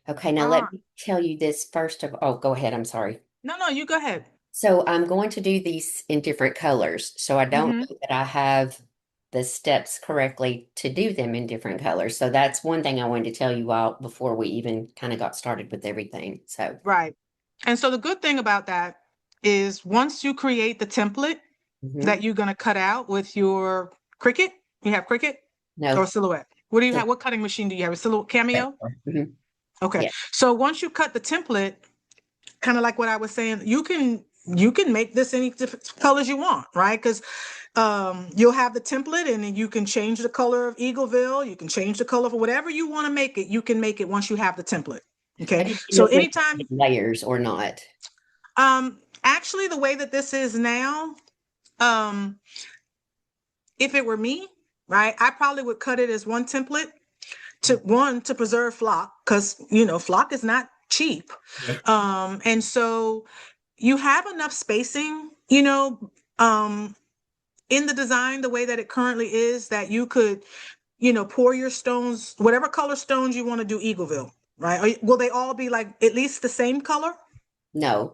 Okay, now Ah, let me tell you this first of, oh, go ahead. I'm sorry. no, you go ahead. So I'm going to do these in different colors. So I don't Hmm. know that I have the steps correctly to do them in different colors. So that's one thing I wanted to tell you all before we even kind of got started with everything. So, Right. And so the good thing about that is once you create the template mhm. that you're going to cut out with your Cricut, you have Cricut or No. Silhouette? What do you So, have? What cutting machine do you have? A Silhouette Cameo? mhm. Okay. Yeah. So once you cut the template, kind of like what I was saying, you can make this any different colors you want, right? Because you'll have the template and then you can change the color of Eagleville. You can change the color for whatever you want to make it. You can make it once you have the template. I Okay. didn't know So if we anytime, had layers or not. actually the way that this is now, um, if it were me, right, I probably would cut it as one template to preserve flock because flock is not cheap. Yes. And so you have enough spacing, in the design the way that it currently is that you could, pour your stones, whatever color stones you want to do Eagleville, right? Will they all be like at least the same color? No,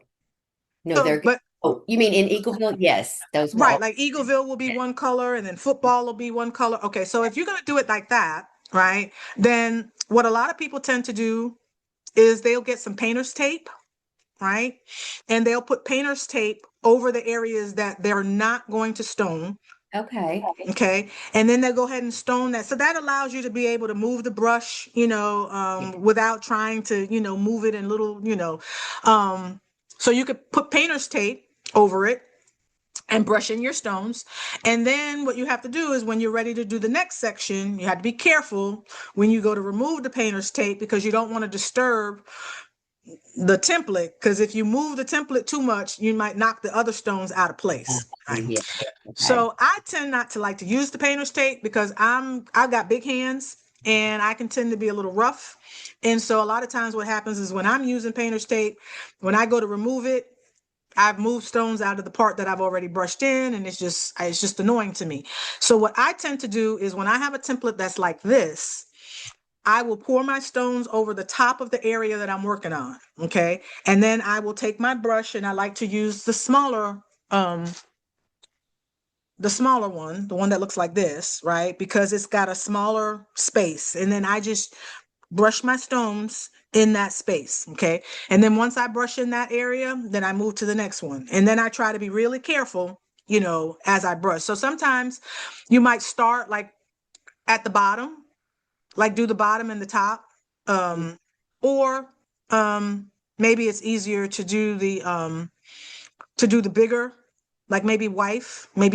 no, So, they're good. but Oh, you mean in Eagleville? Yes, those will right, all. like Eagleville will be one color and then football will be one color. Okay, so if you're going to do it like that, right, then what a lot of people tend to do is they'll get some painter's tape, right? And they'll put painter's tape over the areas that they're not going to stone. Okay. Okay. And then they'll go ahead and stone that. So that allows you to be able to move the brush, Yeah. without trying to, move it in little, um, so you could put painter's tape over it and brush in your stones. And then what you have to do is when you're ready to do the next section, you have to be careful when you go to remove the painter's tape because you don't want to disturb the template, because if you move the template too much, you might knock the other stones out of place. Right. Yeah. Okay. So I tend not to like to use the painter's tape because I've got big hands and I can tend to be a little rough. And so a lot of times what happens is when I'm using painter's tape, when I go to remove it, I've moved stones out of the part that I've already brushed in, and it's just annoying to me. So what I tend to do is when I have a template that's like this, I will pour my stones over the top of the area that I'm working on. Okay. And then I will take my brush and I like to use um, the smaller one, the one that looks like this, right? Because it's got a smaller space. And then I just brush my stones in that space. Okay. And then once I brush in that area, then I move to the next one. And then I try to be really careful, as I brush. So sometimes you might start like at the bottom, like do the bottom and the top. Or maybe it's easier to do the bigger, like maybe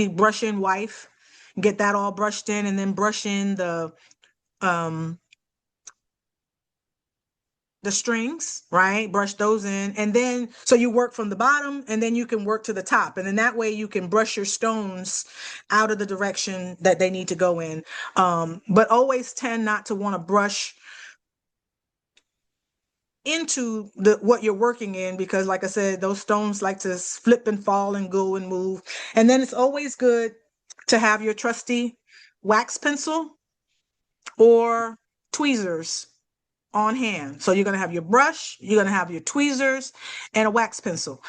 brush in wife, get that all brushed in, and then brush in um the strings, right? Brush those in. And then so you work from the bottom and then you can work to the top. And then that way you can brush your stones out of the direction that they need to go in. But always tend not to want to brush into the what you're working in because like I said, those stones like to flip and fall and go and move. And then it's always good to have your trusty wax pencil or tweezers on hand. So you're going to have your brush, you're going to have your tweezers and a wax pencil.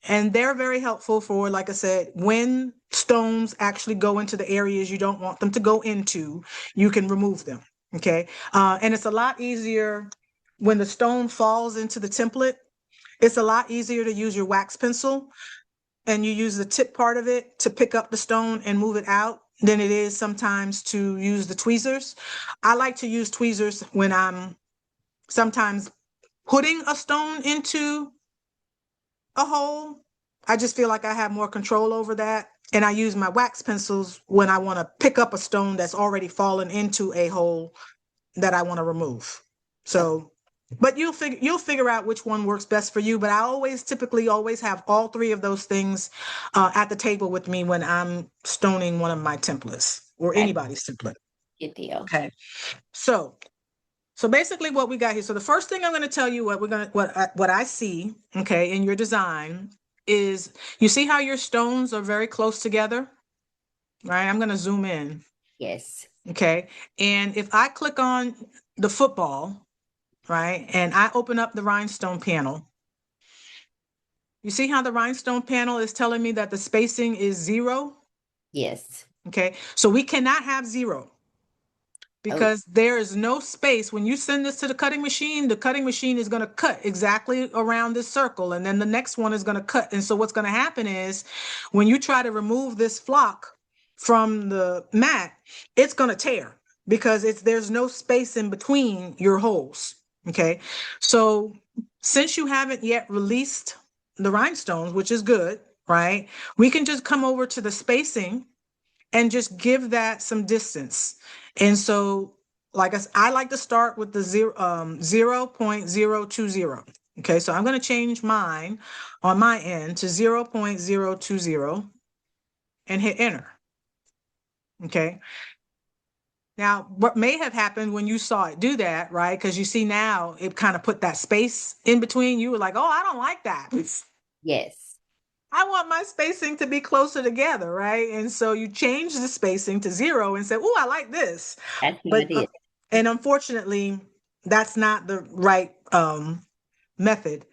And they're very helpful for, like I said, when stones actually go into the areas you don't want them to go into, you can remove them. Okay. And it's a lot easier when the stone falls into the template. It's a lot easier to use your wax pencil and you use the tip part of it to pick up the stone and move it out than it is sometimes to use the tweezers. I like to use tweezers when I'm sometimes putting a stone into a hole. I just feel like I have more control over that. And I use my wax pencils when I want to pick up a stone that's already fallen into a hole that I want to remove. Okay. So, but you'll figure out which one works best for you. But I always typically always have all three of those things at the table with me when I'm stoning one of my templates or Okay. anybody's template. Good deal. Okay. So So basically what we got here. So the first thing I'm going to tell you what I see, okay, in your design is you see how your stones are very close together, right? I'm going to zoom in, Yes. okay? And if I click on the football, right? And I open up the rhinestone panel. You see how the rhinestone panel is telling me that the spacing is 0? Yes. Okay, so we cannot have 0 Oh, because there is no space. When you send this to the cutting machine is going to cut exactly around this circle, and then the next one is going to cut. And so what's going to happen is when you try to remove this flock from the mat, it's going to tear because there's no space in between your holes. Okay, so since you haven't yet released the rhinestones, which is good, right? We can just come over to the spacing and just give that some distance. And so, like I like to start with the 0.020. Okay, so I'm going to change mine on my end to 0.020 and hit enter. Okay. Now, what may have happened when you saw it do that, right? Because you see now it kind of put that space in between. You were like, oh, I don't like that. yes. I want my spacing to be closer together, right? And so you change the spacing to 0 and say, oh, I like this. That's what I But did. and unfortunately, that's not the right method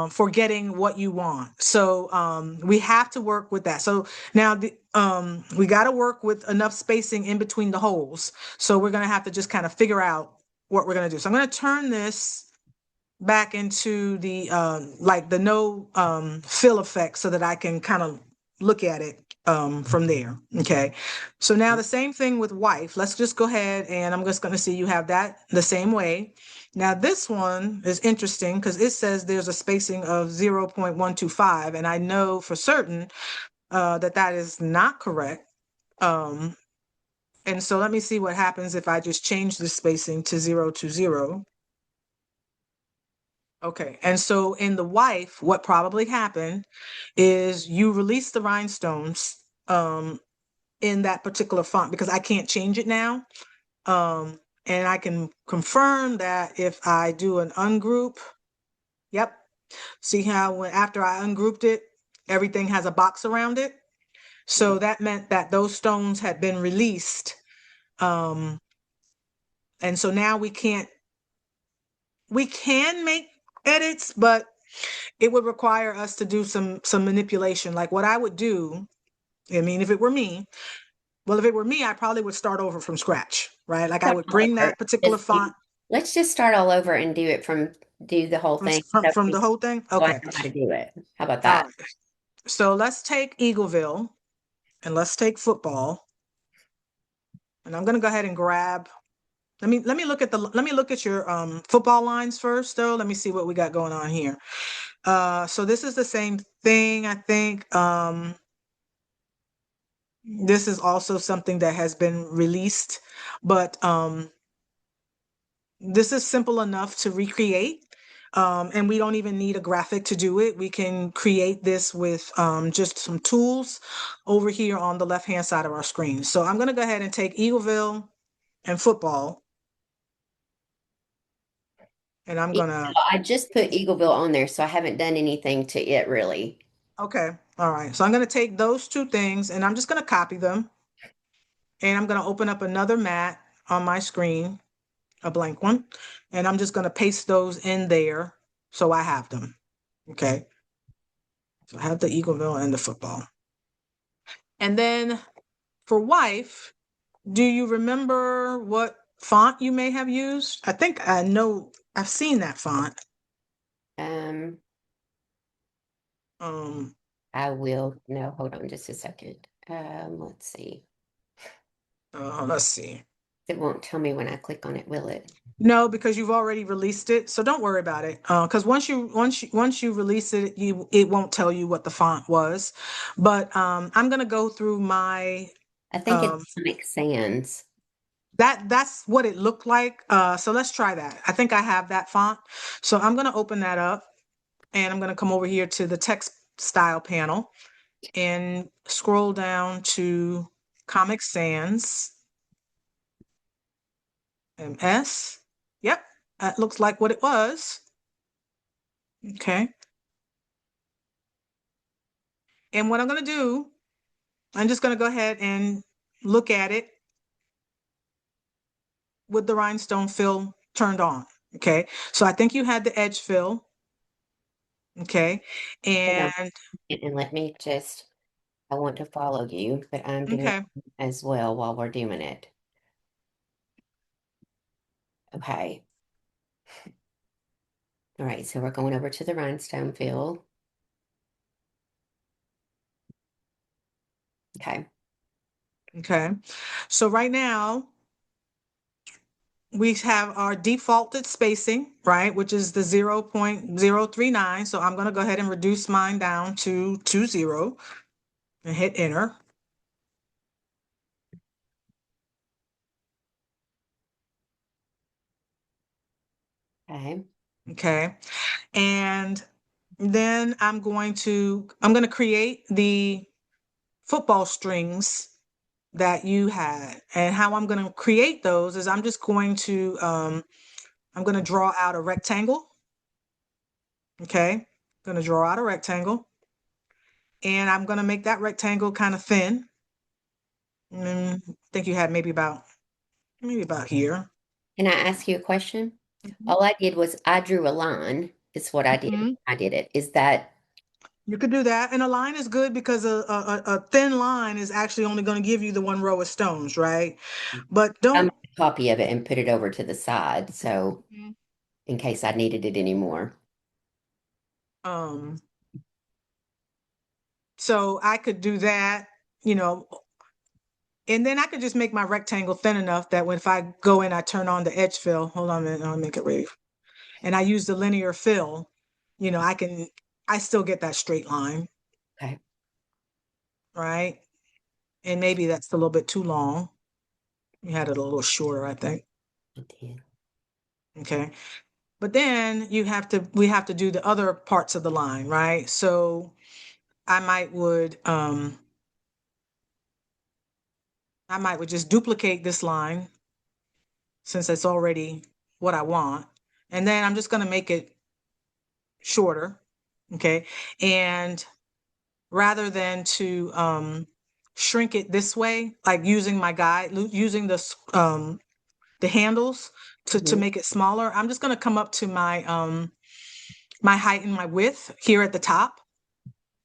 for getting what you want. So we have to work with that. So now we got to work with enough spacing in between the holes. So we're going to have to just kind of figure out what we're going to do. So I'm going to turn this back into the like the no fill effect so that I can kind of look at it from there. Okay. So now the same thing with wife. Let's just go ahead and I'm just going to see you have that the same way. Now this one is interesting because it says there's a spacing of 0.125 and I know for certain that that is not correct. Um, and so let me see what happens if I just change the spacing to 0 to 0. Okay, and so in the wife, what probably happened is you release the rhinestones in that particular font because I can't change it now. And I can confirm that if I do an ungroup, yep. See how when after I ungrouped it, everything has a box around it. Yeah. So that meant that those stones had been released. Um, and so now we can make edits, but it would require us to do some manipulation. Like what I would do, I mean, if it were me, well, if it were me, I probably would start over from scratch, right? Like I Start would all bring over. that particular Just font let's just start all over and do it from do the whole from thing. from, So from the whole thing. I Okay. know how to do it. How about All that? right. So let's take Eagleville and let's take football. And I'm gonna go ahead and grab. Let me look at your football lines first though. Let me see what we got going on here. So this is the same thing, I think. This is also something that has been released, but this is simple enough to recreate. And we don't even need a graphic to do it. We can create this with just some tools over here on the left-hand side of our screen. So I'm going to go ahead and take Eagleville and football, and I'm going to, I just put Eagleville on there, so I haven't done anything to it really. okay, all right. So I'm going to take those two things and I'm just going to copy them. And I'm going to open up another mat on my screen, a blank one, and I'm just going to paste those in there so I have them. Okay. So I have the Eagleville and the football. And then for wife, do you remember what font you may have used? I think I know I've seen that font. Um, Um, I will. No, hold on just a second. Let's see. let's see. It won't tell me when I click on it, will it? No, because you've already released it, so don't worry about it. Because once you release it, you it won't tell you what the font was. But I'm gonna go through my I think it's um Sonic Sans. that's what it looked like. So let's try that. I think I have that font. So I'm gonna open that up and I'm gonna come over here to the text style panel and scroll down to Comic Sans MS. Yep, that looks like what it was. Okay. And what I'm going to do, I'm just going to go ahead and look at it with the rhinestone fill turned on. Okay. So I think you had the edge fill. Okay. Hold on And and let me just, I want to follow you, but I'm doing okay. it as well while we're doing it. Okay. All right, so we're going over to the rhinestone fill. Okay. Okay. So right now we have our defaulted spacing, right, which is the 0.039. So I'm going to go ahead and reduce mine down to 20 and hit enter. Okay. Okay. And then I'm going to create the football strings that you had. And how I'm going to create those is I'm going to draw out a rectangle. Okay. I'm going to draw out a rectangle and I'm going to make that rectangle kind of thin. I think you had maybe about here. Can I ask you a question? Mhm. All I did was I drew a line. Is what I did. Mhm. I did it. Is that You could do that. And a line is good because a thin line is actually only going to give you the one row of stones, right? But I made don't, a copy of it and put it over to the side, so Mhm. in case I needed it anymore. um, so I could do that, you know, and then I could just make my rectangle thin enough that when if I go in, I turn on the edge fill. Hold on a minute, I'll make it ready. And I use the linear fill, I still get that straight line, Okay. right? And maybe that's a little bit too long. You had it a little shorter, I think. I did. Okay. But then we have to do the other parts of the line, right? So I might would, I might would just duplicate this line since it's already what I want. And then I'm just going to make it shorter. Okay. And rather than to, shrink it this way, like using my guide, using the handles to Mhm. make it smaller, I'm just going to come up to my height and my width here at the top,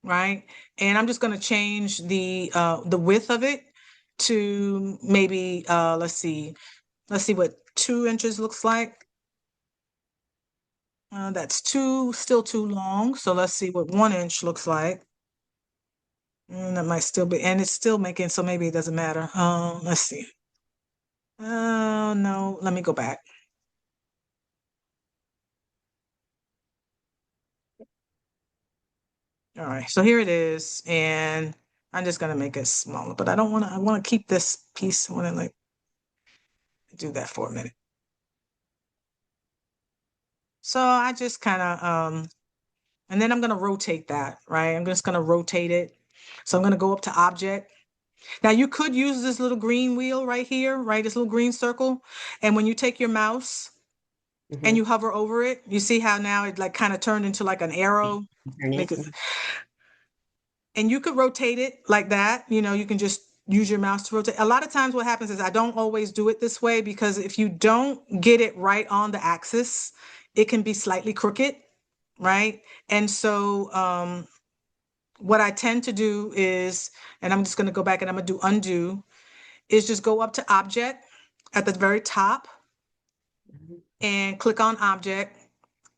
right? And I'm just going to change the width of it to maybe let's see what 2 inches looks like. That's still too long. So let's see what 1 inch looks like. And that might still be, and it's still making, so maybe it doesn't matter. Let's see. No, let me go back. All right, so here it is, and I'm just gonna make it smaller, but I want to keep this piece. I want to like do that for a minute. So I just kind of, and then I'm gonna rotate that, right? I'm just gonna rotate it. So I'm gonna go up to object. Now you could use this little green wheel right here, right? This little green circle. And when you take your mouse and Mhm. you hover over it, you see how now it like kind of turned into like an arrow. Turn Make it. it, and you could rotate it like that. You can just use your mouse to rotate. A lot of times what happens is I don't always do it this way because if you don't get it right on the axis, it can be slightly crooked, right? And so what I tend to do is, and I'm just going to go back and I'm going to do undo, is just go up to object at the very top Mhm. and click on object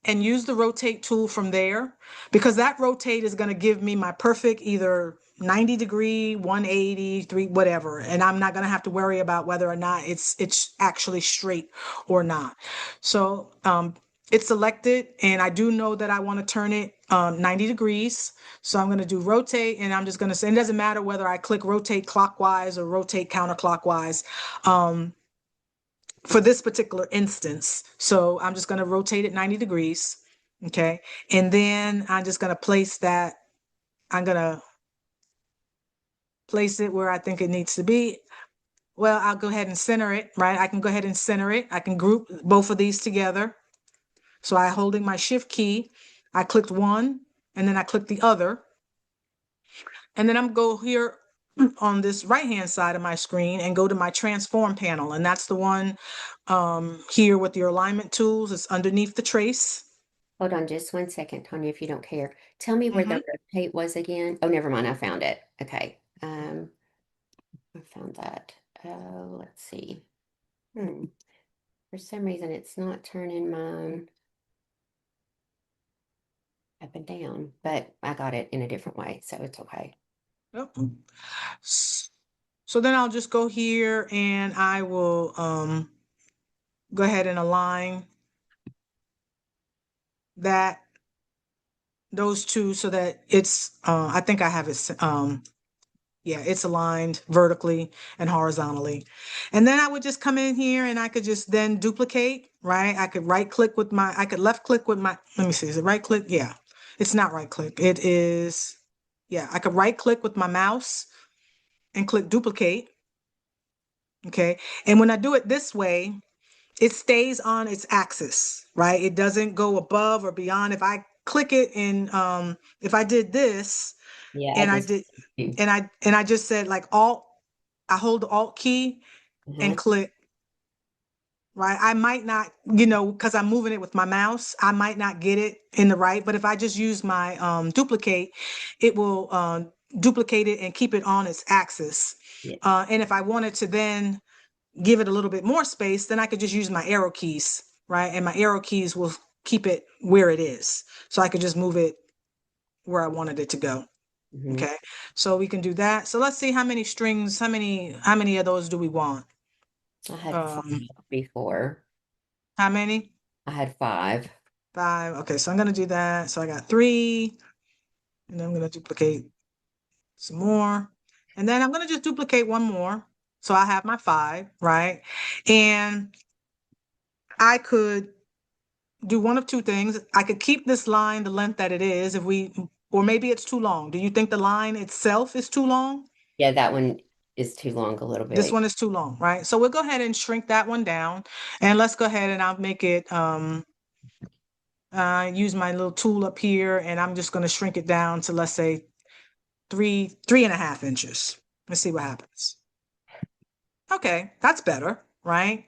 and use the rotate tool from there because that rotate is going to give me my perfect either 90-degree, 180, three, whatever. And I'm not going to have to worry about whether or not it's actually straight or not. So it's selected and I do know that I want to turn it 90 degrees. So I'm going to do rotate and I'm just going to say, it doesn't matter whether I click rotate clockwise or rotate counterclockwise. Um, for this particular instance. So I'm just going to rotate it 90 degrees. Okay. And then I'm just going to I'm going to place it where I think it needs to be. Well, I'll go ahead and center it, right? I can go ahead and center it. I can group both of these together. So I holding my shift key, I clicked one and then I clicked the other. And then I'm go here. on this right-hand side of my screen and go to my transform panel. And that's the one here with your alignment tools. It's underneath the trace. Hold on just one second, Tanya, if you don't care. Tell me where Hmm. the rotate was again. Oh, never mind. I found it. Okay. I found that. Let's see. Hmm. For some reason, it's not turning mine up and down, but I got it in a different way, so it's okay. Yep. So then I'll just go here and I will go ahead and align that those two so that it's I think I have it yeah, it's aligned vertically and horizontally. And then I would just come in here and I could just then duplicate, right? I could right click with my, I could left click with my, let me see, is it right click? Yeah, it's not right click. It is, yeah, I could right click with my mouse and click duplicate. Okay. And when I do it this way, it stays on its axis, right? It doesn't go above or beyond. If I click it in, if I did this Yeah, I and I just. did, and I just said like alt, I hold the alt key and Uh-huh. click, right? I might not, because I'm moving it with my mouse, I might not get it in the right, but if I just use my duplicate, it will duplicate it and keep it on its axis. Yeah. And if I wanted to then give it a little bit more space, then I could just use my arrow keys, right? And my arrow keys will keep it where it is. So I could just move it where I wanted it to go. Hmm. Okay. So we can do that. So let's see how many strings, how many of those do we want? I had five Um, before. how many? I had five. 5. Okay, so I'm gonna do that. So I got 3, and then I'm gonna duplicate some more. And then I'm gonna just duplicate one more. So I have my 5, right? And I could do one of two things. I could keep this line the length that it is if we, or maybe it's too long. Do you think the line itself is too long? Yeah, that one is too long a little This bit. one is too long, right? So we'll go ahead and shrink that one down. And let's go ahead and I'll make it use my little tool up here and I'm just gonna shrink it down to let's say 3.5 inches. Let's see what happens. Okay, that's better, right?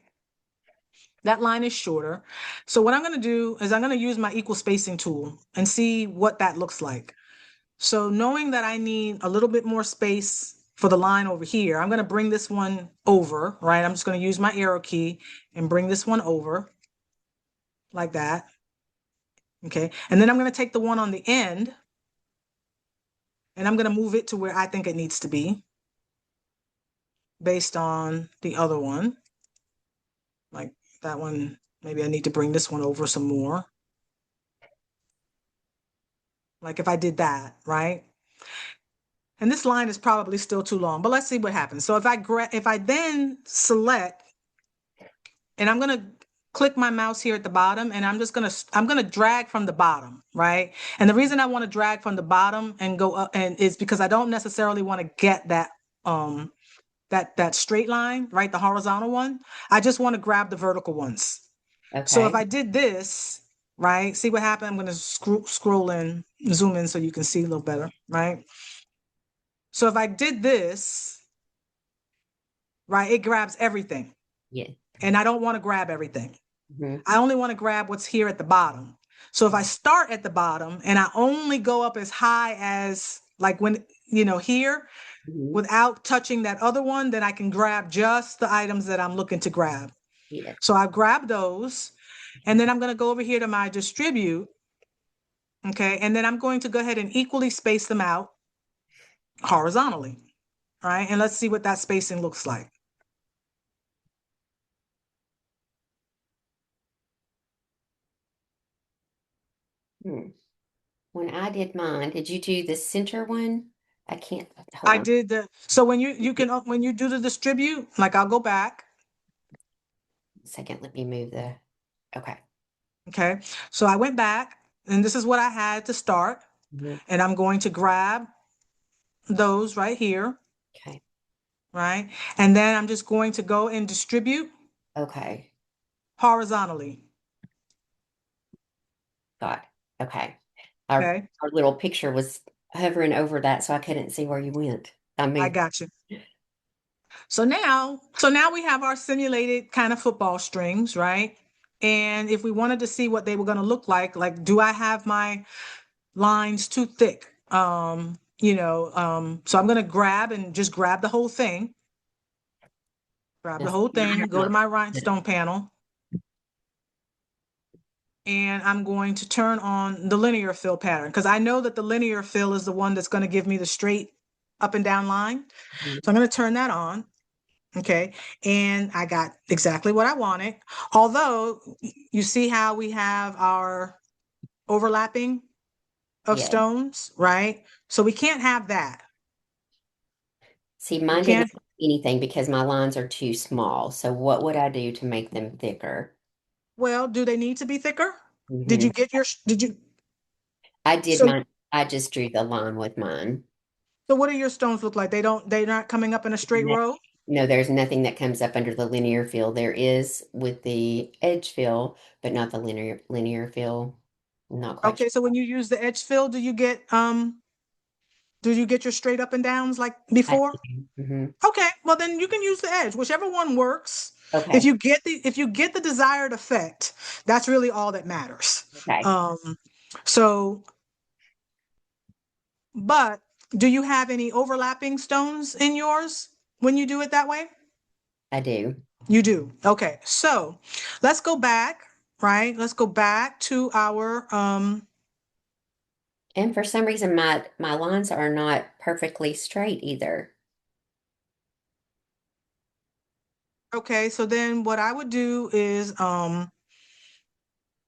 That line is shorter. So what I'm going to do is I'm going to use my equal spacing tool and see what that looks like. So knowing that I need a little bit more space for the line over here, I'm going to bring this one over, right? I'm just going to use my arrow key and bring this one over like that. Okay. And then I'm going to take the one on the end and I'm going to move it to where I think it needs to be based on the other one. Like that one, maybe I need to bring this one over some more. Like if I did that, right? And this line is probably still too long, but let's see what happens. So if I then select, and I'm gonna click my mouse here at the bottom, and I'm gonna drag from the bottom, right? And the reason I want to drag from the bottom and go up and is because I don't necessarily want to get that um that straight line, right? The horizontal one. I just want to grab the vertical ones. So if Okay. I did this, right, see what happened? I'm going to scroll in, zoom in so you can see a little better, right? So if I did this, right, it grabs everything. Yeah. And I don't want to grab everything. Hmm. I only want to grab what's here at the bottom. So if I start at the bottom and I only go up as high as like when, here Hmm. without touching that other one, then I can grab just the items that I'm looking to grab. Yeah. So I grab those and then I'm going to go over here to my distribute. Okay. And then I'm going to go ahead and equally space them out horizontally. All right. And let's see what that spacing looks like. Hmm. When I did mine, did you do the center one? I can't, hold I on did so when you do the distribute, like I'll go back. a second. Let me move the, okay. Okay. So I went back and this is what I had to start. Mhm. And I'm going to grab those right here. Okay. Right. And then I'm just going to go and distribute Okay. horizontally. Got it. Okay. Our, Okay. our little picture was hovering over that, so I couldn't see where you went. I I mean, got you. So now we have our simulated kind of football strings, right? And if we wanted to see what they were going to look like, do I have my lines too thick? So I'm going to grab and just grab the whole thing, grab the yes, whole mine thing, are go to not my good. rhinestone panel, and I'm going to turn on the linear fill pattern because I know that the linear fill is the one that's going to give me the straight up and down line. So I'm Mhm. going to turn that on. Okay. And I got exactly what I wanted. Although you see how we have our overlapping of Yeah. stones, right? So we can't have that. See, We mine didn't can't. have anything because my lines are too small. So what would I do to make them thicker? Well, do they need to be thicker? Did Hmm you get your, did you, I did so, mine. I just drew the line with mine. so what do your stones look like? They're not coming up in a straight No, row? no, there's nothing that comes up under the linear fill. There is with the edge fill, but not the linear fill. I'm not quite Okay. sure. So when you use the edge fill, do you get your straight up and downs like I before? do. Okay, well then you can use the edge, whichever one works. Okay. If you get the desired effect, that's really all that matters. Okay. Um, so, but do you have any overlapping stones in yours when you do it that way? I do. You do. Okay, so let's go back, right? Let's go back to our And for some reason, my lines are not perfectly straight either. okay, so then what I would do is now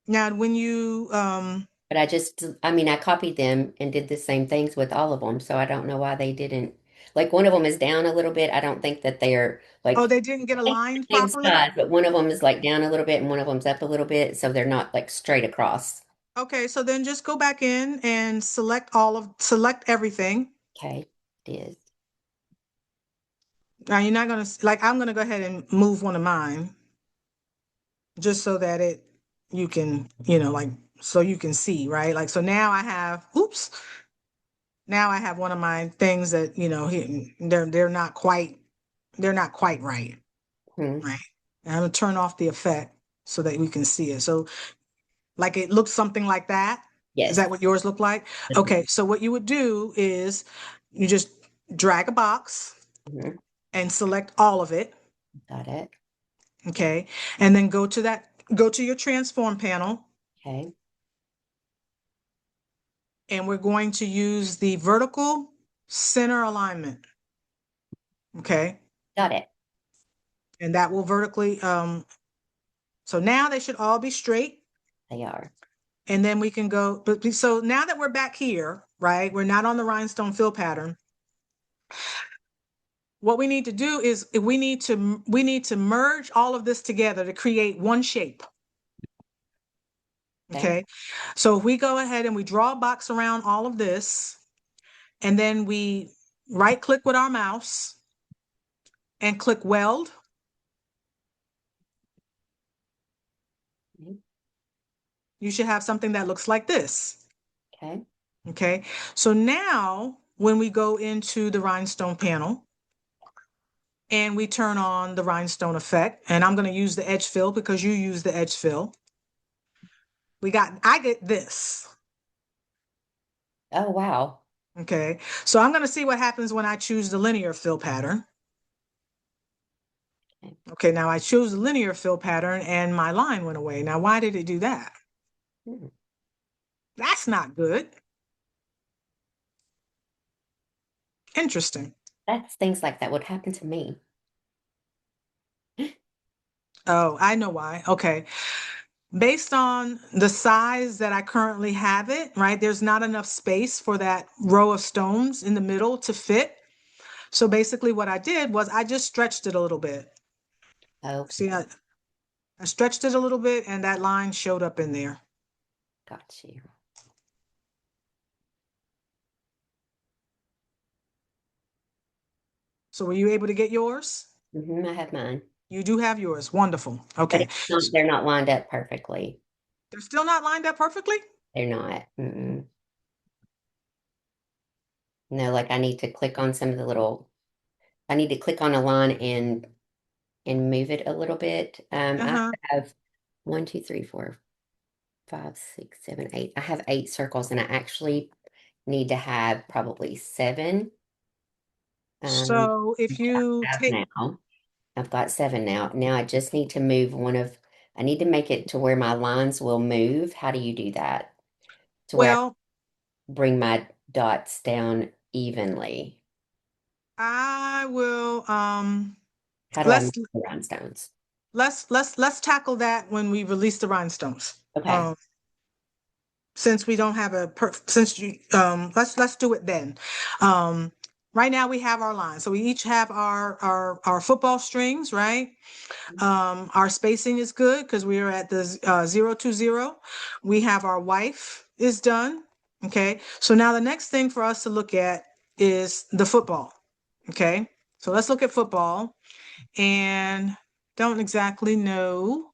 when you But I mean, I copied them and did the same things with all of them. So I don't know why they didn't. Like one of them is down a little bit. I don't think that they are oh, like they didn't get aligned same properly. size, but one of them is like down a little bit and one of them's up a little bit. So they're not like straight across. Okay, so then just go back in and select everything. Okay. It is. Now you're not gonna like I'm gonna go ahead and move one of mine just so that you can, like so you can see, right? Like so now I have now I have one of my things that, they're not quite right. Hmm. Right. And I'm gonna turn off the effect so that we can see it. So like it looks something like that. Is Yes. that what yours look like? Okay, so what you would do is you just drag a box Mhm. and select all of it, Got it. okay? And then go to your transform panel, Okay. and we're going to use the vertical center alignment, okay? Got it. And that will vertically, so now they should all be straight. They are. And then we can go, but so now that we're back here, right? We're not on the rhinestone fill pattern. What we need to do is we need to merge all of this together to create one shape. Okay. Okay. So if we go ahead and we draw a box around all of this, and then we right click with our mouse and click weld, Mhm. you should have something that looks like this. Okay. Okay. So now when we go into the rhinestone panel and we turn on the rhinestone effect, and I'm going to use the edge fill because you use the edge fill, I get this. Oh, wow. Okay. So I'm going to see what happens when I choose the linear fill pattern. Okay. Okay, now I chose the linear fill pattern and my line went away. Now, why did it do that? Hmm. That's not good. Interesting. That's things like that would happen to me. Oh, I know why. Okay. Based on the size that I currently have it, right? There's not enough space for that row of stones in the middle to fit. So basically what I did was I just stretched it a little bit. Oh, See, I stretched it a little bit and that line showed up in there. got you. So were you able to get yours? I have mine. You do have yours. Wonderful. But Okay. they're not lined up perfectly. They're still not lined up perfectly? They're not. No, like I need to click on some of the little, I need to click on a line and move it a little bit. I Uh-huh. have one, two, three, four, five, six, seven, eight. I have 8 circles, and I actually need to have probably seven. So if Which I you have take, now. I've got seven now. Now I just need to move I need to make it to where my lines will move. How do you do that? To where I well, bring my dots down evenly. I will How do I let's move the rhinestones? let's tackle that when we release the rhinestones. Okay. Um, since we don't have a since you let's do it then. Um, right now we have our lines. So we each have our football strings, right? Our spacing is good because we are at the 0 to 0. We have our wife is done. Okay. So now the next thing for us to look at is the football. Okay. So let's look at football and don't exactly know.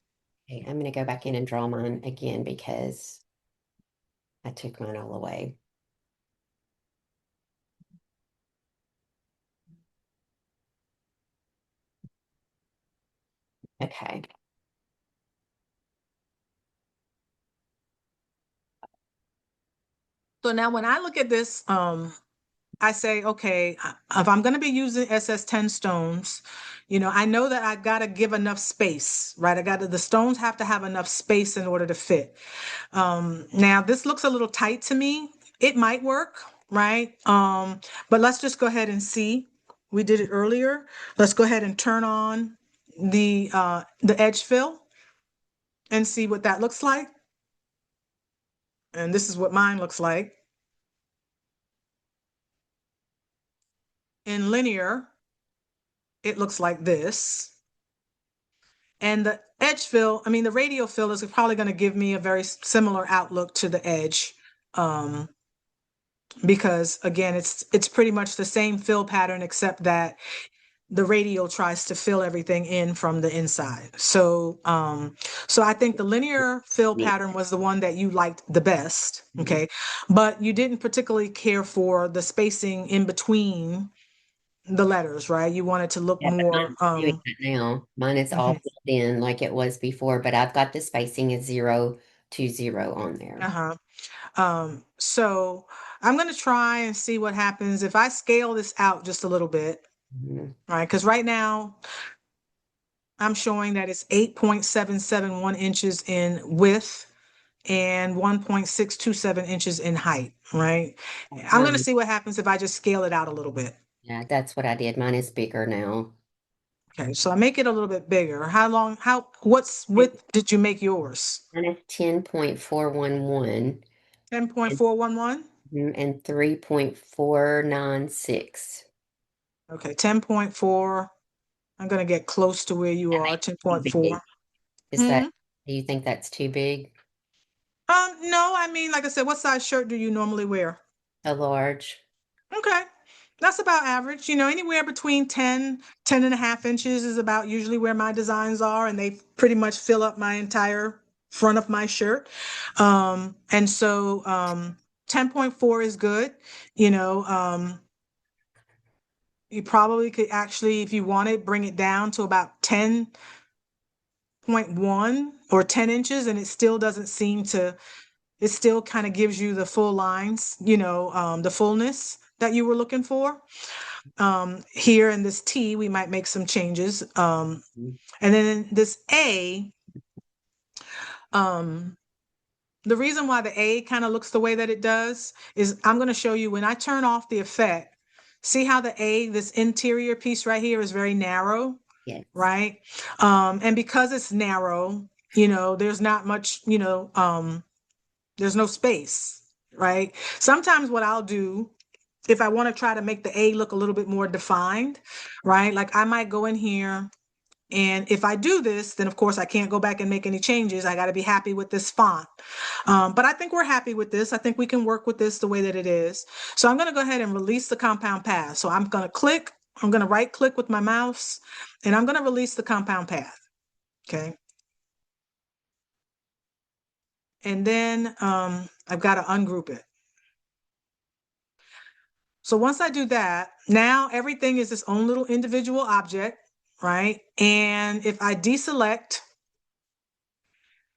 Okay, I'm going to go back in and draw mine again because I took mine all away. Okay. So now when I look at this, I say, okay, if I'm going to be using SS10 stones, I know that I got to give enough space, right? The stones have to have enough space in order to fit. Now this looks a little tight to me. It might work, right? But let's just go ahead and see. We did it earlier. Let's go ahead and turn on the edge fill and see what that looks like. And this is what mine looks like. In linear, it looks like this. And the edge fill, I mean, the radial fill is probably going to give me a very similar outlook to the edge. Um, because again, it's pretty much the same fill pattern, except that the radial tries to fill everything in from the inside. So I think the linear fill Neat. pattern was the one that you liked the best. Mhm. Okay. But you didn't particularly care for the spacing in between the letters, right? You wanted to look Yeah, but more, mine's doing that now. Mine is all mhm. filled in like it was before, but I've got the spacing as 0 to 0 on there. Uh-huh. So I'm going to try and see what happens if I scale this out just a little bit, Mhm. right? Because right now I'm showing that it's 8.771 inches in width and 1.627 inches in height, right? I'm going to Mine, see what happens if I just scale it out a little bit. yeah, that's what I did. Mine is bigger now. Okay, so I make it a little bit bigger. What's Mine width did you make yours? is 10.411 and, 10.411? and 3.496. Okay, 10.4. I'm going to get close to where you That are, makes it too 10.4. big. Is Hmm. that, do you think that's too big? No, I mean, like I said, what size shirt do you normally wear? A large? Okay. That's about average. Anywhere between 10.5 inches is about usually where my designs are, and they pretty much fill up my entire front of my shirt. And so 10.4 is good. You know, you probably could actually, if you wanted, bring it down to about 10.1 or 10 inches, and it still doesn't seem to it still kind of gives you the full lines, the fullness that you were looking for. Here in this T, we might make some changes. And then this A, um, the reason why the A kind of looks the way that it does is I'm going to show you when I turn off the effect. See how the A, this interior piece right here, is very narrow, Yes. right? And because it's narrow, there's not much, there's no space, right? Sometimes what I'll do if I want to try to make the A look a little bit more defined, right? Like I might go in here and if I do this, then of course I can't go back and make any changes. I got to be happy with this font. But I think we're happy with this. I think we can work with this the way that it is. So I'm going to go ahead and release the compound path. So I'm going to right click with my mouse and I'm going to release the compound path. Okay. And then I've got to ungroup it. So once I do that, now everything is its own little individual object, right? And if I deselect,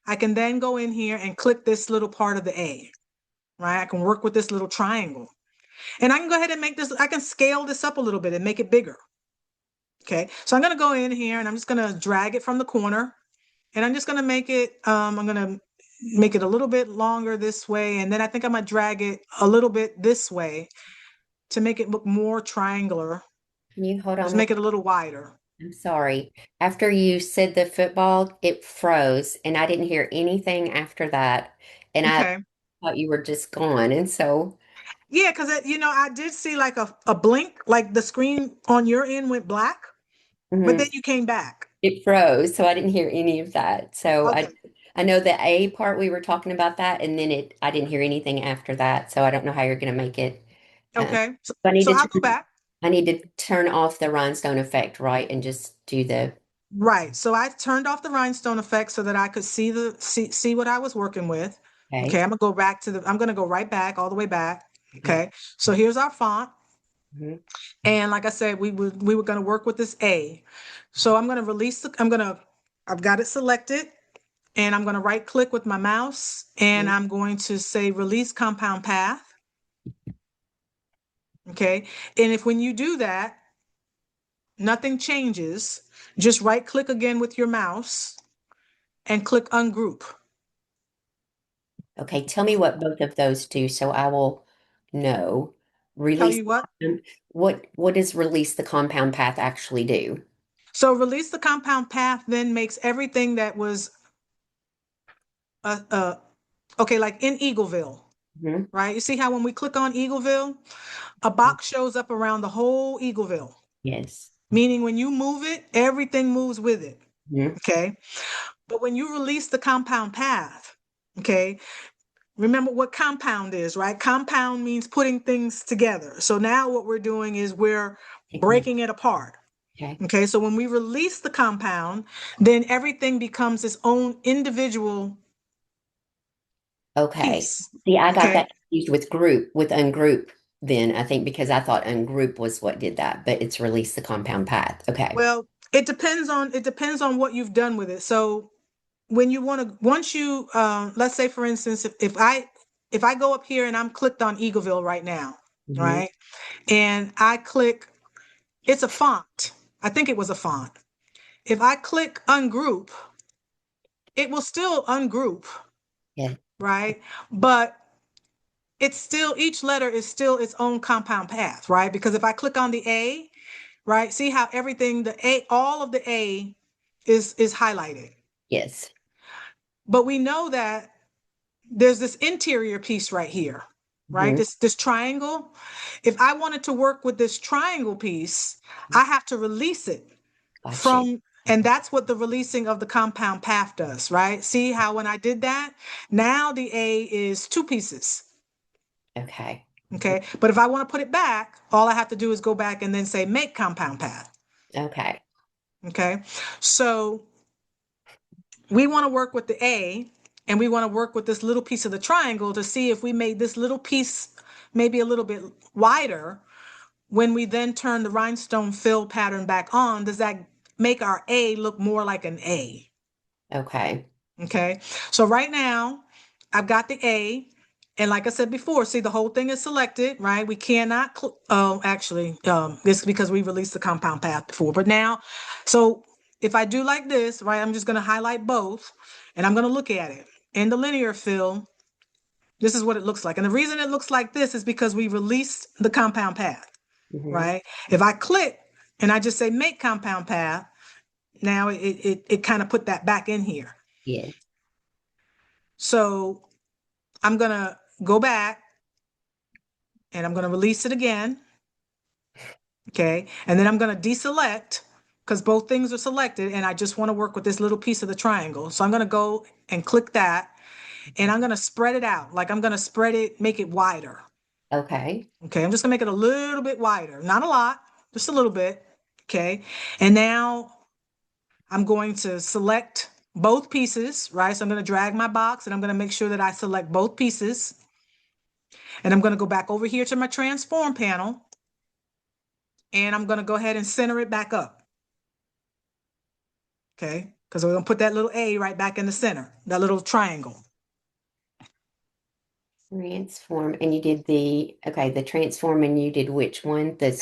I can then go in here and click this little part of the A, right? I can work with this little triangle. And I can go ahead and make this, I can scale this up a little bit and make it bigger. Okay, so I'm going to go in here and I'm just going to drag it from the corner and I'm just going to make it, I'm going to make it a little bit longer this way. And then I think I'm going to drag it a little bit this way to make it look more triangular. Can you hold Just on one? make it a little wider. I'm sorry. After you said the football, it froze and I didn't hear anything after that. And I Okay. thought you were just gone. And so Yeah, because I did see like a blink, like the screen on your end went black, but then mhm, you came back. it froze. So I didn't hear any of that. So Okay. I know the A part we were talking about that, and then I didn't hear anything after that. So I don't know how you're gonna make it. Uh, Okay. So, so so I'll go back. I need to turn off the rhinestone effect, right? And just do the Right. So I turned off the rhinestone effect so that I could see what I was working with. Okay, okay. I'm gonna go right back, all the way back. Mhm, Okay. So here's our font. mhm. And like I said, we were gonna work with this A. So I've got it selected and I'm gonna right click with my mouse and I'm going to say release compound path. Okay. And if when you do that, nothing changes, just right click again with your mouse and click ungroup. Okay, tell me what both of those do so I will know. Tell Release you what. what does release the compound path actually do? So release the compound path then makes everything that was uh okay, like in Eagleville, Mhm. right? You see how when we click on Eagleville, a box shows up around the whole Eagleville, Yes. meaning when you move it, everything moves with it. Mhm. Okay. But when you release the compound path, okay, remember what compound is, right? Compound means putting things together. So now what we're doing is we're Taking it. breaking it apart. Okay. Okay, so when we release the compound, then everything becomes its own individual Okay. piece. See, I got Okay, that confused with group, with ungroup then, I think because I thought ungroup was what did that, but it's release the compound path. Okay. well, it depends on what you've done with it. So when you want to, once you, let's say for instance, if I go up here and I'm clicked on Eagleville right now, Hmm. right, and I click, it's a font. I think it was a font. If I click ungroup, it will still ungroup, Yeah. right? But it's still, each letter is still its own compound path, right? Because if I click on the A, right, see how everything, the A, all of the A is highlighted. Yes. But we know that there's this interior piece right here, right? Hmm. This triangle. If I wanted to work with this triangle piece, I have to release it Got you. from, and that's what the releasing of the compound path does, right? See how when I did that, now the A is two pieces. Okay. Okay. But if I want to put it back, all I have to do is go back and then say make compound path. Okay. Okay. So we want to work with the A and we want to work with this little piece of the triangle to see if we made this little piece maybe a little bit wider. When we then turn the rhinestone fill pattern back on, does that make our A look more like an A? Okay. Okay. So right now I've got the A. And like I said before, see the whole thing is selected, right? We cannot, actually, this is because we released the compound path before. But now, so if I do like this, right, I'm just going to highlight both and I'm going to look at it. In the linear fill, this is what it looks like. And the reason it looks like this is because we released the compound path, Hmm. right? If I click and I just say make compound path, now it kind of put that back in here. Yes. So I'm going to go back and I'm going to release it again. Okay. And then I'm going to deselect because both things are selected and I just want to work with this little piece of the triangle. So I'm going to go and click that and I'm going to spread it out. Like I'm going to spread it, make it wider. Okay. Okay. I'm just going to make it a little bit wider, not a lot, just a little bit. Okay. And now I'm going to select both pieces, right? So I'm going to drag my box and I'm going to make sure that I select both pieces. And I'm going to go back over here to my transform panel. And I'm going to go ahead and center it back up. Okay. Because we're going to put that little A right back in the center, that little triangle. Transform, and you did the transform, and you did which one? The And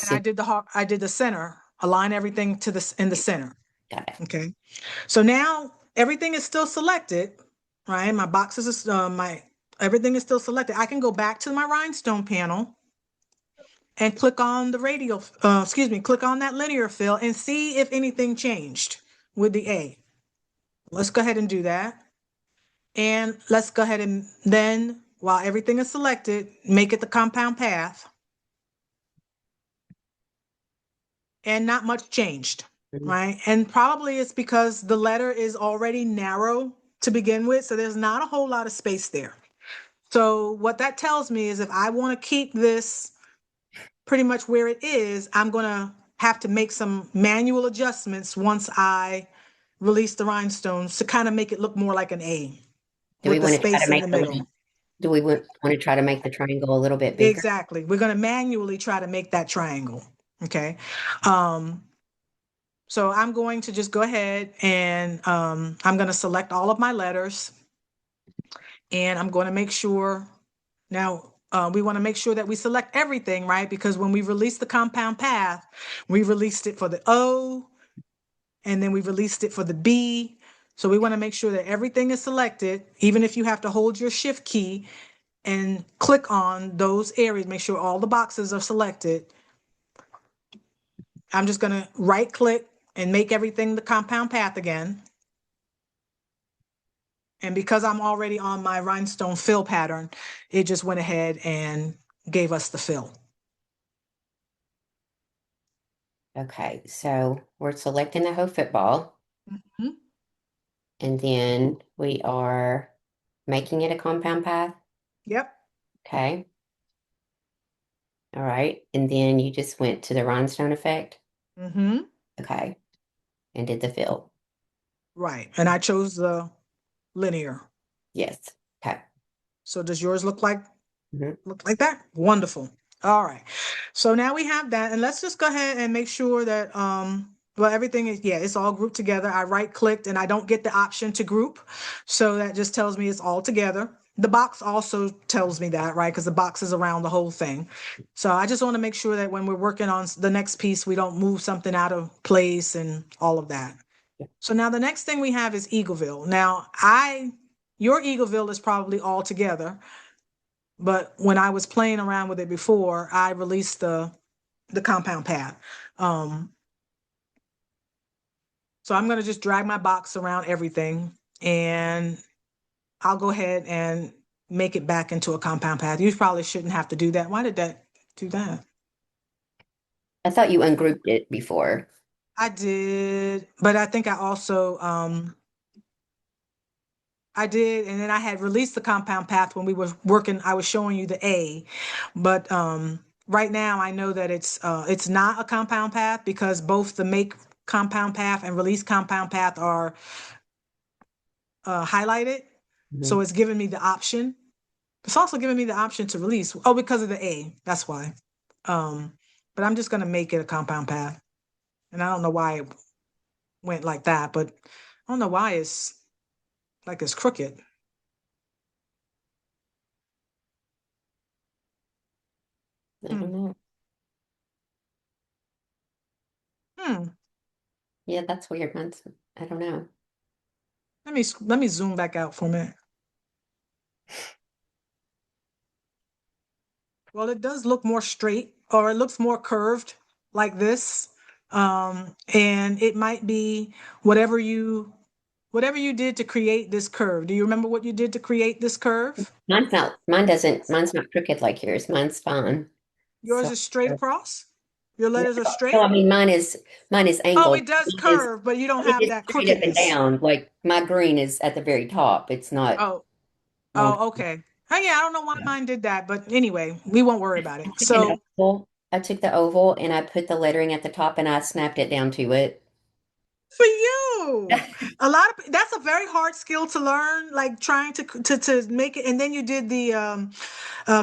I did the center, align everything to in the center. got it. Okay. So now everything is still selected, right? My boxes is everything is still selected. I can go back to my rhinestone panel and click on the click on that linear fill and see if anything changed with the A. Let's go ahead and do that. And let's go ahead and then, while everything is selected, make it the compound path. And not much changed, Mhm. right? And probably it's because the letter is already narrow to begin with, so there's not a whole lot of space there. So what that tells me is if I want to keep this pretty much where it is, I'm going to have to make some manual adjustments once I release the rhinestones to kind of make it look more like an A Do we with the want to try to space in make the the little, middle. do we want to try to make the triangle a little bit bigger? Exactly. We're going to manually try to make that triangle. Okay. Um, So I'm going to just go ahead and I'm going to select all of my letters and I'm going to make sure now we want to make sure that we select everything, right? Because when we release the compound path, we released it for the O and then we released it for the B. So we want to make sure that everything is selected, even if you have to hold your shift key and click on those areas, make sure all the boxes are selected. I'm just going to right click and make everything the compound path again. And because I'm already on my rhinestone fill pattern, it just went ahead and gave us the fill. Okay, so we're selecting the whole football, Mhm. and then we are making it a compound path. Yep. Okay, all right, and then you just went to the rhinestone effect. Hmm. Okay, and did the fill. Right. And I chose the linear. Yes. Okay. So does yours Mhm. look like that? Wonderful. All right. So now we have that. And let's just go ahead and make sure that well everything is it's all grouped together. I right clicked and I don't get the option to group. So that just tells me it's all together. The box also tells me that, right? Because the box is around the whole thing. So I just want to make sure that when we're working on the next piece, we don't move something out of place and all of that. So now the next thing we have is Eagleville. Now your Eagleville is probably all together. But when I was playing around with it before, I released the compound path. Um, so I'm going to just drag my box around everything and I'll go ahead and make it back into a compound path. You probably shouldn't have to do that. Why did that do that? I thought you ungrouped it before. I did, but I think I also I did, and then I had released the compound path when we were working. I was showing you the A, but right now I know that it's not a compound path because both the make compound path and release compound path are highlighted. Mhm. So it's giving me the option. It's also giving me the option to release. Oh, because of the A. That's why. Um, but I'm just gonna make it a compound path, and I don't know why it went like that, but I don't know why it's like it's crooked. I don't Hmm. know. Hmm. Yeah, that's weird. I don't know. Let me zoom back out for a minute. Well, it does look more straight or it looks more curved like this. And it might be whatever you whatever you did to create this curve. Do you remember what you did to create this curve? Mine's not crooked like yours. Mine's fine. Yours So, is straight across? Your no, letters are no, straight? I mean mine is Oh, angled. it does curve, but you don't Mine have is that straight up and crookedness. down. Like my green is at the very top. It's not Oh, long. oh, okay. Oh yeah, I don't know why mine did that, but anyway, we won't worry about it. I took an So oval. I took the oval and I put the lettering at the top and I snapped it down to it. for you. A lot of that's a very hard skill to learn, like trying to make it, and then you did the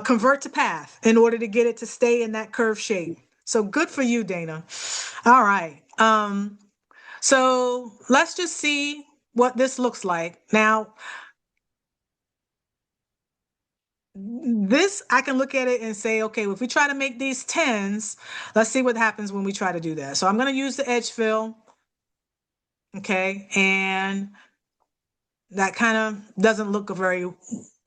convert to path in order to get it to stay in that curve shape. So good for you, Dana. All right. So let's just see what this looks like. Now, this I can look at it and say, okay, if we try to make these tens, let's see what happens when we try to do that. So I'm going to use the edge fill. Okay. And that kind of doesn't look very,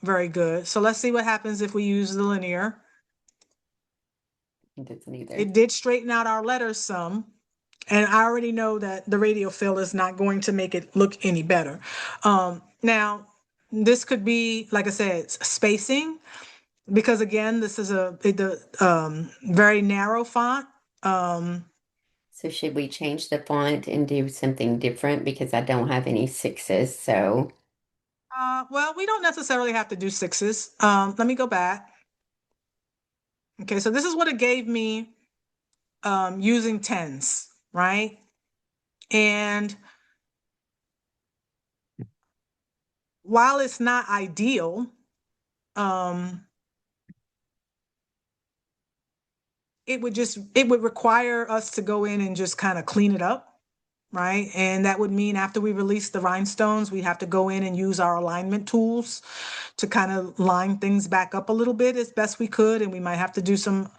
very good. So let's see what happens if we use the linear. It doesn't either. It did straighten out our letters some. And I already know that the radial fill is not going to make it look any better. Now, this could be, like I said, spacing, because again, this is the very narrow font. So should we change the font and do something different because I don't have any sixes? So Well, we don't necessarily have to do sixes. Let me go back. Okay, so this is what it gave me using tens, right? And while it's not ideal, um, it would require us to go in and just kind of clean it up, right? And that would mean after we release the rhinestones, we have to go in and use our alignment tools to kind of line things back up a little bit as best we could, and we might have to do some,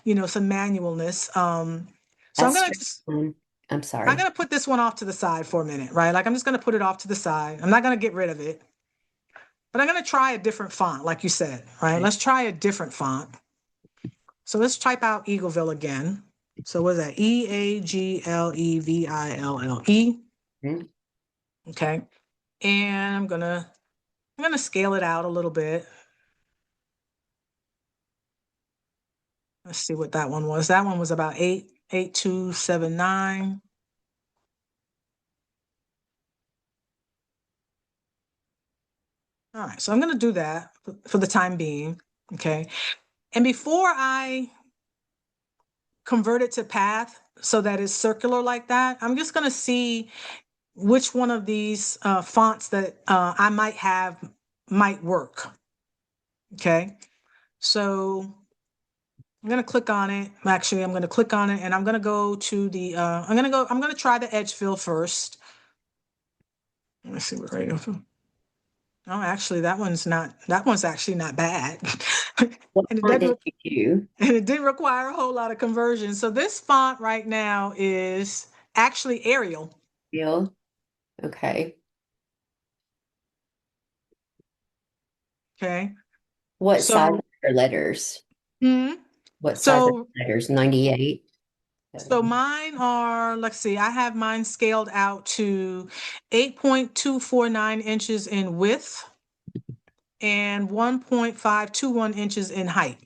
some manualness. So that's I'm I'm sorry. gonna put this one off to the side for a minute, right? Like I'm just gonna put it off to the side. I'm not gonna get rid of it, but I'm gonna try a different font, like you said, right? Let's try a different font. So let's type out Eagleville again. So what is that? Eagleville. Mhm. Okay. And I'm gonna scale it out a little bit. Let's see what that one was. That one was about 8279. All right, so I'm gonna do that for the time being. Okay. And before I convert it to path so that it's circular like that, I'm just gonna see which one of these fonts that I might have might work. Okay. So I'm gonna click on it. Actually, I'm gonna click on it and I'm gonna go to the I'm gonna try the edge fill first. Let's see what radio fill. Oh, actually that one's actually not bad. What And it font doesn't did you do? and it didn't require a whole lot of conversion. So this font right now is actually Arial. Bill? Okay. Okay. What size So are letters? mhm. What size are so letters? 98? so mine are, let's see, I have mine scaled out to 8.249 inches in width and 1.521 inches in height.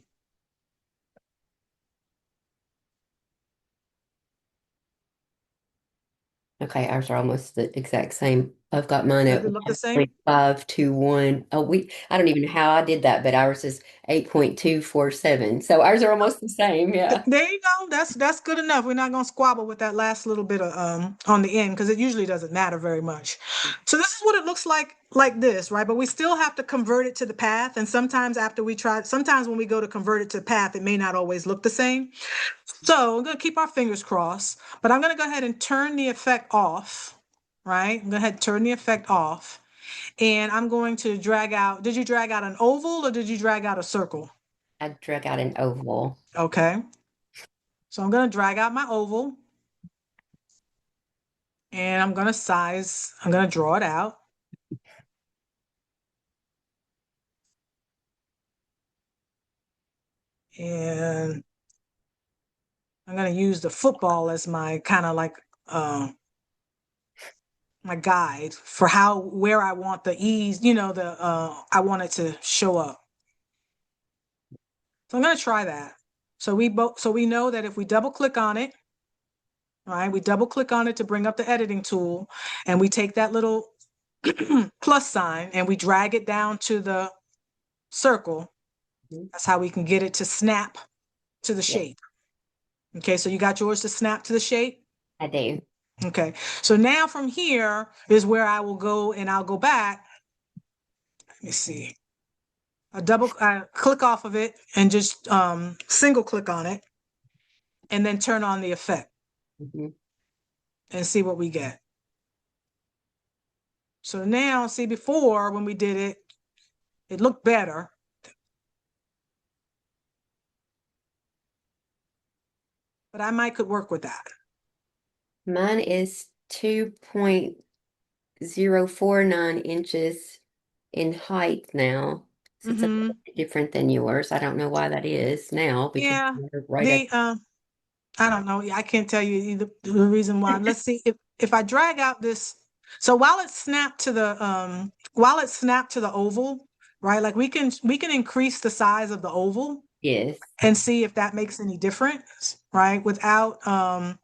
Okay, ours are almost the exact same. I've got mine Does at it look the same? 1.521. Oh, I don't even know how I did that, but ours is 8.247. So ours are almost the same. Yeah. There you go. That's good enough. We're not gonna squabble with that last little bit of on the end because it usually doesn't matter very much. So this is what it looks like this, right? But we still have to convert it to the path. And sometimes when we go to convert it to path, it may not always look the same. So I'm gonna keep our fingers crossed, but I'm gonna go ahead and turn the effect off, right? I'm gonna go ahead and turn the effect off. And I'm going to drag out. Did you drag out an oval or did you drag out a circle? I drug out an oval. Okay. So I'm going to drag out my oval and I'm going to draw it out. And I'm going to use the football as my kind of like my guide for where I want the ease, I want it to show up. So I'm going to try that. So we know that if we double click on it, right? We double click on it to bring up the editing tool and we take that little plus sign and we drag it down to the circle. Mhm. That's how we can get it to snap to the Yeah, shape. Okay, so you got yours to snap to the shape? I do. Okay, so now from here is where I will go and I'll go back. Let me see. I click off of it and just single click on it. and then turn on the effect Mhm. and see what we get. So now, see, before when we did it, it looked better, but I might could work with that. Mine is 2.049 inches in height now. So it's a Mm-hmm. little bit different than yours. I don't know why that is now because Yeah. you're right at, The I don't know. I can't tell you either the reason why. Let's see if I drag out this. So while it's snapped to the oval, right? Like we can increase the size of the oval yes. and see if that makes any difference, right? Without I'm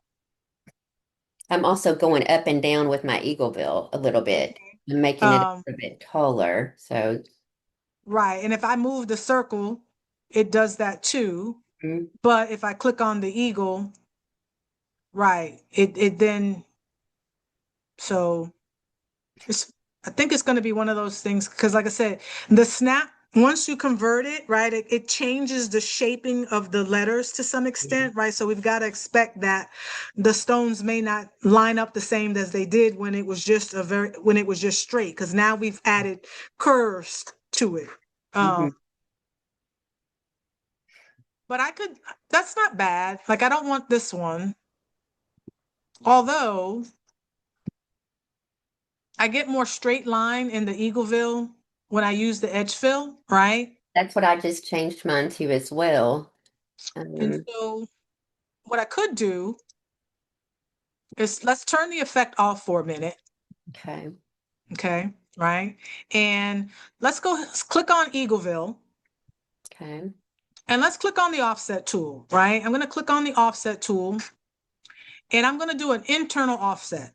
also going up and down with my Eagleville a little bit and making it um a bit taller. So, right. And if I move the circle, it does that too. mm, But if I click on the eagle, right, it then so it's I think it's going to be one of those things because, like I said, the snap, once you convert it, right, it changes the shaping of the letters to some yeah. extent, right? So we've got to expect that the stones may not line up the same as they did when it was just when it was just straight, because now we've added curves to it. Um, Mhm. but that's not bad. Like I don't want this one, although I get more straight line in the Eagleville when I use the edge fill, right? That's what I just changed mine to as well. And Um, so what I could do is let's turn the effect off for a minute. okay. Okay. Right. And let's click on Eagleville Okay. and let's click on the offset tool. Right. I'm going to click on the offset tool and I'm going to do an internal offset.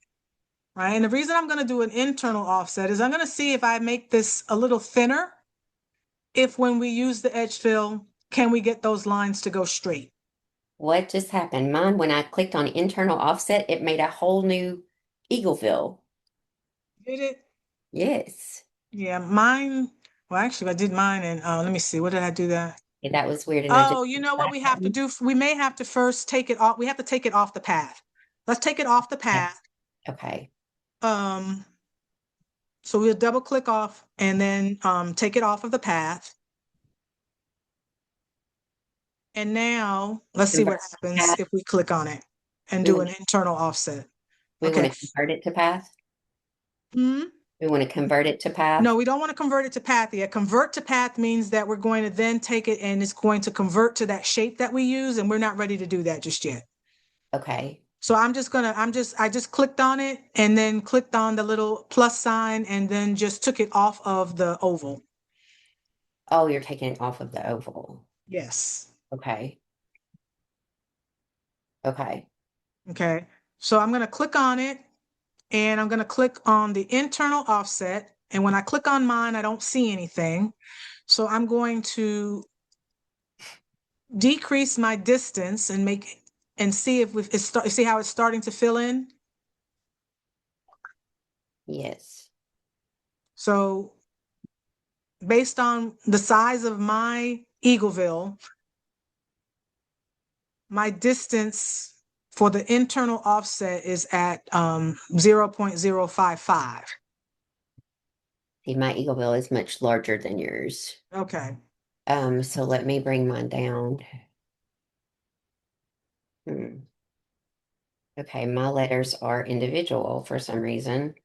Right. And the reason I'm going to do an internal offset is I'm going to see if I make this a little thinner. If when we use the edge fill, can we get those lines to go straight? What just happened? Mine, when I clicked on internal offset, it made a whole new Eagleville. Did it? Yes. Yeah. Mine. Well, actually, I did mine and let me see. What did I do that? Yeah, that was weird. And I just Oh, you know what back we have to button. do? We may have to first take it off. We have to take it off the path. Let's take it off the Yeah. path. Okay. Um, so we'll double click off and then take it off of the path. And now let's see Convert what to happens path. if we click on it and We do want an internal offset. we want Okay. to convert it to path. Hmm. We want to convert it to path. No, we don't want to convert it to path yet. Convert to path means that we're going to then take it and it's going to convert to that shape that we use, and we're not ready to do that just yet. Okay. So I just clicked on it and then clicked on the little plus sign and then just took it off of the oval. Oh, you're taking it off of the oval. Yes. Okay. Okay. Okay. So I'm going to click on it and I'm going to click on the internal offset. And when I click on mine, I don't see anything. So I'm going to decrease my distance and see if see how it's starting to fill in. Yes. So based on the size of my Eagleville, my distance for the internal offset is at 0.055. See, my Eagleville is much larger than yours. Okay. So let me bring mine down. Hmm. Okay, my letters are individual for some reason.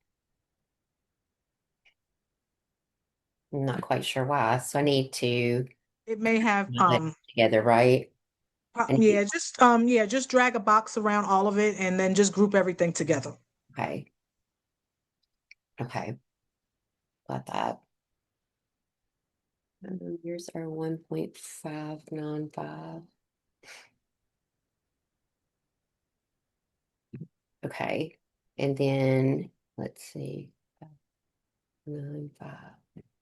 I'm not quite sure why. So I need to It may have put my letters together, right? I need, just drag a box around all of it and then just group everything together. okay. Okay. Got that. Yours are 1.595. Okay. And then let's see. 95.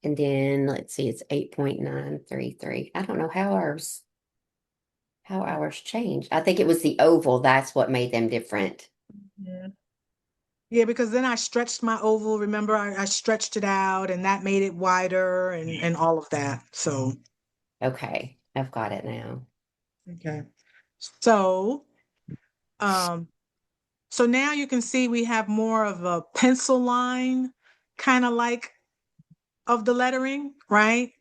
And then let's see, it's 8.933. I don't know how ours changed. I think it was the oval. That's what made them different. Yeah. Yeah, because then I stretched my oval. Remember, I stretched it out and that made it wider and all of that. So, Okay. I've got it now. okay. So Um, so now you can see we have more of a pencil line, kind of like of the lettering, right?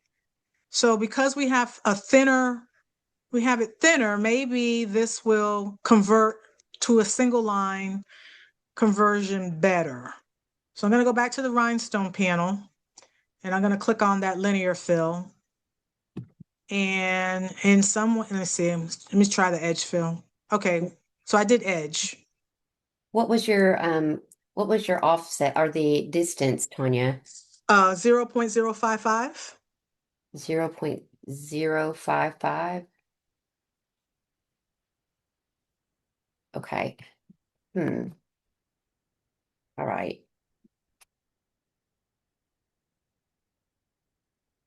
So because we have it thinner, maybe this will convert to a single line conversion better. So I'm going to go back to the rhinestone panel and I'm going to click on that linear fill. And in some way, let me try the edge fill. Okay, so I did edge. What was your offset or the distance, Tanya? 0.055. 0.055. Okay. Hmm. All right.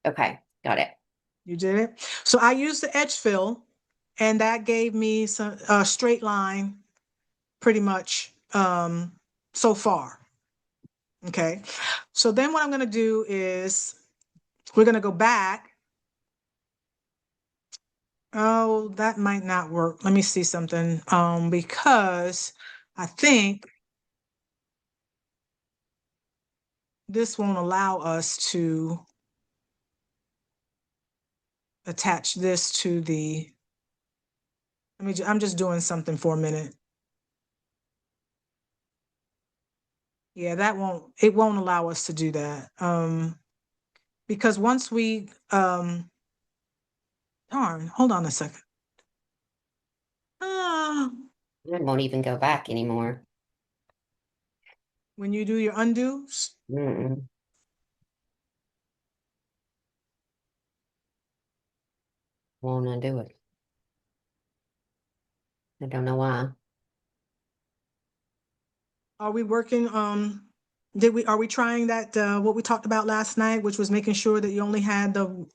Okay, got it. You did it. So I used the edge fill, and that gave me some straight line pretty much so far. Okay. So then what I'm going to do is we're going to go back. Oh, that might not work. Let me see something. Because I think this won't allow us to attach this to the, I'm just doing something for a minute. Yeah, it won't allow us to do that. Because once we, darn, hold on a second. Ah, I won't even go back anymore. when you do your undos, Mm-mm. Won't undo it. I don't know why. are we working, are we trying that, what we talked about last night, which was making sure that you only had the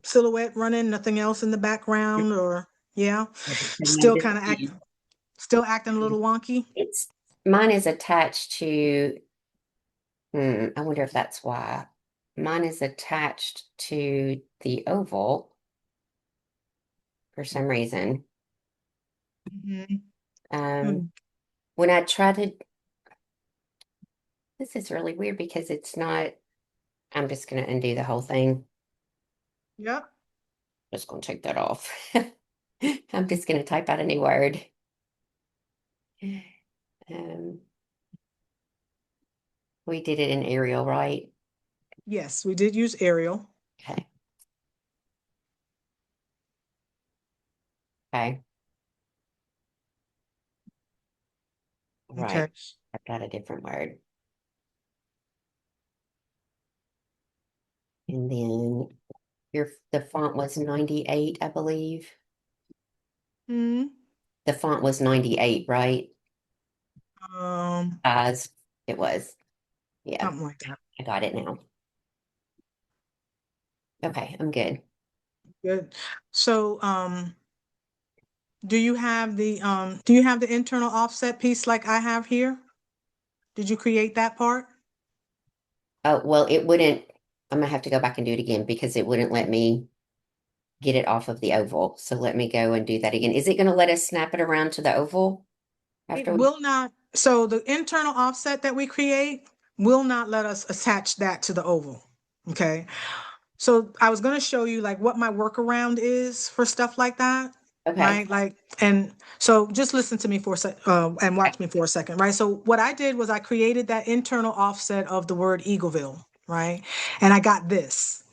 silhouette running, nothing else in the background, or, yeah, Okay, so now still this kind of is still acting a little wonky? it's mine is attached to I wonder if that's why. Mine is attached to the oval for some reason. Mhm. Um, Mm. when I try to, this is really weird because it's not, I'm just going to undo the whole thing. Yep. Just going to take that off. I'm just going to type out a new word. Um, we did it in Arial, right? Yes, we did use Arial. Okay. Okay. Okay. Right. I've got a different word. And then the font was 98, I believe. Hmm. The font was 98, right? Um, As it was. Yeah, something like that. I got it now. Okay, I'm good. Good. So, do you have the internal offset piece like I have here? Did you create that part? Oh, well, it wouldn't, I'm gonna have to go back and do it again because it wouldn't let me get it off of the oval. So let me go and do that again. Is it gonna let us snap it around to the oval It after we? will not. So the internal offset that we create will not let us attach that to the oval. Okay. So I was going to show you like what my workaround is for stuff like that, Okay. right? Like, and so just listen to me for a sec, and watch me for a second, right? So what I did was I created that internal offset of the word Eagleville, right? And I got this.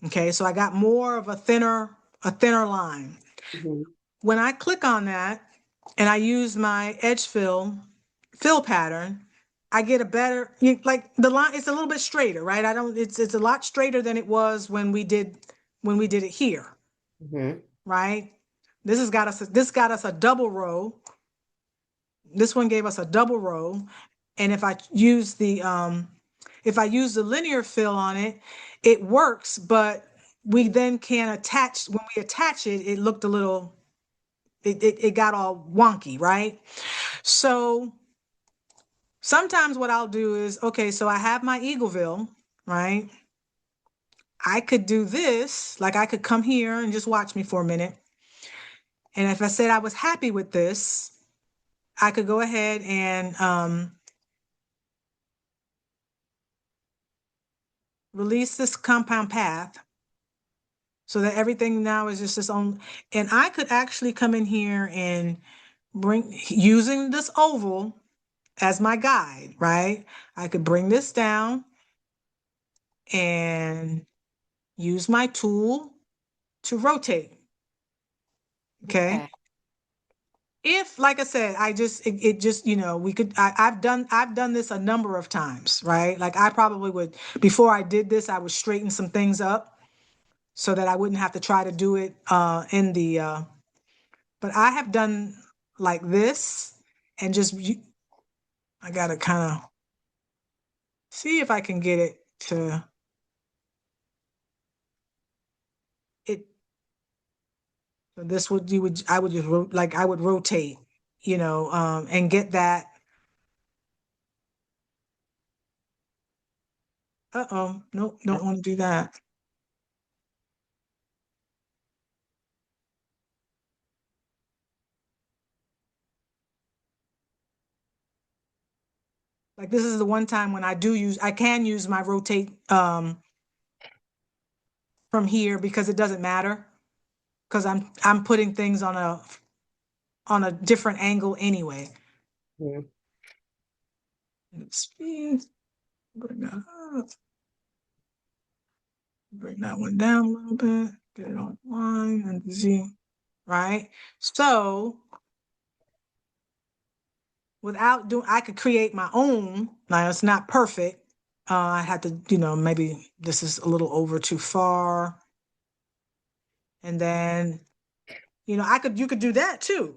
Okay. So I got more of a thinner line. Mhm. When I click on that and I use my edge fill pattern, I get a better, like the line, it's a little bit straighter, right? I don't, it's a lot straighter than it was when we did it here, Mhm. right? This got us a double row. This one gave us a double row. And if I use the linear fill on it, it works, but we then can attach, when we attach it, it looked a little, it got all wonky, right? So sometimes what I'll do is, okay, so I have my Eagleville, right? I could do this, like I could come here and just watch me for a minute. And if I said I was happy with this, I could go ahead and release this compound path so that everything now is just its own. And I could actually come in here and bring, using this oval as my guide, right? I could bring this down and use my tool to rotate. Okay. Okay. If, like I said, it just, we could, I've done this a number of times, right? Like I probably would, before I did this, I would straighten some things up so that I wouldn't have to try to do it but I have done like this and I gotta kind of see if I can get it to it. So this would, I would just, like I would rotate, and get that. Uh-oh, nope, don't want to do that. Like this is the one time when I can use my rotate from here because it doesn't matter because I'm putting things on a different angle anyway. Mhm. Speed, bring that up, bring that one down a little bit, get it on line and Z, right? So I could create my own. Now it's not perfect. I had to, maybe this is a little over too far. And then, you could do that too,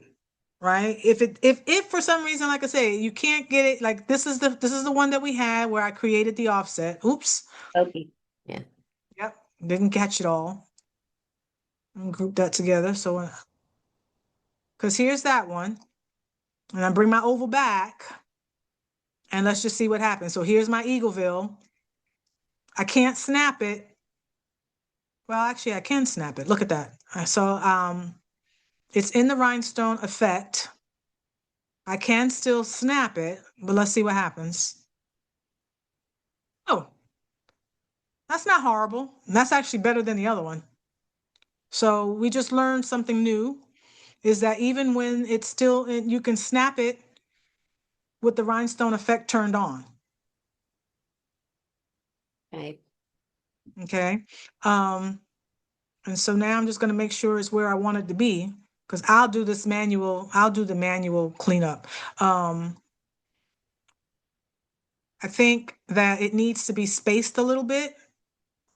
right? If for some reason, like I say, you can't get it, like this is the one that we had where I created the offset. Oops. Okay. Yeah. Yep. Didn't catch it all. And group that together. So, because here's that one. And I bring my oval back and let's just see what happens. So here's my Eagleville. I can't snap it. Well, actually, I can snap it. Look at that. So it's in the rhinestone effect. I can still snap it, but let's see what happens. Oh, that's not horrible. That's actually better than the other one. So we just learned something new, is that even when it's still in, you can snap it with the rhinestone effect turned on. Okay. Okay. Um, and so now I'm just going to make sure it's where I want it to be because I'll do the manual cleanup. Um, I think that it needs to be spaced a little bit,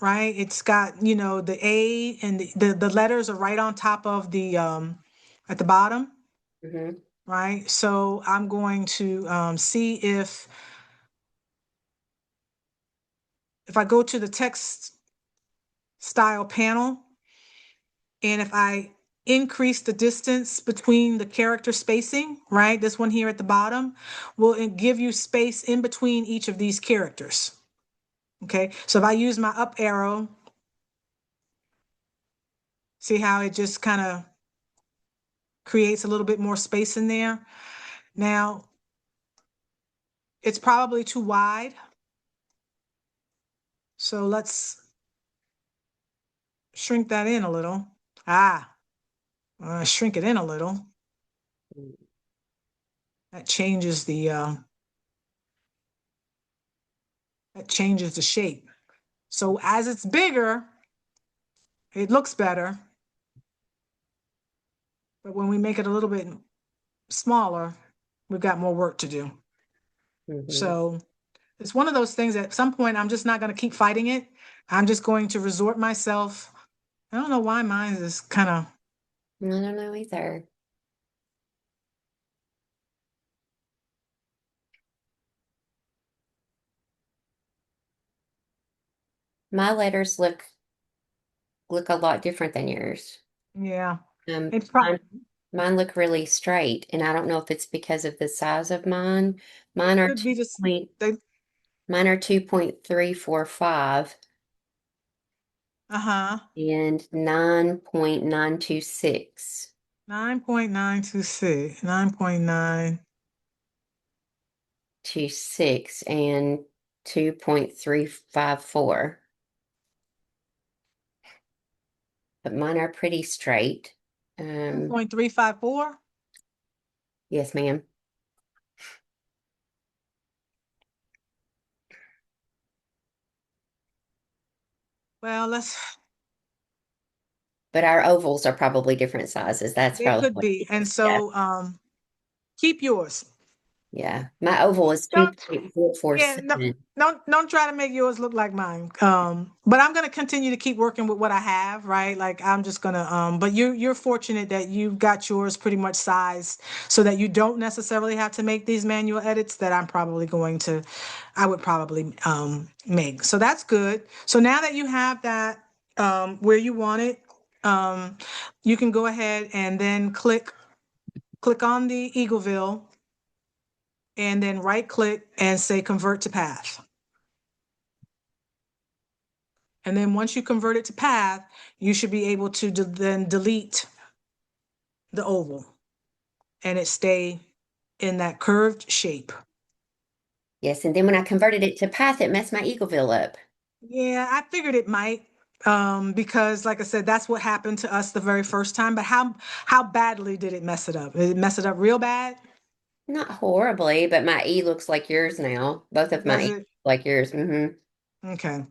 right? It's got, the A and the letters are right on top of the at the bottom, Hmm. right? So I'm going to see if I go to the text style panel and if I increase the distance between the character spacing, right? This one here at the bottom will give you space in between each of these characters. Okay, so if I use my up arrow, see how it just kind of creates a little bit more space in there. Now, it's probably too wide. So let's shrink that in a little. Ah, shrink it in a little. That changes the shape. So as it's bigger, it looks better. But when we make it a little bit smaller, we've got more work to do. Hmm. So it's one of those things that at some point I'm just not going to keep fighting it. I'm just going to resort myself. I don't know why mine is kind of, I don't know either. My letters look a lot different than yours. yeah. Um, It's mine, probably mine look really straight, and I don't know if it's because of the size of mine. Mine are could two be just point they. mine are 2.345 Uh-huh. and 9.926. 9.926, 9.9. 0.226 and 2.354. But mine are pretty straight. Um, 2.354. yes, ma'am. Well, But our ovals are probably different sizes. That's they probably could what be. it And is. Yeah. so keep yours. Yeah. My oval is Don't, yeah, no, 2.447. don't try to make yours look like mine. But I'm gonna continue to keep working with what I have, right? Like I'm just gonna but you're fortunate that you've got yours pretty much sized so that you don't necessarily have to make these manual edits that I would probably make. So that's good. So now that you have that where you want it, um you can go ahead and then click on the Eagleville and then right click and say convert to path. And then once you convert it to path, you should be able to then delete the oval and it stay in that curved shape. Yes. And then when I converted it to path, it messed my Eagleville up. Yeah, I figured it might because like I said, that's what happened to us the very first time. But how badly did it mess it up? Did it mess it up real bad? Not horribly, but my E looks like yours now. Both of my Does E it? look like yours. Okay.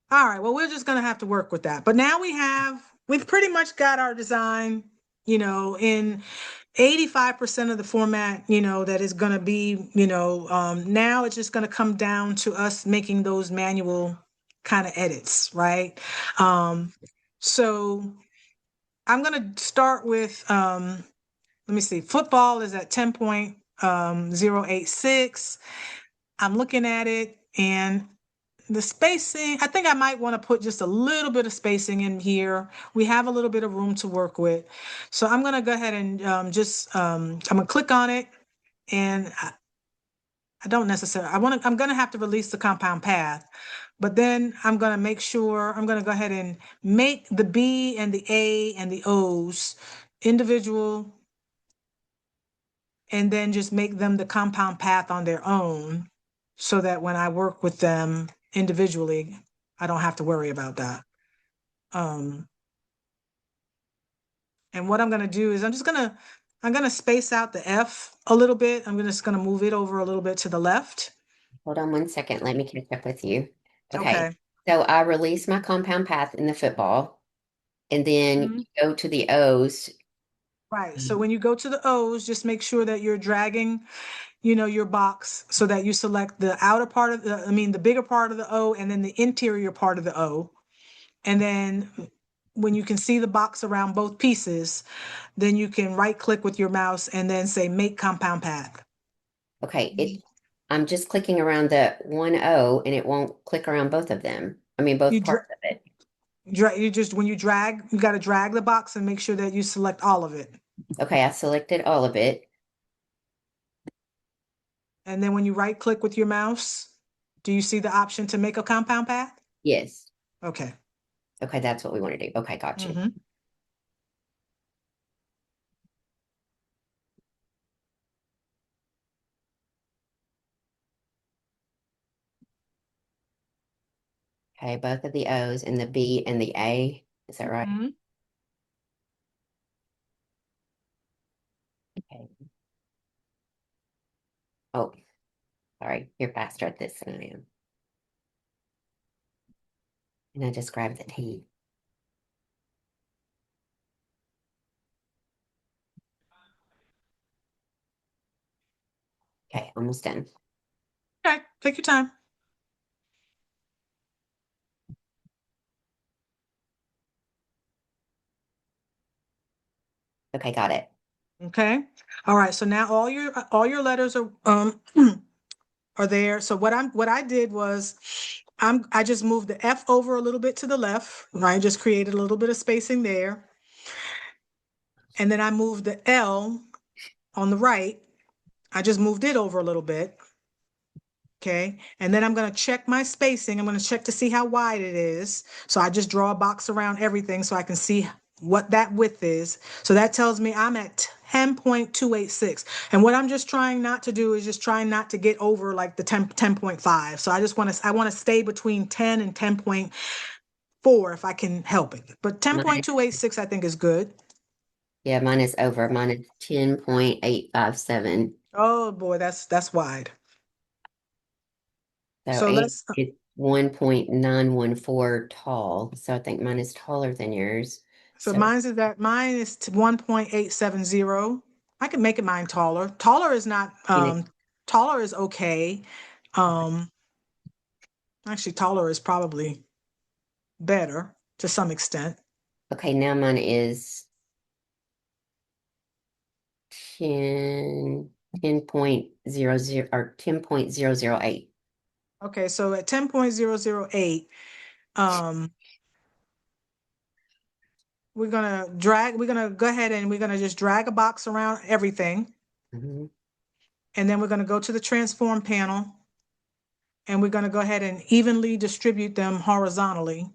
All right. Well, we're just gonna have to work with that. But now we've pretty much got our design, in 85% of the format, that is going to be, now it's just going to come down to us making those manual kind of edits, right? Um, so I'm going to start with, let me see, football is at 10.086. I'm looking at it and the spacing, I think I might want to put just a little bit of spacing in here. We have a little bit of room to work with. So I'm going to go ahead and I'm going to click on it and I don't necessarily, I'm going to have to release the compound path, but then I'm going to go ahead and make the B and the A and the O's individual and then just make them the compound path on their own so that when I work with them individually, I don't have to worry about that. Um, and what I'm gonna do is I'm gonna space out the F a little bit. Just gonna move it over a little bit to the left. Hold on one second. Let me catch up with you. Okay. Okay. So I release my compound path in the football, and then Mhm. you go to the O's. Right. So when you go to the O's, just make sure that you're dragging, your box so that you select the outer part of the bigger part of the O and then the interior part of the O. And then when you can see the box around both pieces, then you can right click with your mouse and then say make compound path. Okay. I'm just clicking around the one O, and it won't click around both of them. I mean, You both dra parts of it. you just when you drag, you got to drag the box and make sure that you select all of it. Okay. I selected all of it. And then when you right click with your mouse, do you see the option to make a compound path? Yes. Okay. Okay. That's what we want to do. Okay. Got you. Hmm. Okay. Both of the O's and the B and the A. Is that right? Hmm. Okay. Oh, sorry. You're faster at this than I am. And I just grabbed the T. Okay. Almost done. Okay, take your time. Okay. Got it. Okay. All right. So now all your letters are are there. So what I did was I just moved the F over a little bit to the left, right? Just created a little bit of spacing there. And then I moved the L on the right. I just moved it over a little bit. Okay. And then I'm going to check my spacing. I'm going to check to see how wide it is. So I just draw a box around everything so I can see what that width is. So that tells me I'm at 10.286. And what I'm just trying not to do is just trying not to get over like the 10.5. So I want to stay between 10 and 10.4 if I can help it. But Mine, 10.286 I think is good. yeah, mine is over. Mine is 10.857. Oh boy, that's wide. So, So and let's it's 1.914 tall. So I think mine is taller than yours. so So, mine is 1.870. I can make it mine taller. Taller is not you know, taller is okay. Um Actually taller is probably better to some extent. okay, now mine is 10, 10.00 or 10.008. Okay, so at 10.008, um, we're gonna go ahead and we're gonna just drag a box around everything. Mhm. And then we're gonna go to the transform panel and we're gonna go ahead and evenly distribute them horizontally.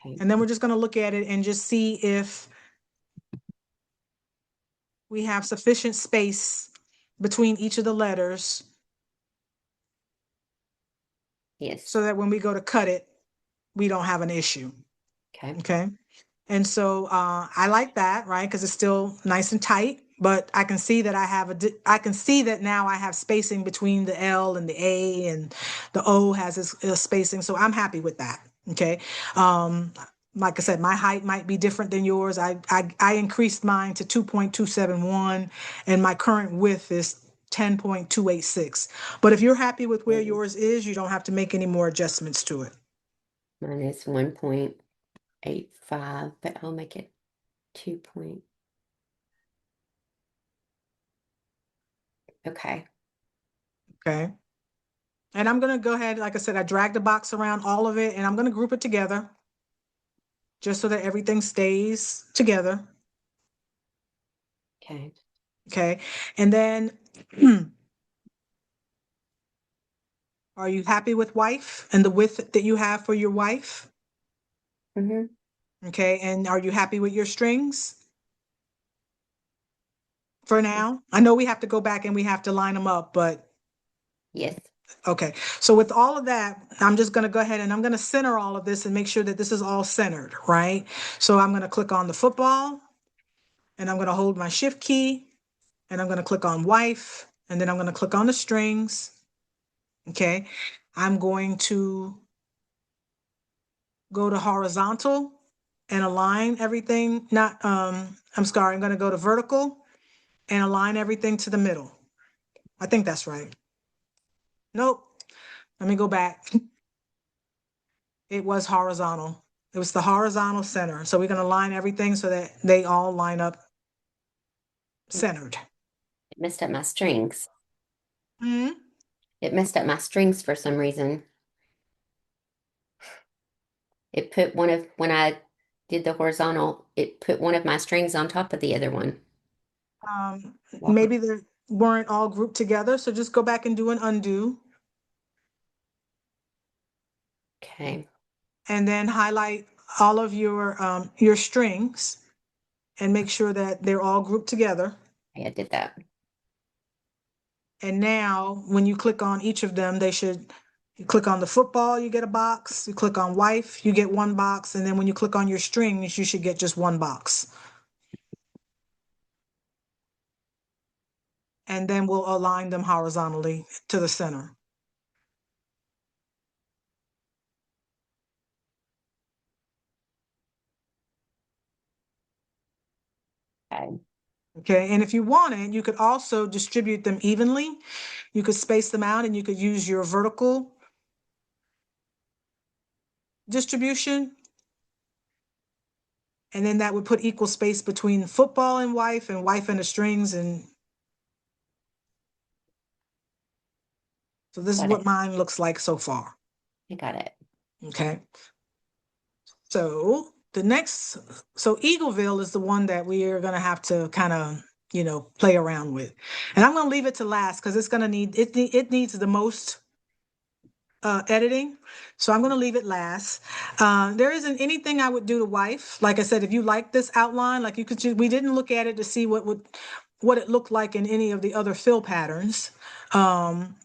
Okay. And then we're just gonna look at it and just see if we have sufficient space between each of the letters Yes. so that when we go to cut it, we don't have an issue. Okay. Okay. And so I like that, right? Because it's still nice and tight, but I can see that I can see that now I have spacing between the L and the A, and the O has a spacing. So I'm happy with that. Okay. Um, like I said, my height might be different than yours. I increased mine to 2.271, and my current width is 10.286. But if you're happy with where And yours is, you don't have to make any more adjustments to it. mine is 1.85, but I'll make it 2 point. Okay. Okay. And I'm going to go ahead, like I said, I dragged the box around all of it and I'm going to group it together just so that everything stays together. Okay. Okay. And then, are you happy with wife and the width that you have for your wife? Mm-hmm. Okay. And are you happy with your strings for now? I know we have to go back and we have to line them up, but Yes. okay. So with all of that, I'm just going to go ahead and I'm going to center all of this and make sure that this is all centered, right? So I'm going to click on the football and I'm going to hold my shift key and I'm going to click on wife, and then I'm going to click on the strings. Okay. I'm going to go to horizontal and align everything. Not, I'm sorry, I'm going to go to vertical and align everything to the middle. I think that's right. Nope. Let me go back. It was horizontal. It was the horizontal center. So we're going to line everything so that they all line up It centered. messed up my strings. Hmm. It messed up my strings for some reason. It put one of, when I did the horizontal, it put one of my strings on top of the other one. Um, Walk. Maybe they weren't all grouped together. So just go back and do an undo. Okay. And then highlight all of your strings and make sure that they're all grouped together. Yeah, I did that. And now when you click on each of them, you click on the football, you get a box. You click on wife, you get one box. And then when you click on your strings, you should get just one box. And then we'll align them horizontally to the center. Okay. Okay. And if you wanted, you could also distribute them evenly. You could space them out and you could use your vertical distribution. And then that would put equal space between football and wife and the strings. And so this is Got what it. mine looks like so far. I got it. Okay. So the next, so Eagleville is the one that we are going to have to kind of, play around with. And I'm going to leave it to last because it's going to need, it needs the most editing. So I'm going to leave it last. There isn't anything I would do to wife. Like I said, if you like this outline, like you could, we didn't look at it to see what it looked like in any of the other fill patterns.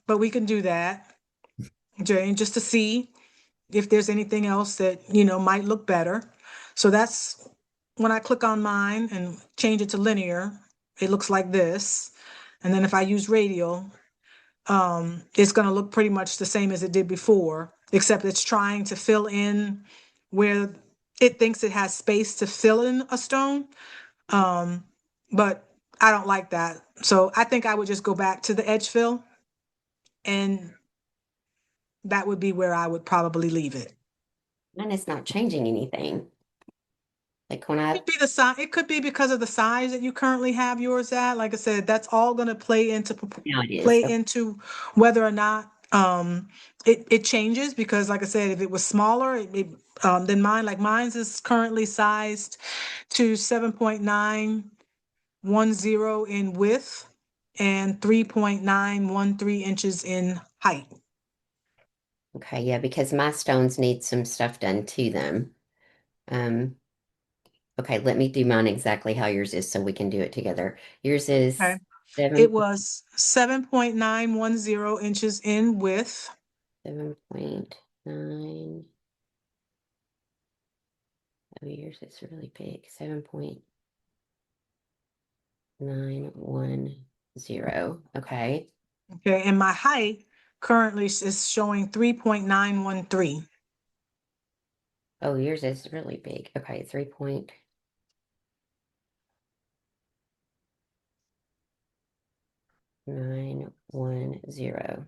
But we can do that, Jane, just to see if there's anything else that, might look better. So that's when I click on mine and change it to linear, it looks like this. And then if I use radial, it's going to look pretty much the same as it did before, except it's trying to fill in where it thinks it has space to fill in a stone. Um, but I don't like that. So I think I would just go back to the edge fill, and that would be where I would probably leave it. And it's not changing anything. Like when I, Could be the size. It could be because of the size that you currently have yours at. Like I said, that's all going to now it is. play into whether or not it changes. Because, like I said, if it was smaller, than mine, like mine's is currently sized to 7.910 in width and 3.913 inches in height. Okay, yeah, because my stones need some stuff done to them. Um, okay, let me do mine exactly how yours is so we can do it together. Yours Okay. is It 7, was 7.910 inches in width. 7.9. Oh, yours is really big. 7.910. Okay. Okay, and my height currently is showing 3.913. Oh, yours is really big. Okay, 3.910.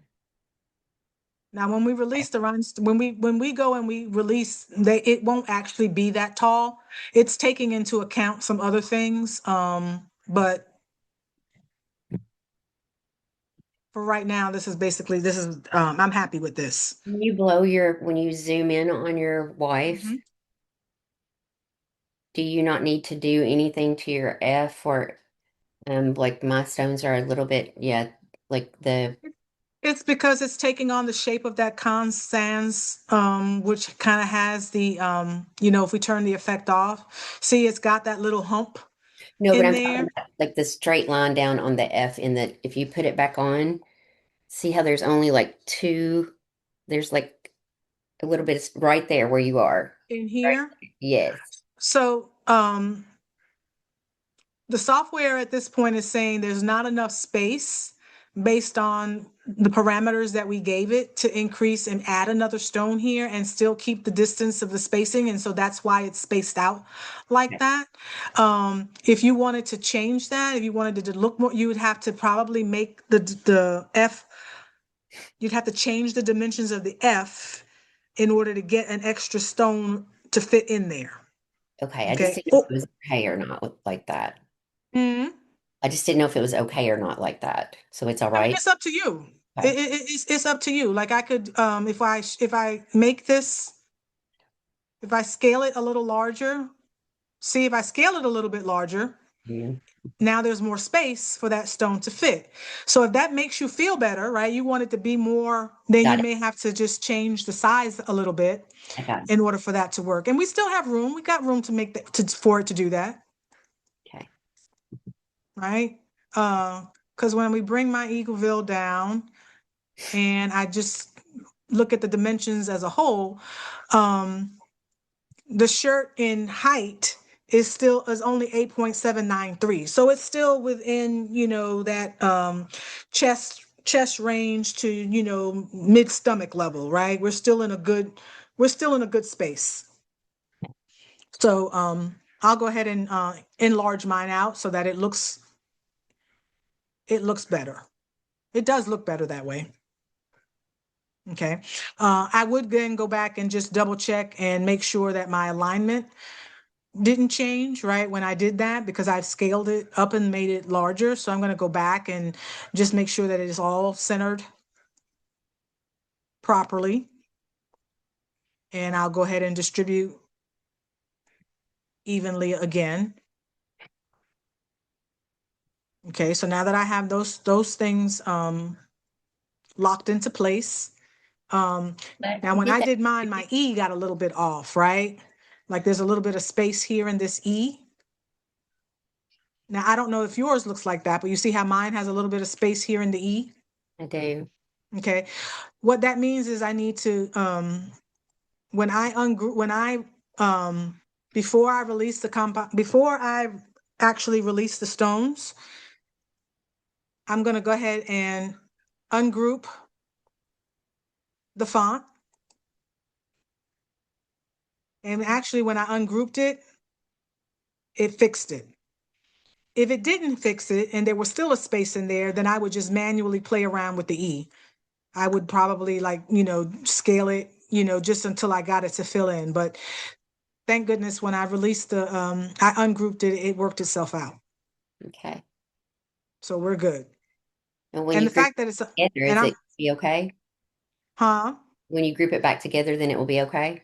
Now, when we release the runs, when we go and we release, it won't actually be that tall. It's taking into account some other things. But for right now, I'm happy with this. When you zoom in on your wife, Mhm. do you not need to do anything to your F or like my stones are a little bit, yeah, like the It's because it's taking on the shape of that sans, which kind of has if we turn the effect off, see, it's got that little hump no, but in I'm talking there. about like the straight line down on the F in the if you put it back on, see how there's only like two, there's like a little bit right there where you are. In Right. here. Yes. So, the software at this point is saying there's not enough space based on the parameters that we gave it to increase and add another stone here and still keep the distance of the spacing. And so that's why it's spaced out like Okay. that. If you wanted to change that, if you wanted it to look more, you would have to probably make the F, you'd have to change the dimensions of the F in order to get an extra stone to fit in there. Okay. I just Okay. didn't know if Oh, it was okay or not like that. mhm. I just didn't know if it was okay or not like that. So it's all I mean, right. it's up to you. Okay. It's up to you. Like I could, if I make this, if I scale it a little larger, see if I scale it a little bit larger, Yeah. now there's more space for that stone to fit. So if that makes you feel better, right? You want it to be more, then you Got it. may have to just change the size a little bit I got it. in order for that to work. And we still have room. We got room to make that for it to do that, Okay. right? Because when we bring my Eagleville down and I just look at the dimensions as a whole, um, the shirt in height is only 8.793. So it's still within, that chest range to, mid stomach level, right? We're still in a good space. So I'll go ahead and enlarge mine out so that it looks better. It does look better that way. Okay. I would then go back and just double check and make sure that my alignment didn't change, right, when I did that, because I've scaled it up and made it larger. So I'm going to go back and just make sure that it is all centered properly. And I'll go ahead and distribute evenly again. Okay, so now that I have those things locked into place, Um, But Now I when did I that. did mine, my E got a little bit off, right? Like there's a little bit of space here in this E. Now I don't know if yours looks like that, but you see how mine has a little bit of space here in the E? I do. Okay. What that means is I need to when I ungroup when I before I release the compound before I actually release the stones, I'm gonna go ahead and ungroup the font. And actually when I ungrouped it, it fixed it. If it didn't fix it and there was still a space in there, then I would just manually play around with the E. I would probably like, scale it, just until I got it to fill in. But thank goodness when I released I ungrouped it, it worked itself out. Okay. So we're good. And when And you the group fact that it's, it together, and is I'm, it be okay? huh? When you group it back together, then it will be okay?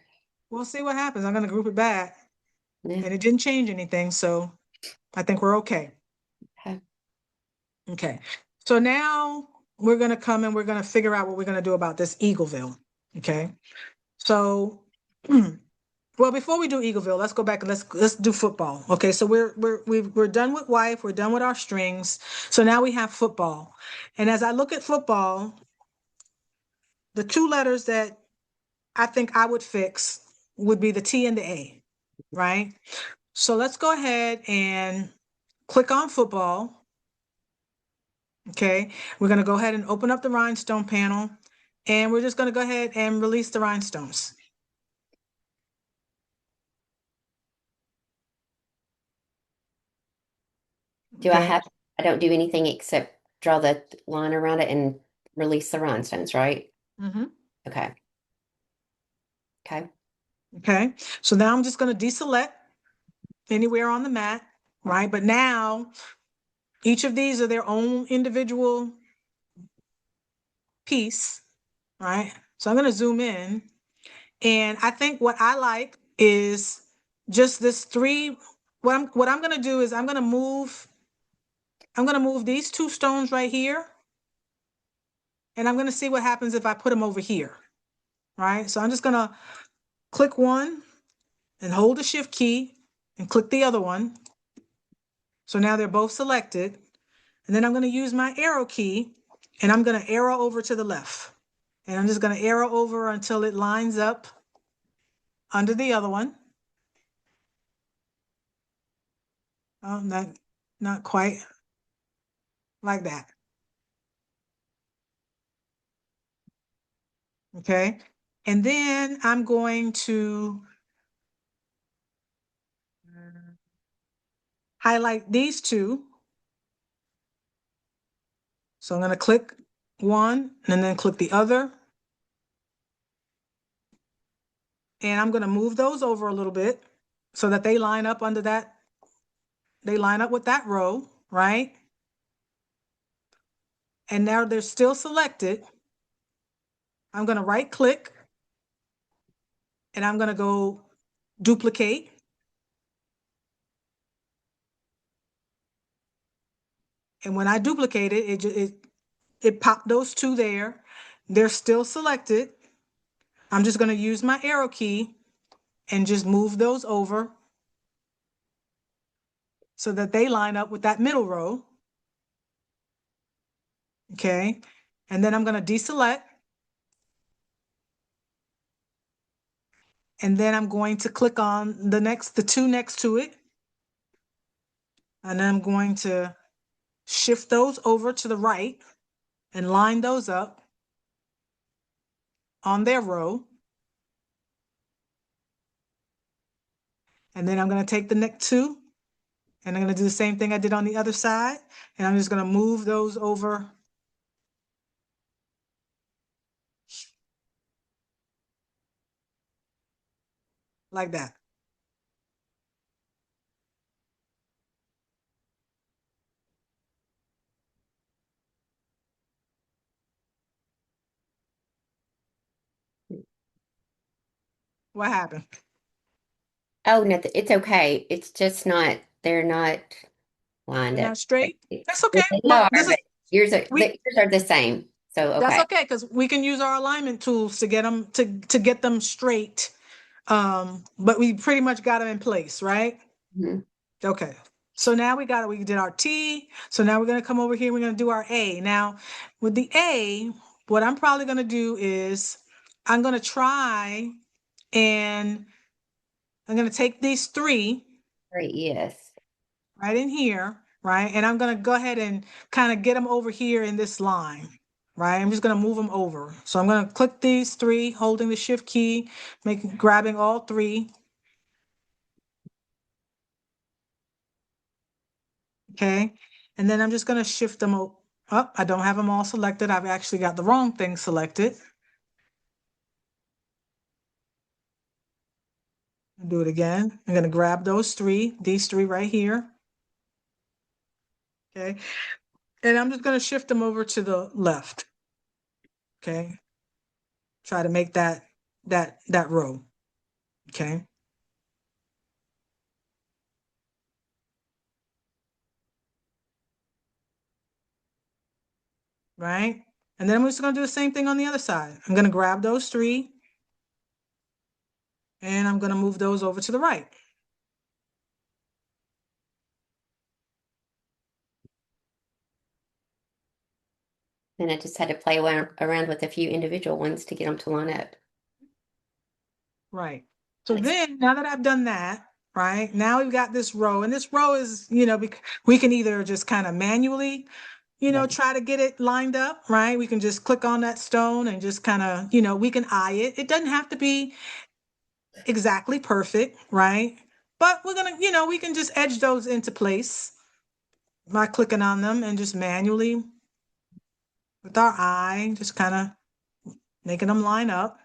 We'll see what happens. I'm going to group it back Yeah. and it didn't change anything. So I think we're okay. Okay. Okay. So now we're going to come and we're going to figure out what we're going to do about this Eagleville. Okay. So, well, before we do Eagleville, let's go back and let's do football. Okay, so we're done with wife, we're done with our strings. So now we have football. And as I look at football, the two letters that I think I would fix would be the T and the A, right? So let's go ahead and click on football. Okay, we're going to go ahead and open up the rhinestone panel and we're just going to go ahead and release the rhinestones. Do I Okay. have, I don't do anything except draw the line around it and release the rhinestones, right? Hmm. Okay. Okay. Okay. So now I'm just going to deselect anywhere on the mat, right? But now each of these are their own individual piece, right? So I'm going to zoom in. And I think what I like is just this three. What I'm going to do is I'm going to move these two stones right here. And I'm going to see what happens if I put them over here, right? So I'm just going to click one and hold the shift key and click the other one. So now they're both selected. And then I'm going to use my arrow key and I'm going to arrow over to the left. And I'm just going to arrow over until it lines up under the other one. Oh, not quite like that. Okay. And then I'm going to highlight these two. So I'm going to click one and then click the other. And I'm going to move those over a little bit so that they line up under that. They line up with that row, right? And now they're still selected. I'm going to right click and I'm going to go duplicate. And when I duplicate it, it popped those two there. They're still selected. I'm just going to use my arrow key and just move those over so that they line up with that middle row. Okay. And then I'm going to deselect. And then I'm going to click on the two next to it. And then I'm going to shift those over to the right and line those up on their row. And then I'm going to take the next two and I'm going to do the same thing I did on the other side. And I'm just going to move those over like that. What happened? Oh, no, it's okay. It's just not, they're not lined They're up. not straight? That's okay. Well, they But are, this is, but yours are, we, yours are the same. So, That's okay. okay because we can use our alignment tools to get them to get them straight. But we pretty much got them in place, right? Mhm. Okay. So now we did our T. So now we're going to come over here. We're going to do our A. Now, with the A, what I'm probably going to do is I'm going to try and I'm going to take these three Great. Yes. right in here, right? And I'm going to go ahead and kind of get them over here in this line, right? I'm just going to move them over. So I'm going to click these three, holding the shift key, grabbing all three. Okay. And then I'm just going to shift them up. I don't have them all selected. I've actually got the wrong thing selected. Do it again. I'm going to grab these three right here. Okay. And I'm just going to shift them over to the left. Okay. Try to make that row. Okay. Right. And then I'm just going to do the same thing on the other side. I'm going to grab those three and I'm going to move those over to the right. Then I just had to play around with a few individual ones to get them to line up. Right. So Alex. then now that I've done that, right, now we've got this row, and this row is, we can either just kind of manually, Yeah. try to get it lined up, right? We can just click on that stone and just kind of, we can eye it. It doesn't have to be exactly perfect, right? But we're gonna, we can just edge those into place by clicking on them and just manually with our eye, just kind of making them line up.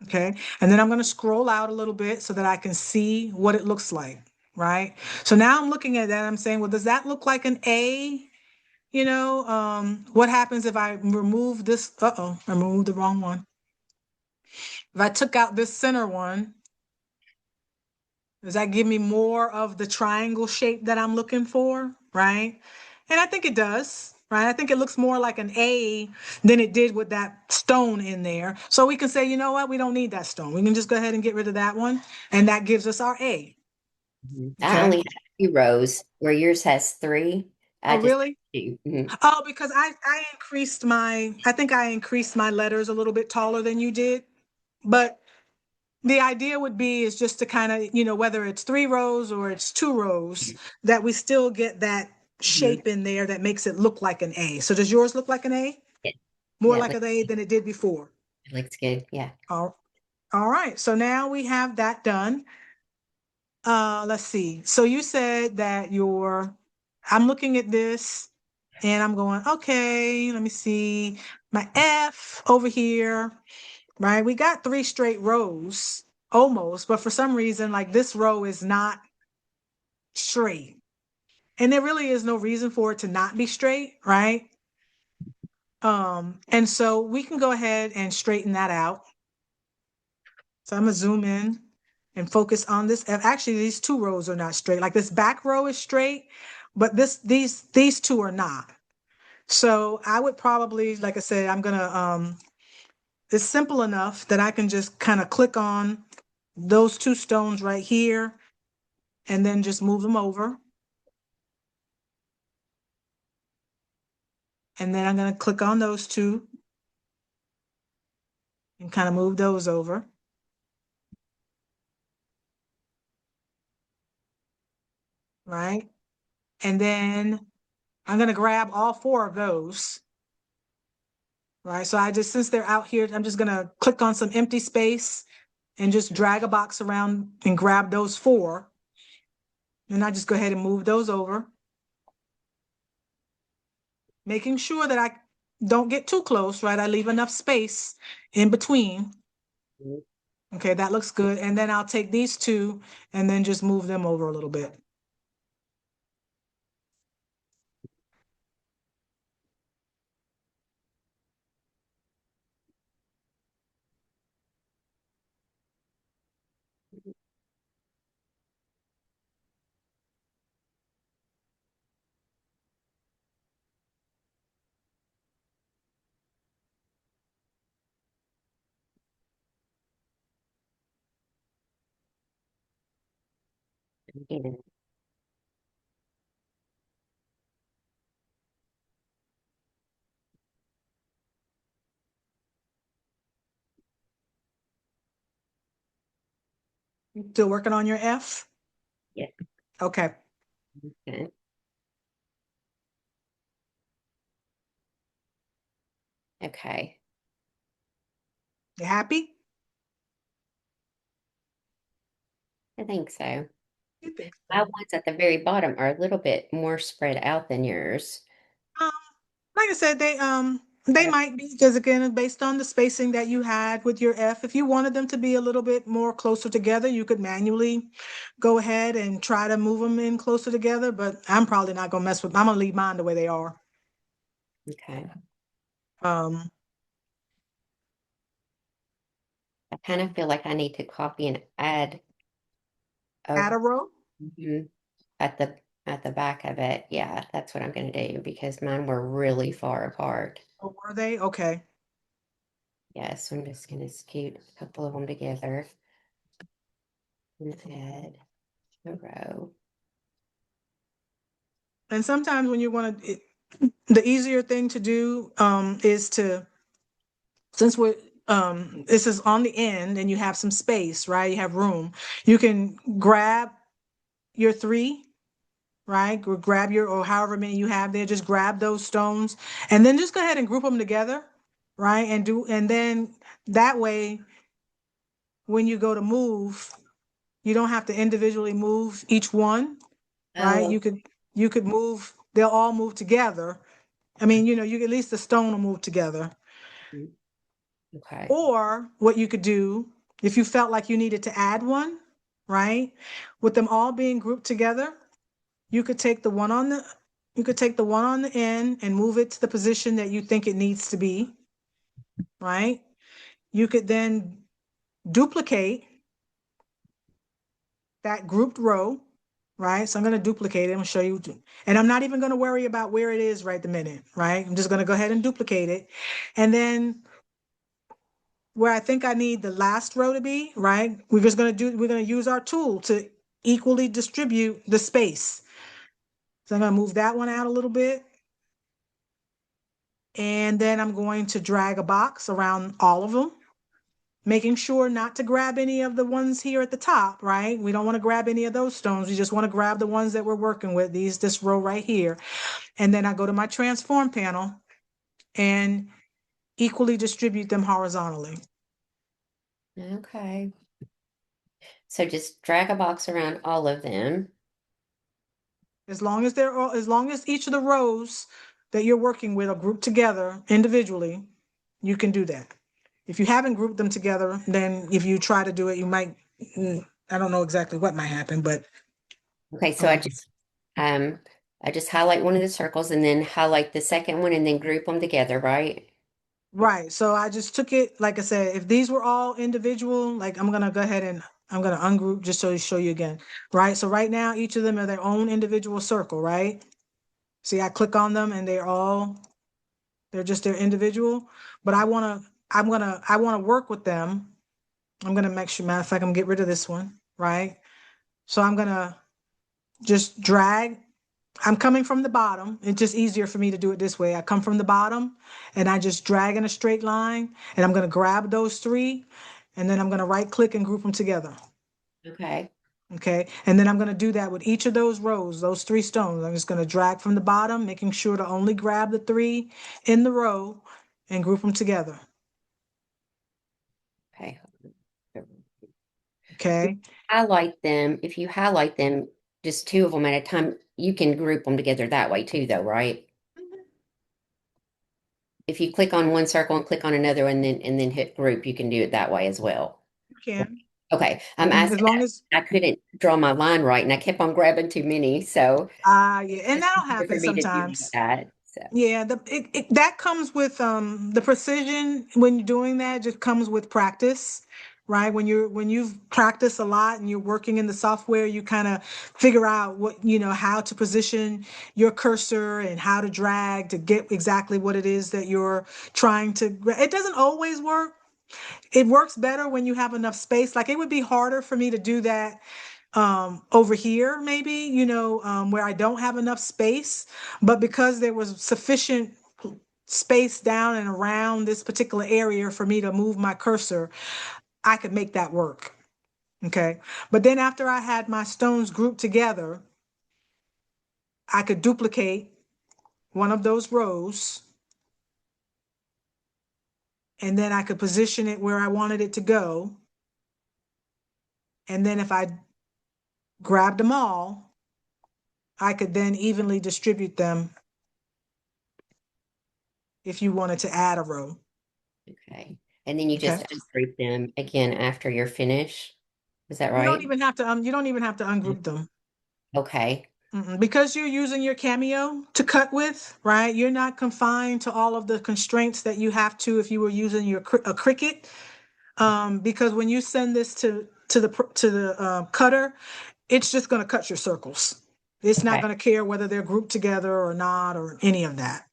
Okay. And then I'm going to scroll out a little bit so that I can see what it looks like. Right. So now I'm looking at that. I'm saying, well, does that look like an A? What happens if I remove this? Uh-oh, I removed the wrong one. If I took out this center one, does that give me more of the triangle shape that I'm looking for? Right. And I think it does. Right. I think it looks more like an A than it did with that stone in there. So we can say, you know what? We don't need that stone. We can just go ahead and get rid of that one. And that gives us our A. Mhm. I Okay. only have two rows where yours has three. I Oh, just really? two. Mhm. Oh, because I think I increased my letters a little bit taller than you did. But the idea would be is just to kind of, whether it's three rows or it's two rows, that we still get that Mhm. shape in there that makes it look like an A. So does yours look like an A? Yeah, More yeah, like an A than it did before? it looks good. Yeah. All, all right. So now we have that done. Let's see. So you said that I'm looking at this and I'm going, okay, let me see my F over here, right? We got three straight rows almost, but for some reason, like this row is not straight. And there really is no reason for it to not be straight, right? And so we can go ahead and straighten that out. So I'm gonna zoom in and focus on this. And actually, these two rows are not straight. Like this back row is straight, but these two are not. So I would probably, like I said, it's simple enough that I can just kind of click on those two stones right here and then just move them over. And then I'm gonna click on those two and kind of move those over, right? And then I'm gonna grab all four of those. Right, so since they're out here, I'm just gonna click on some empty space and just drag a box around and grab those four. And I just go ahead and move those over, making sure that I don't get too close, right? I leave enough space in between. Mhm. Okay, that looks good. And then I'll take these two and then just move them over a little bit. Again. Still working on your F? Yeah. Okay. Okay. Okay. You happy? I think so. You think My so? ones at the very bottom are a little bit more spread out than yours. Um, like I said, they might be because again, based on the spacing that you had with your F, if you wanted them to be a little bit more closer together, you could manually go ahead and try to move them in closer together. But I'm probably not gonna mess with. I'm gonna leave mine the way they are. Okay. Um, I kind of feel like I need to copy and add add over a row. mhm, at the back of it. Yeah, that's what I'm going to do because mine were really far apart. Or were they? Okay. Yeah, so I'm just going to scoot a couple of them together and add a row. And sometimes when you want to, the easier thing to do is to, since we're this is on the end and you have some space, right? You have room. You can grab your three, right? Grab your or however many you have there. Just grab those stones and then just go ahead and group them together, right? And then that way, when you go to move, you don't have to individually move each one, right? Oh, You could move. They'll all move together. I mean, you at least the stone will move together. okay. Okay. Or what you could do if you felt like you needed to add one, right? With them all being grouped together, you could take the one on the you could take the one on the end and move it to the position that you think it needs to be, right? You could then duplicate that grouped row, right? So I'm going to duplicate it. I'm going to show you. And I'm not even going to worry about where it is right the minute, right? I'm just going to go ahead and duplicate it. And then where I think I need the last row to be, right? We're going to use our tool to equally distribute the space. So I'm going to move that one out a little bit. And then I'm going to drag a box around all of them, making sure not to grab any of the ones here at the top, right? We don't want to grab any of those stones. We just want to grab the ones that we're working with, this row right here. And then I go to my transform panel and equally distribute them horizontally. Okay. So just drag a box around all of them. As long as each of the rows that you're working with are grouped together individually, you can do that. If you haven't grouped them together, then if you try to do it, you might, I don't know exactly what might happen, but Okay, so um, um I just highlight one of the circles and then highlight the second one and then group them together, right? right. So I just took it, like I said, if these were all individual, like I'm gonna go ahead and I'm gonna ungroup just so to show you again, right? So right now, each of them are their own individual circle, right? See, I click on them and they're just their individual, but I wanna work with them. I'm gonna make sure, matter of fact, I'm gonna get rid of this one, right? So I'm gonna just drag. I'm coming from the bottom. It's just easier for me to do it this way. I come from the bottom and I just drag in a straight line and I'm gonna grab those three and then I'm gonna right click and group them together. Okay. Okay, and then I'm gonna do that with each of those rows, those three stones. I'm just gonna drag from the bottom, making sure to only grab the three in the row and group them together. Okay. Okay, Highlight them. If you highlight them, just two of them at a time, you can group them together that way too, though, right? If you click on one circle and click on another and then hit group, you can do it that way as well. you can. Okay. I'm And asking as long as I couldn't draw my line right and I kept on grabbing too many, so yeah, and it's that'll easier for happen me to do sometimes. that. So Yeah, that comes with the precision when you're doing that just comes with practice, right? When you've practiced a lot and you're working in the software, you kind of figure out how to position your cursor and how to drag to get exactly what it is that you're trying to. It doesn't always work. It works better when you have enough space. Like it would be harder for me to do that over here, maybe, where I don't have enough space, but because there was sufficient space down and around this particular area for me to move my cursor, I could make that work. Okay. But then after I had my stones grouped together, I could duplicate one of those rows, and then I could position it where I wanted it to go. And then if I grabbed them all, I could then evenly distribute them if you wanted to add a row. Okay. And then you Okay. just ungroup them again after you're finished. Is that You don't right? even have to you don't even have to ungroup them. Okay. Because you're using your Cameo to cut with, right? You're not confined to all of the constraints that you have to if you were using a Cricut. Because when you send this to the cutter, it's just going to cut your circles. It's not Okay. going to care whether they're grouped together or not or any of that.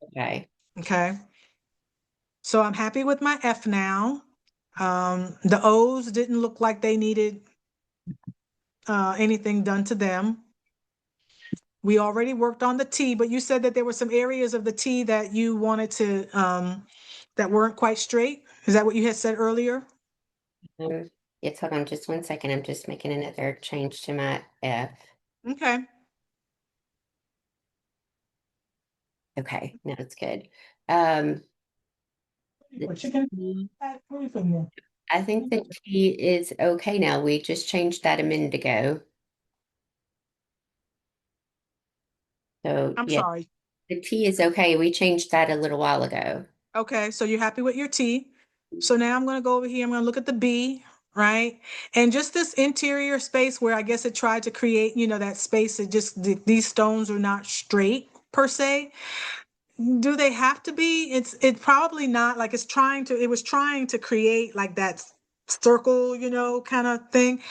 Okay. Okay. So I'm happy with my F now. The O's didn't look like they needed anything done to them. We already worked on the T, but you said that there were some areas of the T that you wanted to that weren't quite straight. Is that what you had said earlier? Yes, hold on just one second. I'm just making another change to my F. Okay. Okay, now it's good. Um, the What chicken? T, What are you putting there? I think the T is okay now. We just changed that a minute ago. So I'm yeah, sorry. the T is okay. We changed that a little while ago. Okay, so you're happy with your T. So now I'm going to go over here. I'm going to look at the B, right? And just this interior space where I guess it tried to create, that space that just these stones are not straight per se. Do they have to be? It's probably not. Like it was trying to create like that circle, kind of thing.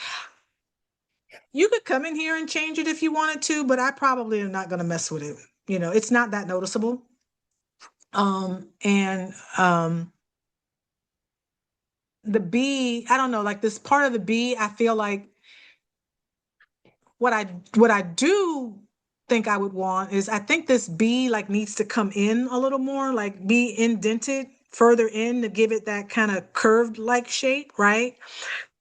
You could come in here and change it if you wanted to, but I probably am not going to mess with it. It's not that noticeable. And the B, I don't know, like this part of the B, I feel like what I do think I would want is I think this B like needs to come in a little more, like be indented further in to give it that kind of curved like shape, right?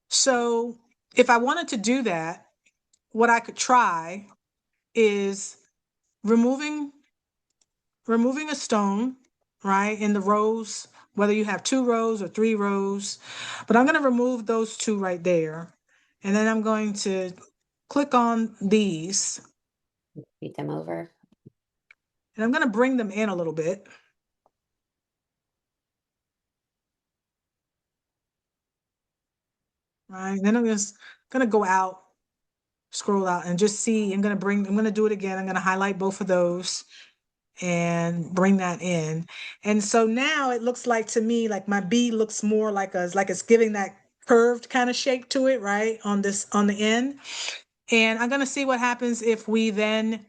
So if I wanted to do that, what I could try is removing removing a stone, right, in the rows, whether you have 2 rows or 3 rows. But I'm going to remove those two right there. And then I'm going to click on these, Beat them over. and I'm going to bring them in a little bit, right? And then I'm just going to go out, scroll out, and just see. I'm going to do it again. I'm going to highlight both of those and bring that in. And so now it looks like to me like my B looks more like it's giving that curved kind of shape to it, right? On the end. And I'm gonna see what happens if we then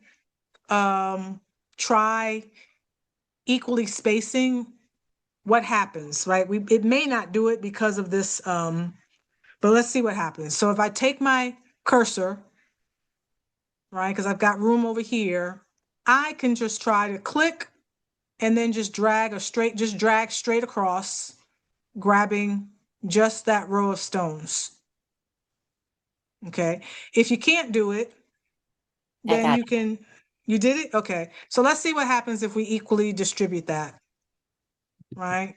try equally spacing. What happens, right? It may not do it because of this, but let's see what happens. So if I take my cursor, right, because I've got room over here, I can just try to click and then just drag straight across, grabbing just that row of stones. Okay. If you can't do it, I then got you did it? Okay. So let's see what happens if we equally distribute that, right?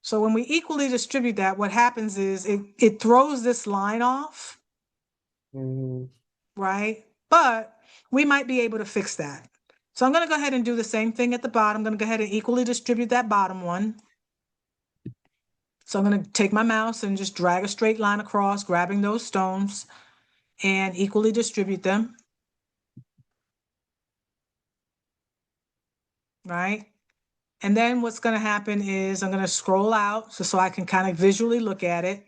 So when we equally distribute that, what happens is it throws this line off, it. Mm, right? But we might be able to fix that. So I'm going to go ahead and do the same thing at the bottom. I'm going to go ahead and equally distribute that bottom one. So I'm going to take my mouse and just drag a straight line across, grabbing those stones and equally distribute them, right? And then what's going to happen is I'm going to scroll out so I can kind of visually look at it.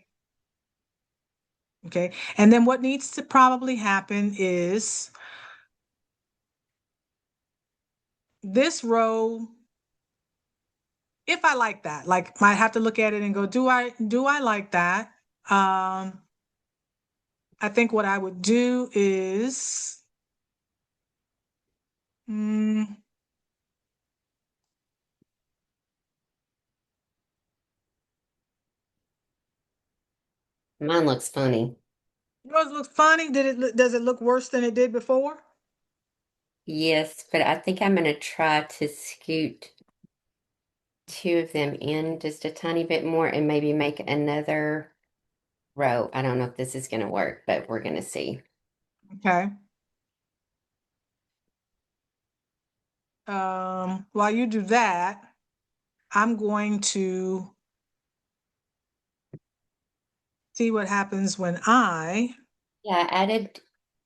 Okay. And then what needs to probably happen is this row, if I like that, like might have to look at it and go, do I like that? Um, I think what I would do is, mm, Mine looks funny. yours looks funny. Does it look worse than it did before? Yes, but I think I'm gonna try to scoot two of them in just a tiny bit more and maybe make another row. I don't know if this is gonna work, but we're gonna see. Okay. While you do that, I'm going to see what happens when I, Yeah, I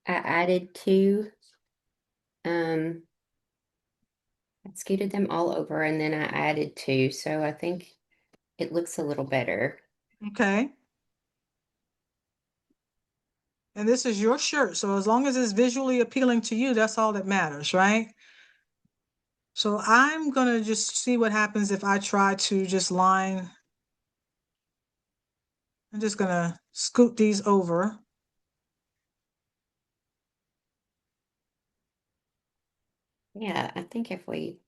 added two, um, I scooted them all over and then I added two, so I think it looks a little better. okay. And this is your shirt, so as long as it's visually appealing to you, that's all that matters, right? So I'm gonna just see what happens if I try to just line. I'm just gonna scoot these over. Yeah, I think if we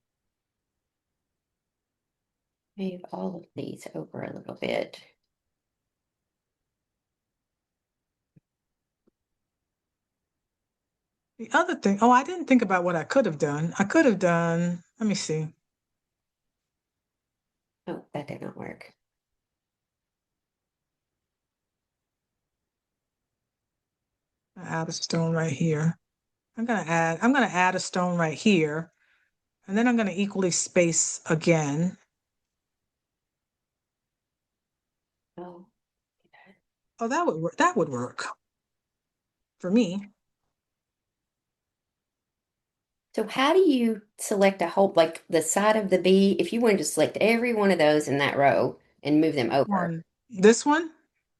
move all of these over a little bit. The other thing, oh, I didn't think about what I could have done. I could have done, let me see. Oh, that did not work. I add a stone right here. I'm gonna add a stone right here, and then I'm gonna equally space again. Oh. Oh, that would work. That would work for me. So how do you select a whole, like the side of the bee? If you wanted to select every one of those in that row and move them over, One, this one.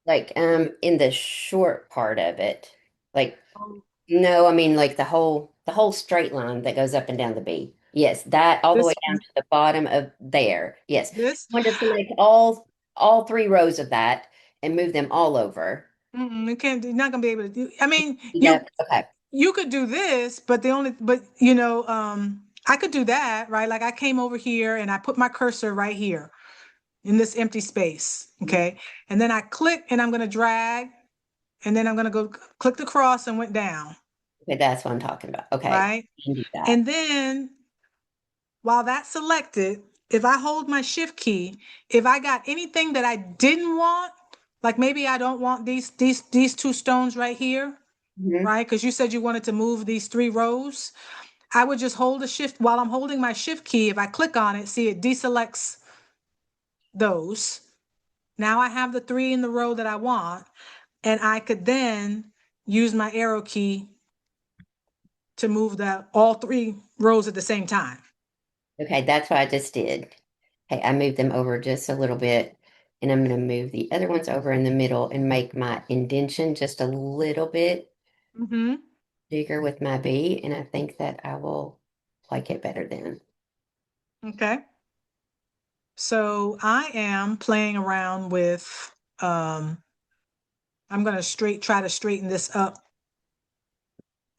like in the short part of it, like Oh, no, I mean like the whole straight line that goes up and down the bee. Yes, that all the way this down one. to the bottom of there. Yes. This. I want to select all three rows of that and move them all over. You can't. You're not gonna be able to do. I mean, Yep. Okay. you could do this, but I could do that, right? Like I came over here and I put my cursor right here in this empty space, Mhm. okay? And then I click and I'm gonna drag, and then I'm gonna go click the cross and went down, Okay, that's what I'm talking about. Okay. right? You can do that. And then while that's selected, if I hold my shift key, if I got anything that I didn't want, like maybe I don't want these two stones right here, Mhm. right? Because you said you wanted to move these three rows. I would just hold the shift while I'm holding my shift key. If I click on it, see it deselects those. Now I have the three in the row that I want, and I could then use my arrow key to move the all three rows at the same time. Okay, that's what I just did. Okay, I moved them over just a little bit, and I'm going to move the other ones over in the middle and make my indentation just a little bit Mm-hmm. bigger with my B, and I think that I will like it better then. Okay. So I am playing around with, I'm going to try to straighten this up,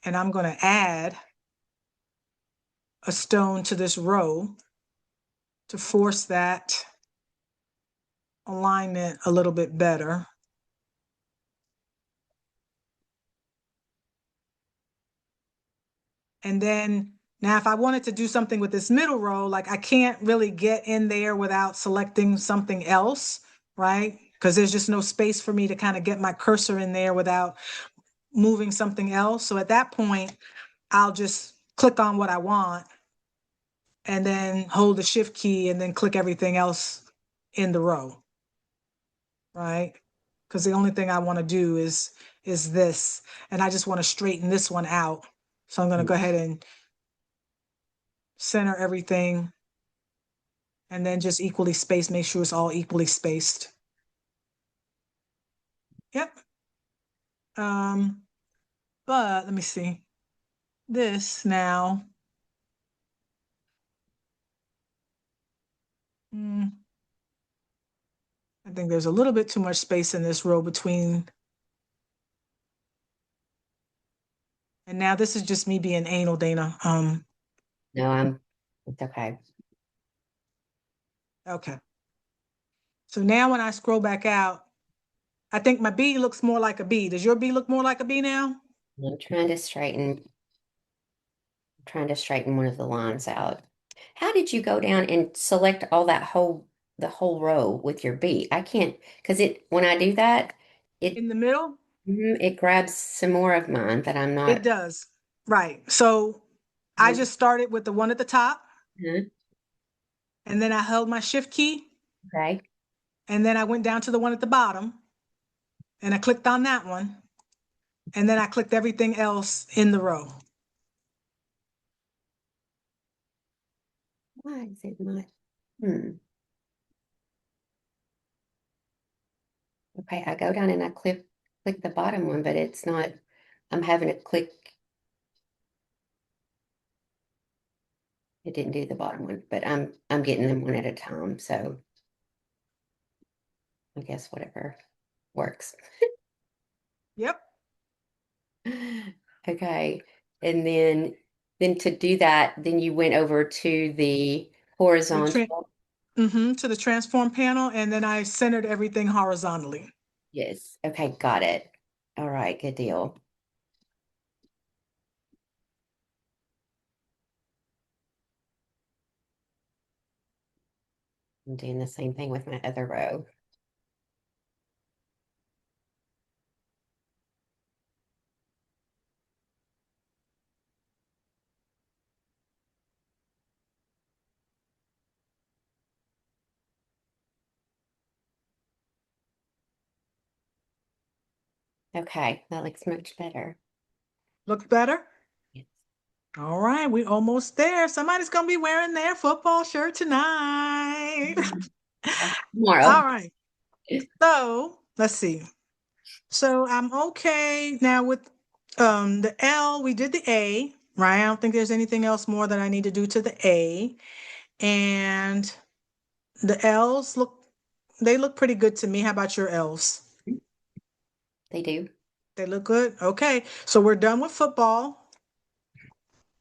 and I'm going to add a stone to this row to force that alignment a little bit better. And then now if I wanted to do something with this middle row, like I can't really get in there without selecting something else, right? Because there's just no space for me to kind of get my cursor in there without moving something else. So at that point, I'll just click on what I want and then hold the shift key and then click everything else in the row, right? Because the only thing I want to do is this, and I just want to straighten this one out. So I'm going to go ahead and center everything and then just equally spaced, make sure it's all equally spaced. Yep. Um, but let me see. This now, mm, I think there's a little bit too much space in this row between And now this is just me being anal, Dana. No, it's okay. Okay. So now when I scroll back out, I think my B looks more like a B. Does your B look more like a B now? I'm trying to straighten one of the lines out. How did you go down and select all the whole row with your B? I can't, because when I do that, it, In the middle? it grabs some more of mine that I'm It not. does. Right. So I Mhm. just started with the one at the top, Mhm. and then I held my shift key, Okay. and then I went down to the one at the bottom, and I clicked on that one, and then I clicked everything else in the row. Why is it not? Hmm. Okay, I go down and I click the bottom one, but it's not. I'm having to click. It didn't do the bottom one, but I'm getting them one at a time. So I guess whatever works. Yep. Okay. And then to do that, then you went over to the The horizontal. to the transform panel, and then I centered everything horizontally. Yes. Okay, got it. All right, good deal. I'm doing the same thing with my other row. Okay, that looks much better. Look better? Yes. All right, we almost there. Somebody's gonna be wearing their football shirt tonight. All Tomorrow. right. So let's see. So I'm okay now with the L. We did the A, right? I don't think there's anything else more that I need to do to the A. And the L's they look pretty good to me. How about your L's? They do. They look good. Okay. So we're done with football.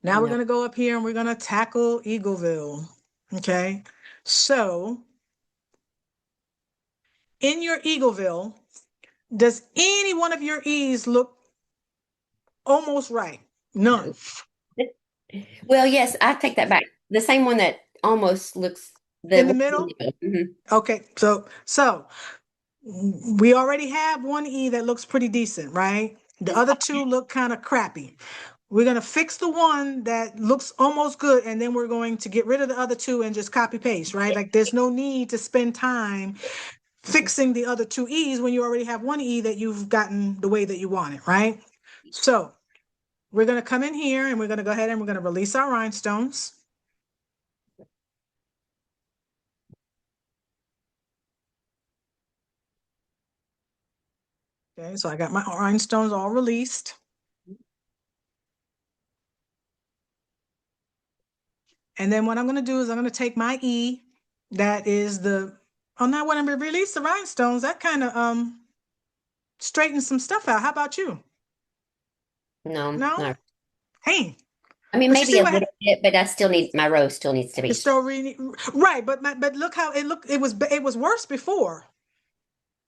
Now we're No, gonna go up here and we're gonna tackle Eagleville. Okay. So in your Eagleville, does any one of your E's look almost right? None. no. Well, yes, I take that back. The same one that almost looks the In the one middle? Mhm. Okay, so we already have one E that looks pretty decent, right? The It's other two look kind of crappy. We're gonna fix the one that looks almost good, and then we're going to get rid of the other two and just copy paste, right? Like there's no need to spend time fixing the other two E's when you already have one E that you've gotten the way that you want it, right? So we're gonna come in here and we're gonna go ahead and we're gonna release our rhinestones. Okay, so I got my rhinestones all released. And then what I'm going to do is I'm going to take my E, that is oh, now when I release the rhinestones, that kind of straightens some stuff out. How about you? no, No? not. Hey, I mean, but you maybe see a what little bit, but I still need my row still needs to be it's straight. still really right, but look how it looked. It was worse before.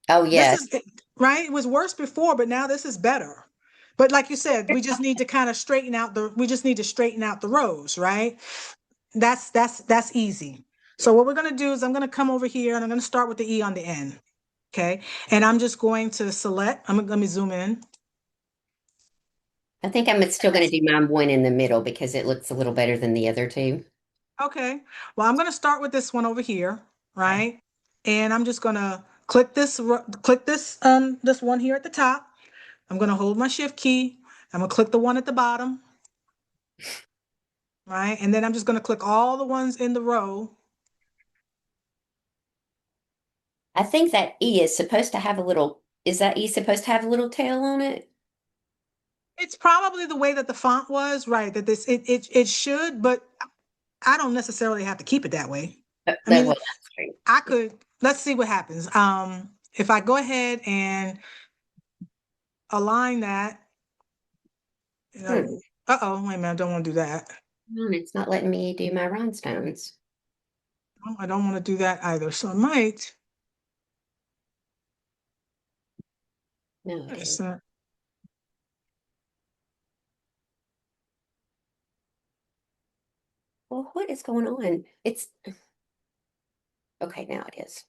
Oh, This yes. is right. It was worse before, but now this is better. But like you said, we just need to kind of straighten out we just need to straighten out the rows, right? That's easy. Yeah. So what we're gonna do is I'm gonna come over here and I'm gonna start with the E on the end. Okay. And I'm just going to select, let me zoom in. I think I'm still going to do my one in the middle because it looks a little better than the other two. Okay. Well, I'm going to start with this one over here, Okay. right? And I'm just going to click this one here at the top. I'm going to hold my shift key. I'm going to click the one at the bottom, right? And then I'm just going to click all the ones in the row. I think that E is supposed to have a little, is that E supposed to have a little tail on it? It's probably the way that the font was, right? That it should, but I don't necessarily have to keep it that way. I That mean, was that's true. I could, let's see what happens. If I go ahead and align that, You Hmm. know, uh-oh, wait a minute, I don't want to do that. It's not letting me do my rhinestones. Oh, I don't want to do that either. So I might, No, it it's, is. Well, what is going on? It's okay, now it is.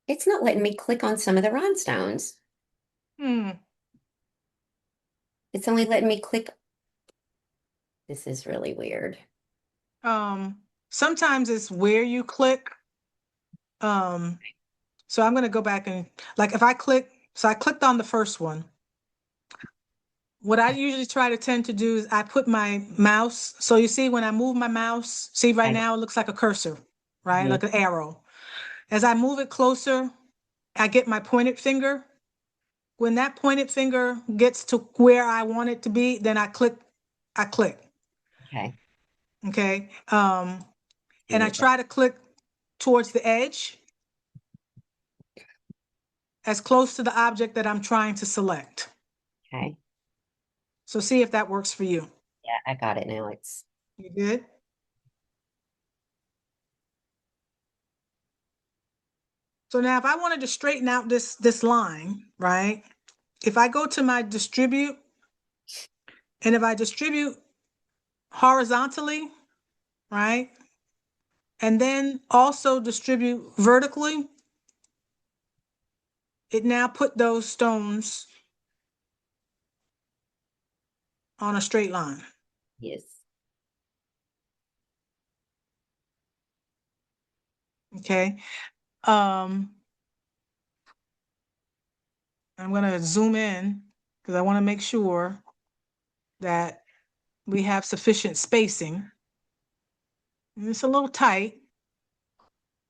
It's not letting me click on some of the rhinestones. hmm, It's only letting me click. This is really weird. um, sometimes it's where you click. Um, so I'm going to go back and like if I click, so I clicked on the first one. What I usually try to tend to do is I put my mouse. So you see when I move my mouse, see right I, now it looks like a cursor, right? mhm, Like an arrow. As I move it closer, I get my pointed finger. When that pointed finger gets to where I want it to be, then I click. okay. Okay. And I Do try to click towards the edge as close to the object that I'm trying to select. okay. So see if that works for you. Yeah, I got it now. It's You good? So now if I wanted to straighten out this line, right? If I go to my distribute and if I distribute horizontally, right? And then also distribute vertically, it now put those stones on a straight line. yes. Okay. I'm gonna zoom in because I want to make sure that we have sufficient spacing. It's a little tight,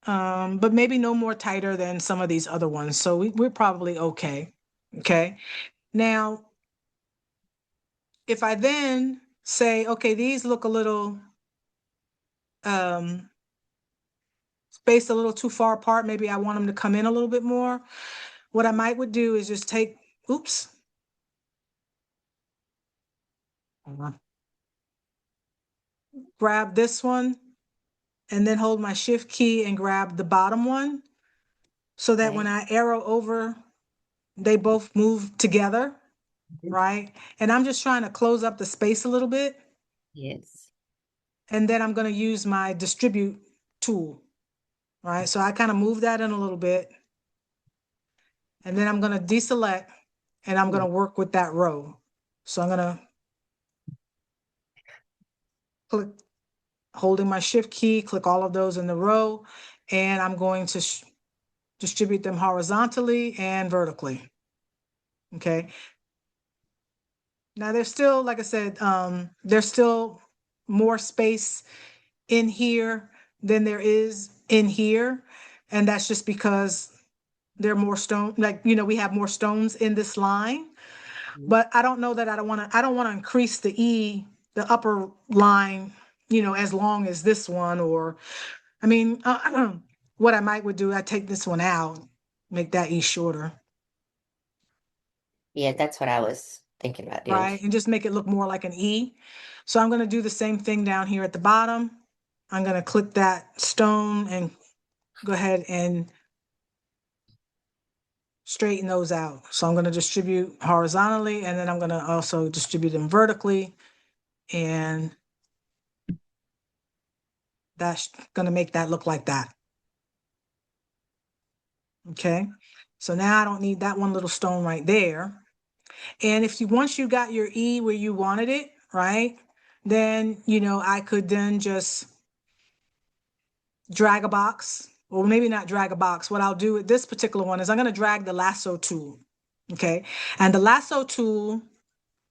but maybe no more tighter than some of these other ones. So we're probably okay. Okay. Now, if I then say, okay, these look a little um, spaced a little too far apart, maybe I want them to come in a little bit more. What I might would do is just take, oops, grab this one and then hold my shift key and grab the bottom one so that when Okay. I arrow over, they both move together, Mhm. right? And I'm just trying to close up the space a little bit. Yes. And then I'm going to use my distribute tool, right? So I kind of move that in a little bit. And then I'm going to deselect and I'm going Mm, to work with that row. So I'm going to click, holding my shift key, click all of those in the row, and I'm going to distribute them horizontally and vertically. Okay. Now there's still, like I said, there's still more space in here than there is in here. And that's just because there are more stone, like, we have more stones in this line. mm. But I don't know that I don't want to increase the E, the upper line, as long as this one, or, I mean, what I might would do, I take this one out, make that E shorter, Yeah, that's what I was thinking about doing right? too. And just make it look more like an E. So I'm going to do the same thing down here at the bottom. I'm going to click that stone and go ahead and straighten those out. So I'm going to distribute horizontally and then I'm going to also distribute them vertically. And that's going to make that look like that. Okay. So now I don't need that one little stone right there. And if you, once you got your E where you wanted it, right, then, I could then just drag a box, or maybe not drag a box. What I'll do with this particular one is I'm going to drag the lasso tool. Okay. And the lasso tool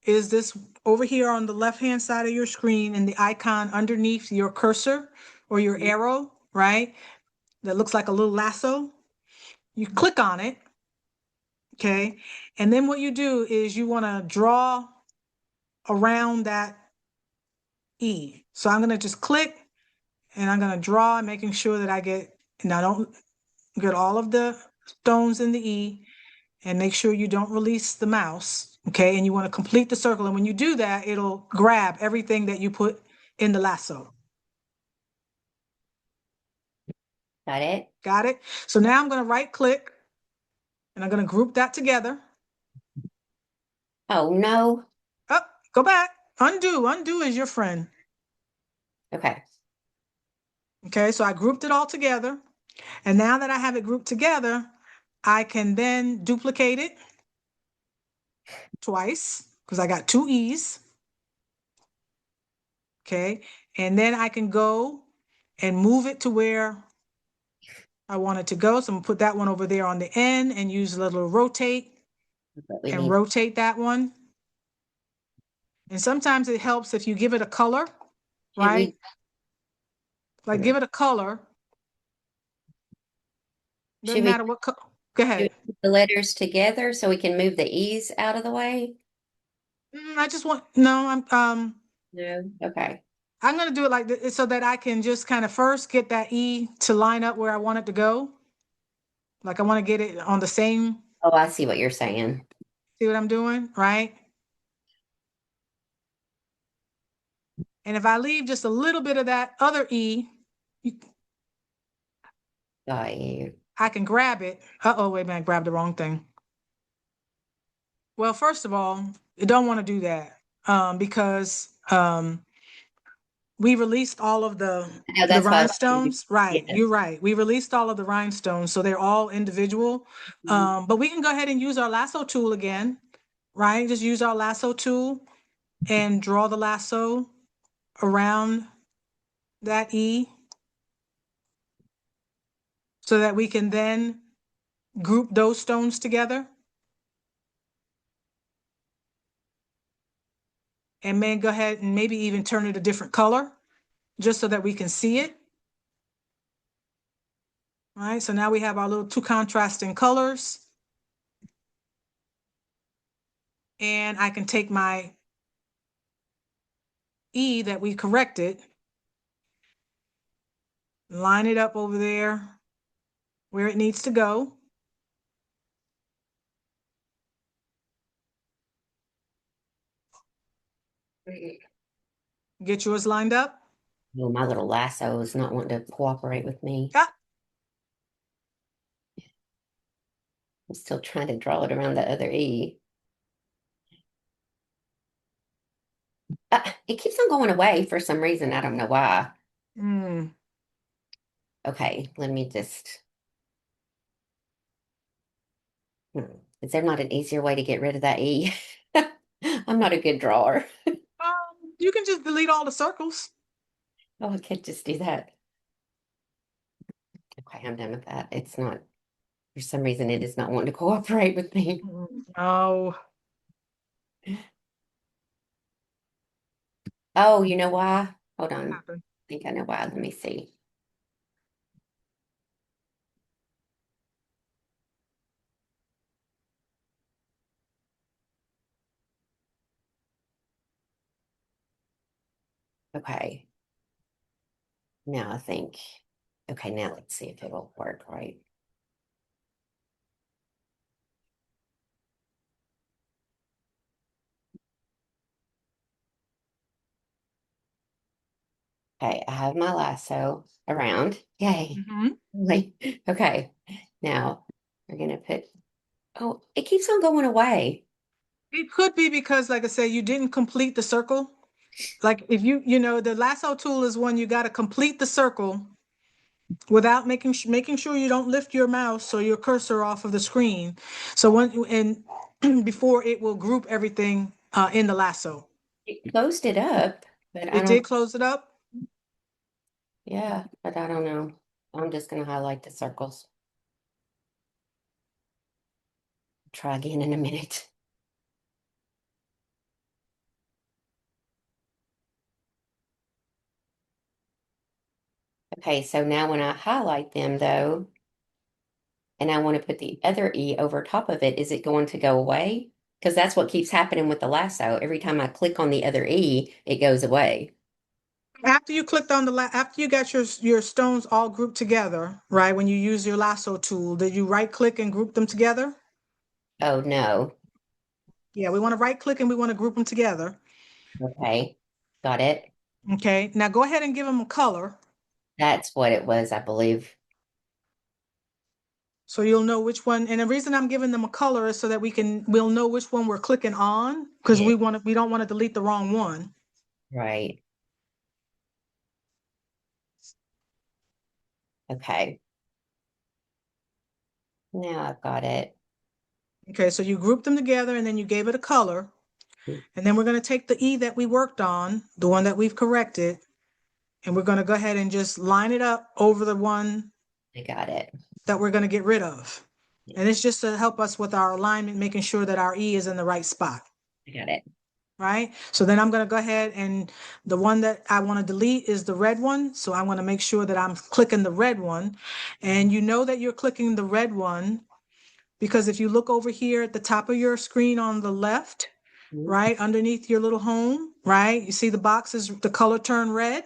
is this over here on the left-hand side of your screen in the icon underneath your cursor or your Mhm. arrow, right? That looks like a little lasso. You click on it, okay? And then what you do is you want to draw around that E. So I'm going to just click and I'm going to draw, making sure that I get, and I don't get all of the stones in the E, and make sure you don't release the mouse. Okay, and you want to complete the circle. And when you do that, it'll grab everything that you put in the lasso. Got it? Got it? So now I'm going to right click and I'm going to group that together. Oh, no. Oh, go back. Undo. Undo is your friend. Okay. Okay, so I grouped it all together. And now that I have it grouped together, I can then duplicate it twice because I got two E's. Okay, and then I can go and move it to where I want it to go. So I'm gonna put that one over there on the end and use a little rotate But we and need, rotate that one. And sometimes it helps if you give it a color, should right? we, Like give it a color. should Doesn't we, matter what color. Go should we ahead. put the letters together so we can move the E's out of the way? I just want, no, No. Okay. I'm gonna do it like this so that I can just kind of first get that E to line up where I want it to go. Like I want to get it on the same, Oh, I see what you're saying. see what I'm doing, right? And if I leave just a little bit of that other E, Got you. I can grab it. Uh-oh, wait a minute, I grabbed the wrong thing. Well, first of all, you don't want to do that because we released all of No, the that's why I like to do. rhinestones. Right, Yes. you're right. We released all of the rhinestones, so they're all individual. Mhm. But we can go ahead and use our lasso tool again, right? Just use our lasso tool and draw the lasso around that E so that we can then group those stones together and then go ahead and maybe even turn it a different color just so that we can see it. All right, so now we have our little two contrasting colors. And I can take my E that we corrected, line it up over there where it needs to go. Get yours lined up. Oh, my little lasso is not wanting to cooperate with me. Ah, I'm still trying to draw it around the other E. It keeps on going away for some reason. I don't know why. mm. Okay, let me just. Is there not an easier way to get rid of that E? I'm not a good drawer. You can just delete all the circles. Oh, I could just do that. Okay, I'm done with that. It's not, for some reason, it is not wanting to cooperate with me. Oh, Oh, you know why? Hold on. I happened. think I know why. Let me see. Okay. Now I think, okay, now let's see if it'll work right. Okay, I have my lasso around. Yay. Mhm. Wait. Okay. Now we're gonna put, oh, it keeps on going away. It could be because, like I said, you didn't complete the circle. Like if you the lasso tool is one you got to complete the circle without making sure you don't lift your mouse or your cursor off of the screen. So when and before it will group everything in the lasso. It closed it up, but I It don't, did close it up. yeah, but I don't know. I'm just gonna highlight the circles. Try again in a minute. Okay, so now when I highlight them though, and I want to put the other E over top of it, is it going to go away? Because that's what keeps happening with the lasso. Every time I click on the other E, it goes away. After you clicked on after you got your stones all grouped together, right? When you use your lasso tool, did you right click and group them together? Oh no. Yeah, we want to right click and we want to group them together. Okay. Got it. Okay, now go ahead and give them a color That's what it was, I believe. so you'll know which one. And the reason I'm giving them a color is so that we'll know which one we're clicking on because Yeah. we don't want to delete the wrong one. Right. Okay. Now I've got it. Okay, so you group them together and then you gave it a color. And then we're going to take the E that we worked on, the one that we've corrected, and we're going to go ahead and just line it up over the one I got it. that we're going to get rid of. And it's just to help us with our alignment, making sure that our E is in the right spot, I got it. right? So then I'm going to go ahead and the one that I want to delete is the red one. So I want to make sure that I'm clicking the red one. And you know that you're clicking the red one because if you look over here at the top of your screen on the left, Mhm. right underneath your little home, right? You see the boxes, the color turn red.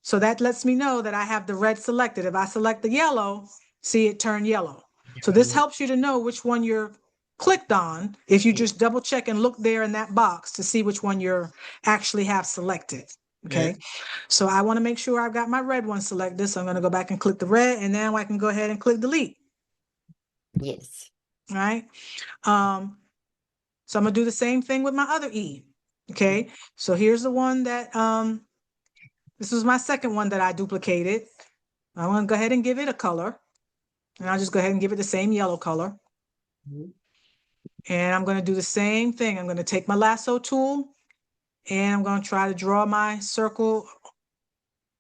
So that lets me know that I have the red selected. If I select the yellow, see it turn yellow. So this Different. helps you to know which one you're clicked on if you just double check and look there in that box to see which one you're actually have selected. Okay. Mhm. So I want to make sure I've got my red one selected. So I'm going to go back and click the red and now I can go ahead and click delete. Yes. All right. Um, so I'm going to do the same thing with my other E. Okay. So here's the one that, this was my second one that I duplicated. I want to go ahead and give it a color. And I'll just go ahead and give it the same yellow color. Mhm. And I'm going to do the same thing. I'm going to take my lasso tool and I'm going to try to draw my circle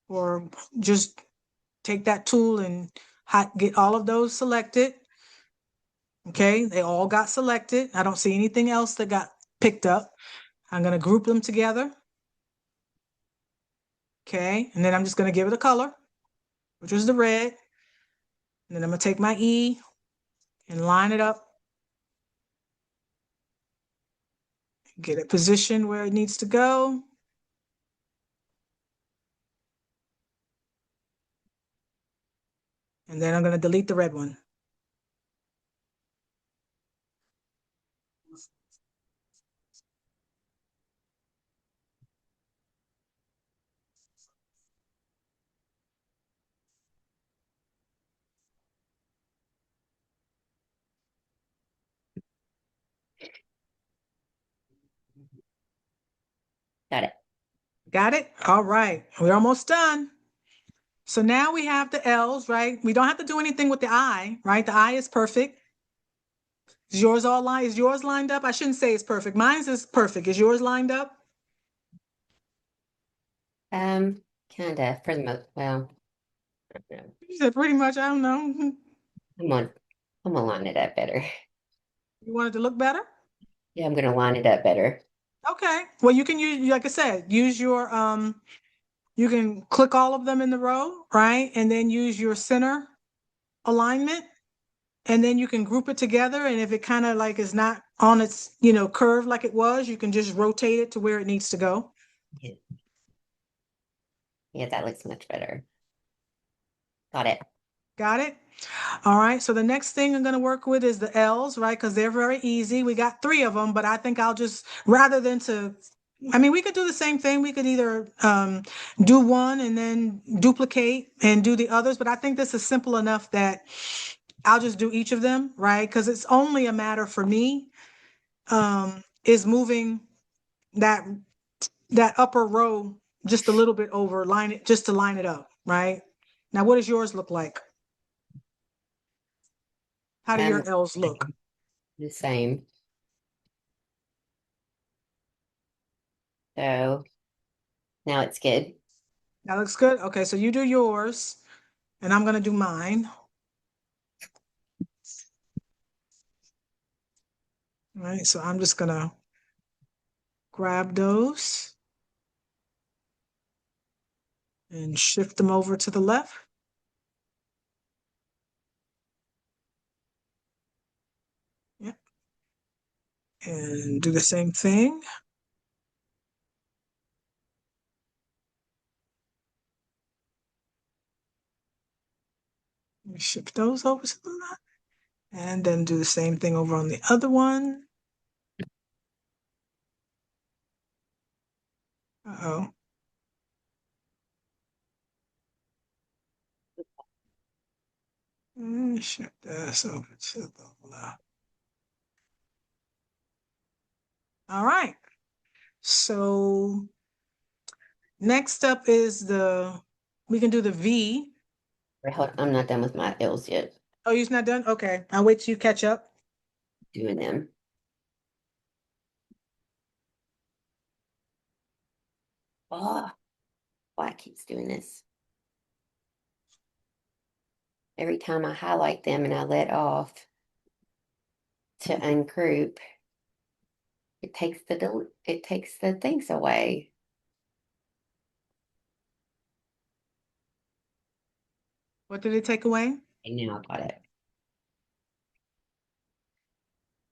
or just take that tool and get all of those selected. Okay, they all got selected. I don't see anything else that got picked up. I'm going to group them together. Okay, and then I'm just going to give it a color, which was the red. And then I'm going to take my E and line it up, get it positioned where it needs to go. And then I'm going to delete the red one. Got it. Got it? All right. We're almost done. So now we have the L's, right? We don't have to do anything with the I, right? The I is perfect. Is yours all lined? Is yours lined up? I shouldn't say it's perfect. Mine's is perfect. Is yours lined up? Kind of for the most, well, I don't know. You said pretty much, I don't know. I'm on, I'm gonna line it up better. You want it to look better? Yeah, I'm gonna line it up better. Okay. Well, you can use, like I said, use your you can click all of them in the row, right? And then use your center alignment. And then you can group it together. And if it kind of like is not on its, curve like it was, you can just rotate it to where it needs to go. Yeah, yeah, that looks much better. Got it. Got it? All right. So the next thing I'm going to work with is the L's, right? Because they're very easy. We got three of them, but I think I'll just, rather than to, I mean, we could do the same thing. We could either do one and then duplicate and do the others, but I think this is simple enough that I'll just do each of them, right? Because it's only a matter for me is moving that upper row just a little bit over, line it just to line it up, right? Now, what does yours look like? How do your Um, L's look? the same. So now it's good. That looks good. Okay, so you do yours, and I'm gonna do mine. All right, so I'm just gonna grab those and shift them over to the left. Yeah, and do the same thing. Shift those over to the left, and then do the same thing over on the other one. Uh-oh. Shut this over to the left. All right. So next up is we can do the V. Wait, hold on, I'm not done with my L's yet. Oh, you're not done? Okay. I'll wait till you catch up. Doing them. Oh, why it keeps doing this. Every time I highlight them and I let off to ungroup, it takes the things away. What did it take away? And now I got it.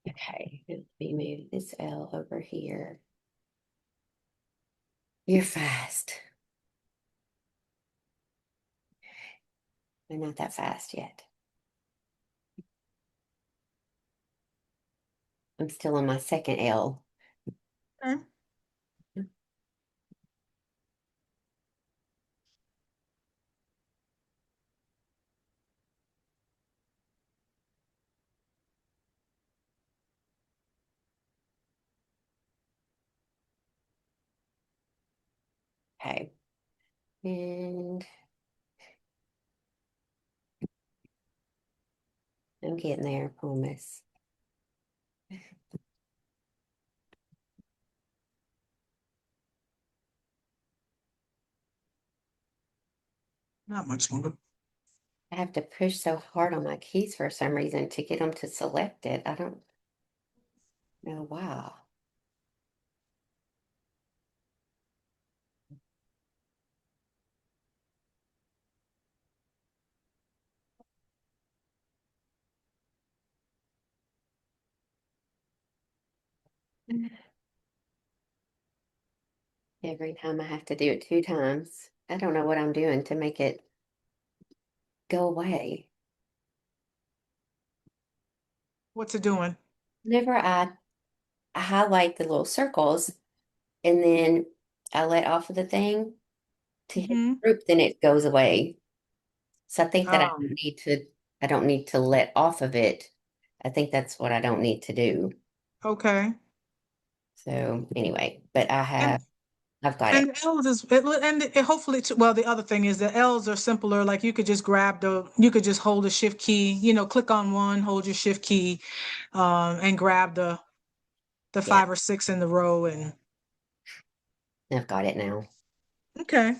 Okay, let me move this L over here. You're fast. They're not that fast yet. I'm still on my second L. Okay. Okay. And I'm getting there, I promise. Not much longer. I have to push so hard on my keys for some reason to get them to select it. I don't know why. Every time I have to do it 2 times. I don't know what I'm doing to make it go away. What's it doing? Whenever I highlight the little circles and then I let off of the thing to hit Mm-hmm. group, then it goes away. So I think that Oh, I don't need to let off of it. I think that's what I don't need to do. okay. So anyway, but And I've got it. and L's and it hopefully well the other thing is the L's are simpler. Like you could just hold the shift key, click on one, hold your shift key, and grab the Yeah, 5 or 6 in the row and I've got it now. okay.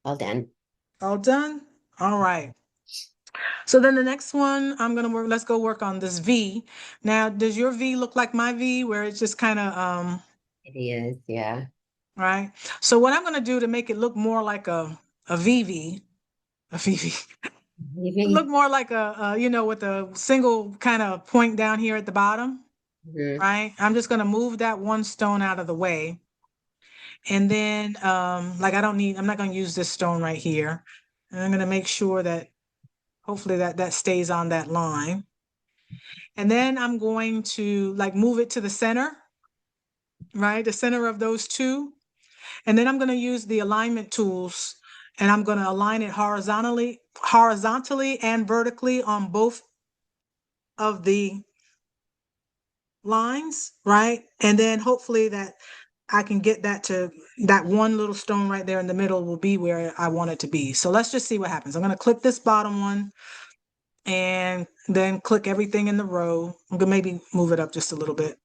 All done. All done. All right. So then the next one let's go work on this V. Now, does your V look like my V where it's just kind of It is, yeah. right? So what I'm gonna do to make it look more like a VV, a VV, look Maybe. more like with a single kind of point down here at the bottom, Mhm. right? I'm just gonna move that one stone out of the way. And then like I'm not gonna use this stone right here. And I'm gonna make sure that hopefully that stays on that line. And then I'm going to like move it to the center, right? The center of those two. And then I'm going to use the alignment tools and I'm going to align it horizontally and vertically on both of the lines, right? And then hopefully that I can get that one little stone right there in the middle will be where I want it to be. So let's just see what happens. I'm going to click this bottom one and then click everything in the row. I'm going to maybe move it up just a little bit.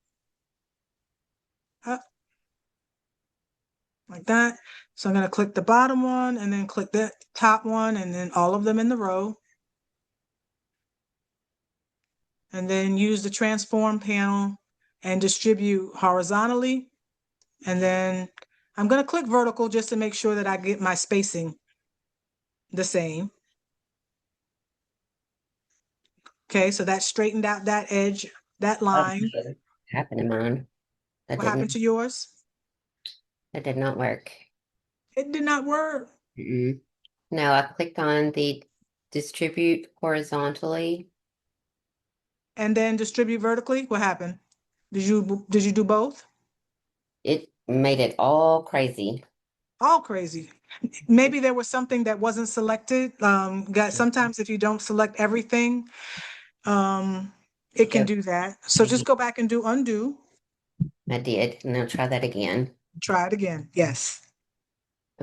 Up like that. So I'm going to click the bottom one and then click the top one and then all of them in the row. And then use the transform panel and distribute horizontally. And then I'm going to click vertical just to make sure that I get my spacing the same. Okay, so that straightened out that edge, that Oh, line. no. Happened to mine. What happened to yours? That did not work. It did not work. Mm-mm. No, I clicked on the distribute horizontally. And then distribute vertically. What happened? Did you do both? It made it all crazy. All crazy. Maybe there was something that wasn't selected. Sometimes if you don't select everything, um, it can Yep, do that. So just go back and do undo. I did. And I'll try that again. Try it again. Yes.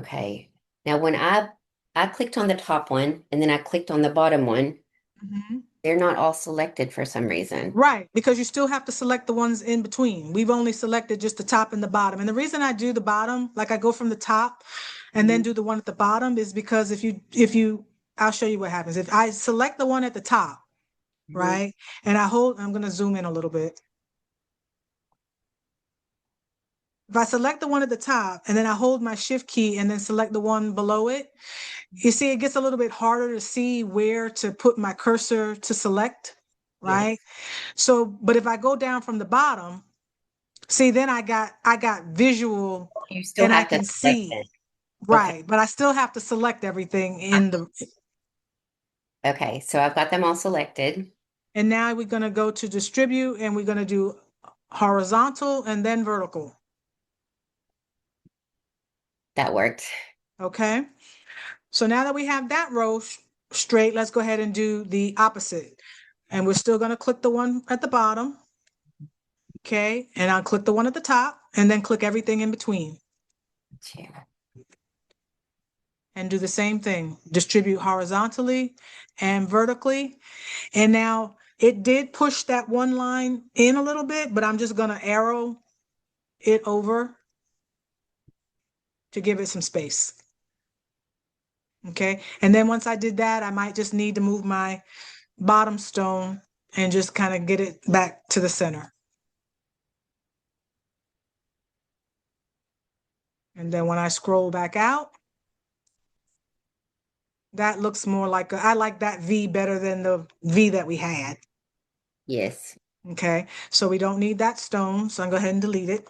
Okay. Now when I clicked on the top one and then I clicked on the bottom one, Mhm. they're not all selected for some reason. Right, because you still have to select the ones in between. We've only selected just the top and the bottom. And the reason I do the bottom, like I go from the top and then Mhm. do the one at the bottom is because if you I'll show you what happens. If I select the one at the top, Mhm. right? And I'm going to zoom in a little bit. If I select the one at the top and then I hold my shift key and then select the one below it, you see it gets a little bit harder to see where to put my cursor to select, right? Yes. So, but if I go down from the bottom, see, then I got visual You still and I have to can select see, it. Okay. right, but I still have to select everything in the, Okay. So I've got them all selected. and now we're going to go to distribute and we're going to do horizontal and then vertical. That worked. Okay. So now that we have that row straight, let's go ahead and do the opposite. And we're still going to click the one at the bottom. Okay. And I'll click the one at the top and then click everything in between and do the same thing. Distribute horizontally and vertically. And now it did push that one line in a little bit, but I'm just going to arrow it over to give it some space. Okay. And then once I did that, I might just need to move my bottom stone and just kind of get it back to the center. And then when I scroll back out, that looks more like I like that V better than the V that we had. Yes. Okay. So we don't need that stone. So I'm going to go ahead and delete it.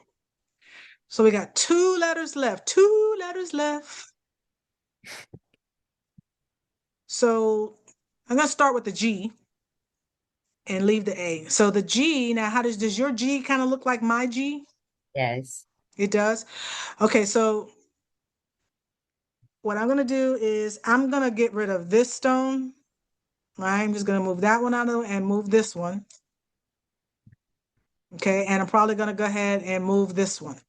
So we got two letters left, two letters left. So I'm going to start with the G and leave the A. So the G, now does your G kind of look like my G? Yes. It does. Okay, so what I'm gonna do is I'm gonna get rid of this stone. Right? I'm just gonna move that one out of the way and move this one. Okay, and I'm probably gonna go ahead and move this one.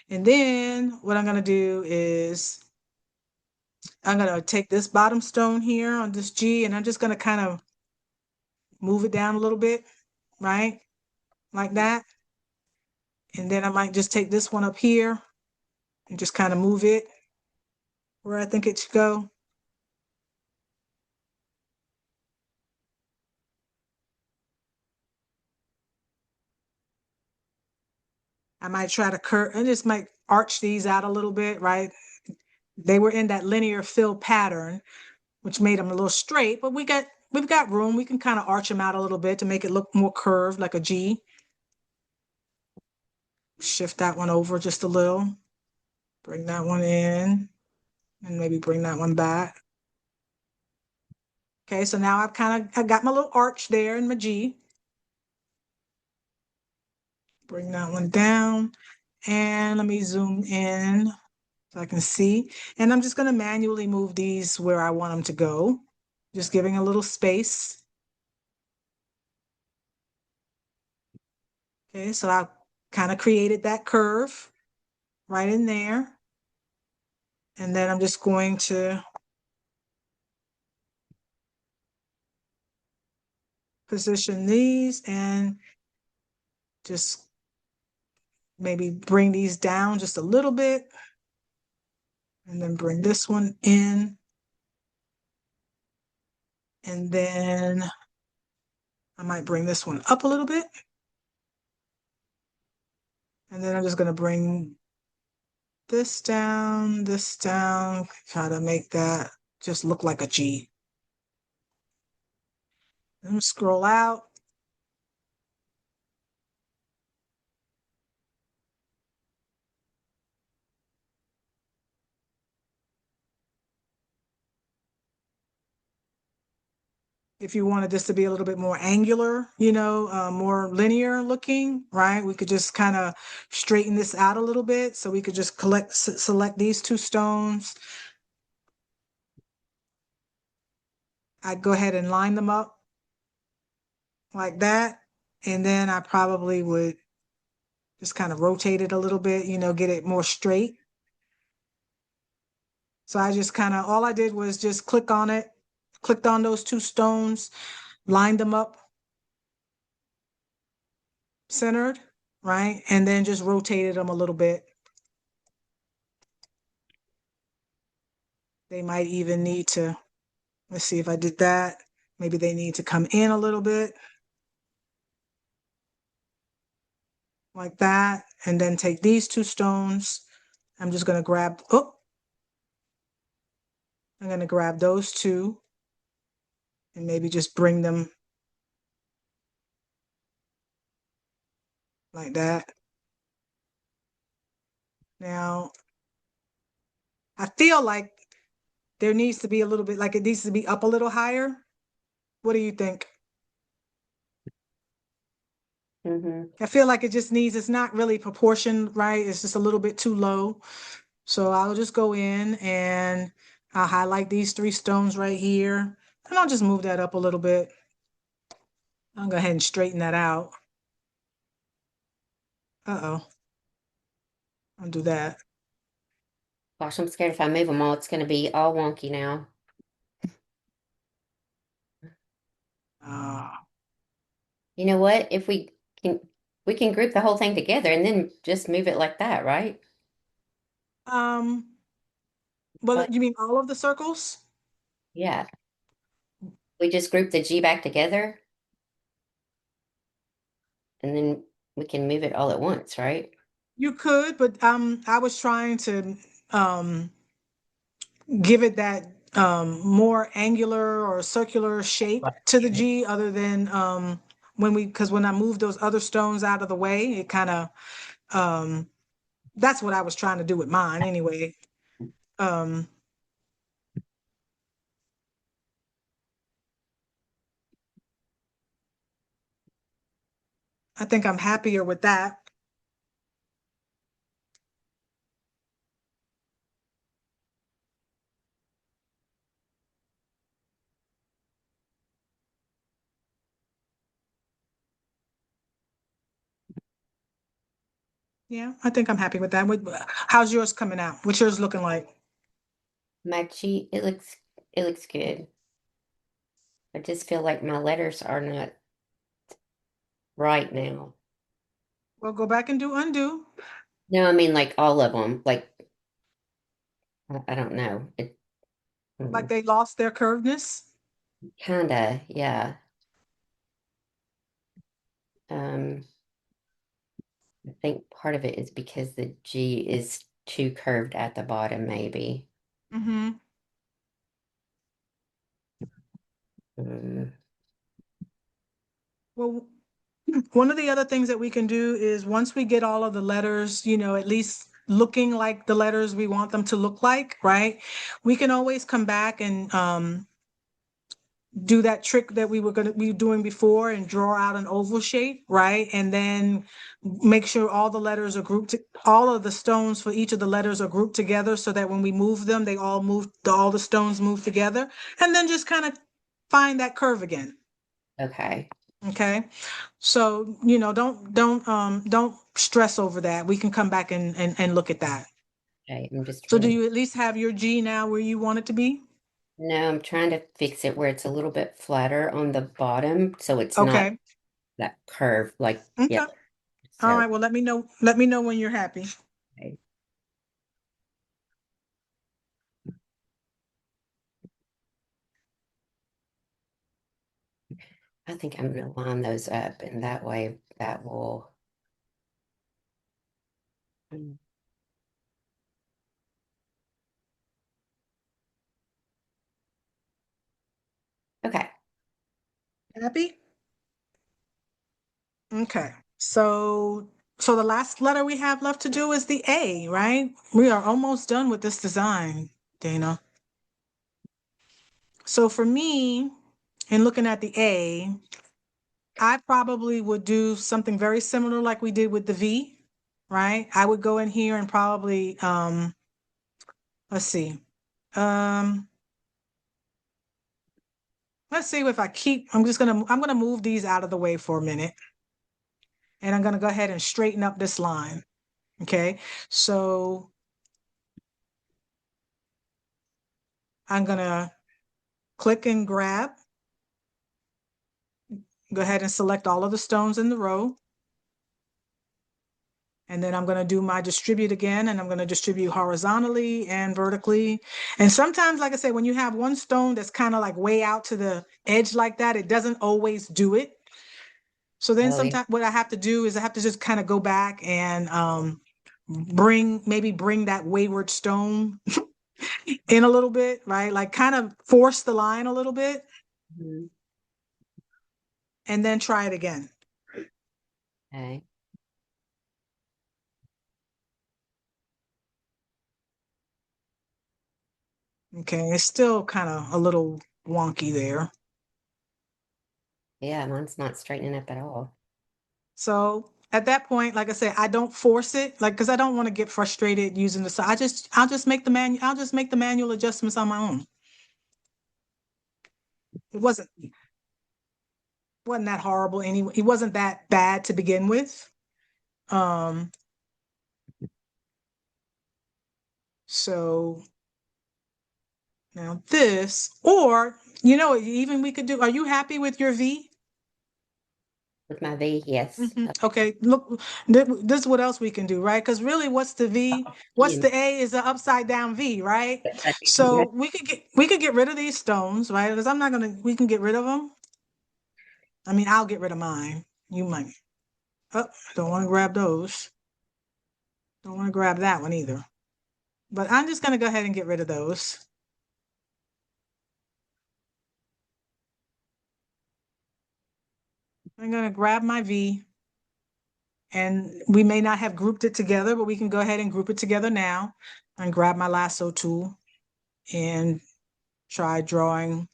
And then what I'm gonna do is I'm gonna take this bottom stone here on this G and I'm just gonna kind of move it down a little bit, right? Like that. And then I might just take this one up here and just kind of move it where I think it should go. I might try to curve and just might arch these out a little bit, right? They were in that linear fill pattern, which made them a little straight, but we've got room. We can kind of arch them out a little bit to make it look more curved like a G. Shift that one over just a little. Bring that one in and maybe bring that one back. Okay, so now I got my little arch there in my G. Bring that one down and let me zoom in so I can see. And I'm just going to manually move these where I want them to go. Just giving a little space. Okay, so I kind of created that curve right in there. And then I'm just going to position these and just maybe bring these down just a little bit. And then bring this one in. And then I might bring this one up a little bit. And then I'm just going to bring this down, try to make that just look like a G. And scroll out. If you wanted this to be a little bit more angular, more linear looking, right? We could just kind of straighten this out a little bit. So we could just select these two stones. I'd go ahead and line them up like that. And then I probably would just kind of rotate it a little bit, get it more straight. So I just all I did was just click on it, clicked on those two stones, lined them up centered, right? And then just rotated them a little bit. They might even need to, let's see if I did that. Maybe they need to come in a little bit like that. And then take these two stones. I'm just going to grab, I'm going to grab those two and maybe just bring them like that. Now, I feel like there needs to be a little bit, like it needs to be up a little higher. What do you think? Mm-hmm. I feel like it's not really proportioned, right? It's just a little bit too low. So I'll just go in and I'll highlight these three stones right here. And I'll just move that up a little bit. I'll go ahead and straighten that out. Uh-oh, I'll do that. Gosh, I'm scared if I move them all, it's going to be all wonky now. Uh, You know what? If can, we can group the whole thing together and then just move it like that, right? um, well, But you mean all of the circles? yeah, we just group the G back together and then we can move it all at once, right? You could, but I was trying to um give it that more angular or circular shape Right. to the G other than because when I moved those other stones out of the way, it kind of um that's what I was trying to do with mine anyway. Um I think I'm happier with that. Yeah, I think I'm happy with that. How's yours coming out? What's yours looking like? My G, it looks good. I just feel like my letters are not right now. Well, go back and do undo. No, I mean like all of them. Like I don't know. Like they lost their curvedness. Kinda, yeah. Um, I think part of it is because the G is too curved at the bottom, maybe. Mm-hmm. Um, Well, one of the other things that we can do is once we get all of the letters, at least looking like the letters we want them to look like, right? We can always come back and do that trick that we were going to be doing before and draw out an oval shape, right? And then make sure all the letters are all of the stones for each of the letters are grouped together so that when we move them, they all move, all the stones move together. And then just kind of find that curve again. okay. Okay. So, don't stress over that. We can come back and look at that. Okay. I'm just So do trying to, you at least have your G now where you want it to be? no, I'm trying to fix it where it's a little bit flatter on the bottom so it's not Okay. that curve like, yeah. Okay. All So, right. Well, let me know when you're happy. okay. I think I'm gonna line those up and that way that will, mm, okay. Happy? Okay. So the last letter we have left to do is the A, right? We are almost done with this design, Dana. So for me, and looking at the A, I probably would do something very similar like we did with the V, right? I would go in here and probably, let's see. Um, let's see if I keep, I'm gonna move these out of the way for a minute. And I'm gonna go ahead and straighten up this line. Okay. So I'm gonna click and grab, go ahead and select all of the stones in the row. And then I'm going to do my distribute again, and I'm going to distribute horizontally and vertically. And sometimes, like I said, when you have one stone that's kind of like way out to the edge like that, it doesn't always do it. So then Oh, yeah. sometimes what I have to do is I have to just kind of go back and maybe bring that wayward stone in a little bit, right? Like kind of force the line a little bit Mhm. and then try it again. Okay. Okay, it's still kind of a little wonky there. Yeah, mine's not straightening up at all. So at that point, like I said, I don't force it, like because I don't want to get frustrated using the. So I'll just make the I'll just make the manual adjustments on my own. It wasn't that horrible anyway. It wasn't that bad to begin with. Um, so now this, or even we could do. Are you happy with your V? With my V, yes. Okay, look, this is what else we can do, right? Because really, what's the V? What's Okay. the A is an upside down V, right? So we could get rid of these stones, right? Because I'm not gonna. We can get rid of them. I mean, I'll get rid of mine. You might. Oh, don't want to grab those. Don't want to grab that one either. But I'm just gonna go ahead and get rid of those. I'm gonna grab my V, and we may not have grouped it together, but we can go ahead and group it together now. And grab my lasso tool and try drawing.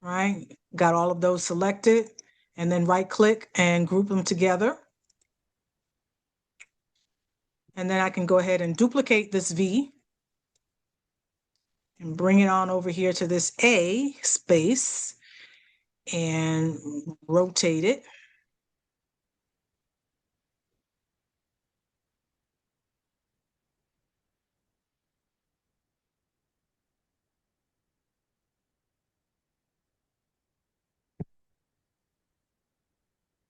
Right? Got all of those selected, and then right click and group them together. And then I can go ahead and duplicate this V and bring it on over here to this A space and rotate it.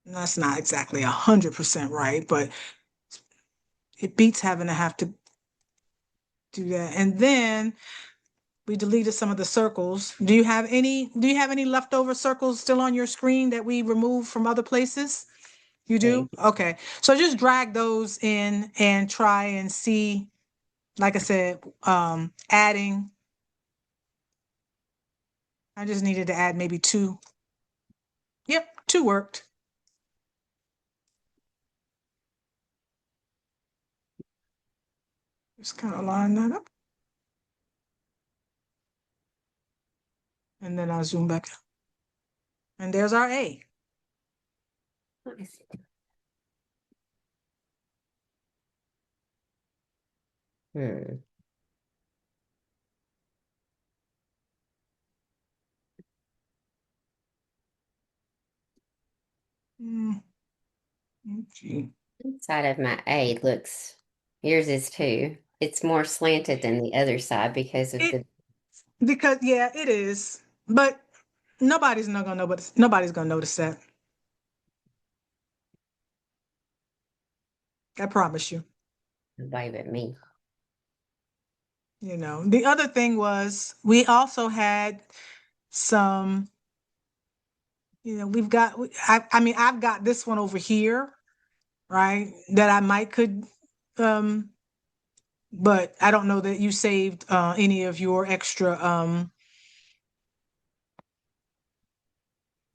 And that's not exactly 100% right, but it beats having to have to do that. And then we deleted some of the circles. Do you have any leftover circles still on your screen that we removed from other places? You do? Okay. Okay. So just drag those in and try and see, like I said, adding. I just needed to add maybe two. Yep, two worked. Just kind of line that up. And then I'll zoom back. And there's our A. Let me see. Hmm. Mm, gee. Side of my A looks, yours is too. It's more slanted than the other side because of It the, because yeah, it is. But nobody's not gonna know, but nobody's gonna notice that. I promise you. way but me. The other thing was we also had some, we've got, I mean, I've got this one over here, right? That I might could, um, but I don't know that you saved any of your extra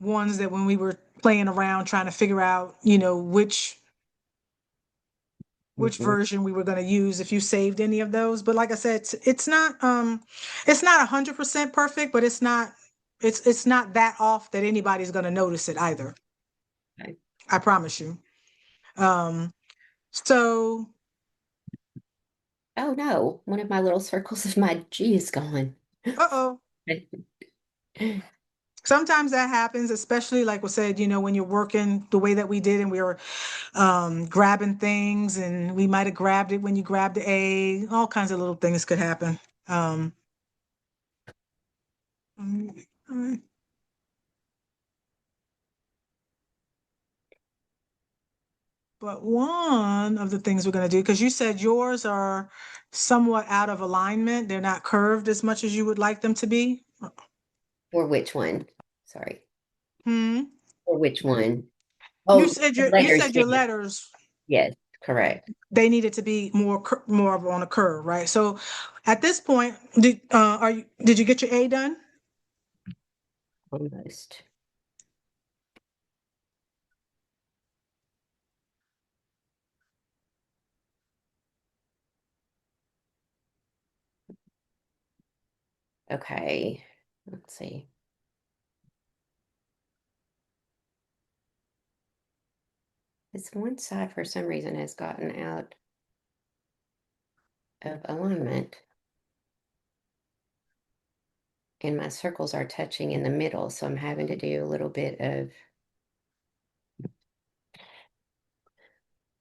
ones that when we were playing around trying to figure out, which which Mhm. version we were going to use if you saved any of those. But like I said, it's not 100% perfect, but it's not that off that anybody's going to notice it either. Okay. I promise you. Um, so Oh no, one of my little circles of my G is gone. uh-oh. Sometimes that happens, especially like we said, when you're working the way that we did and we were grabbing things and we might have grabbed it when you grabbed the A, all kinds of little things could happen. Um, mm, but one of the things we're going to do, because you said yours are somewhat out of alignment, they're not curved as much as you would like them to be. For which one? Sorry. Hmm. For which one? You Oh, said the you letters, said your yes. letters, Yes, correct. they needed to be more of on a curve, right? So at this point, did you get your A done? Almost. Okay. Let's see. This one side for some reason has gotten out of alignment. And my circles are touching in the middle, so I'm having to do a little bit of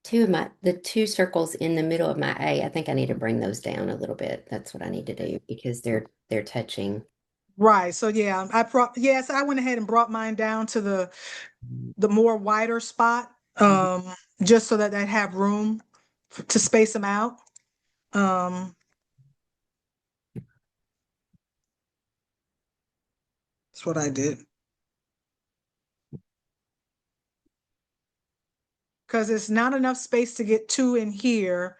the two circles in the middle of my A. I think I need to bring those down a little bit. That's what I need to do because they're touching. Right. So yeah, yes, I went ahead and brought mine down to the more wider spot, Mhm. just so that I'd have room to space them out. Um, that's what I did. Because it's not enough space to get two in here,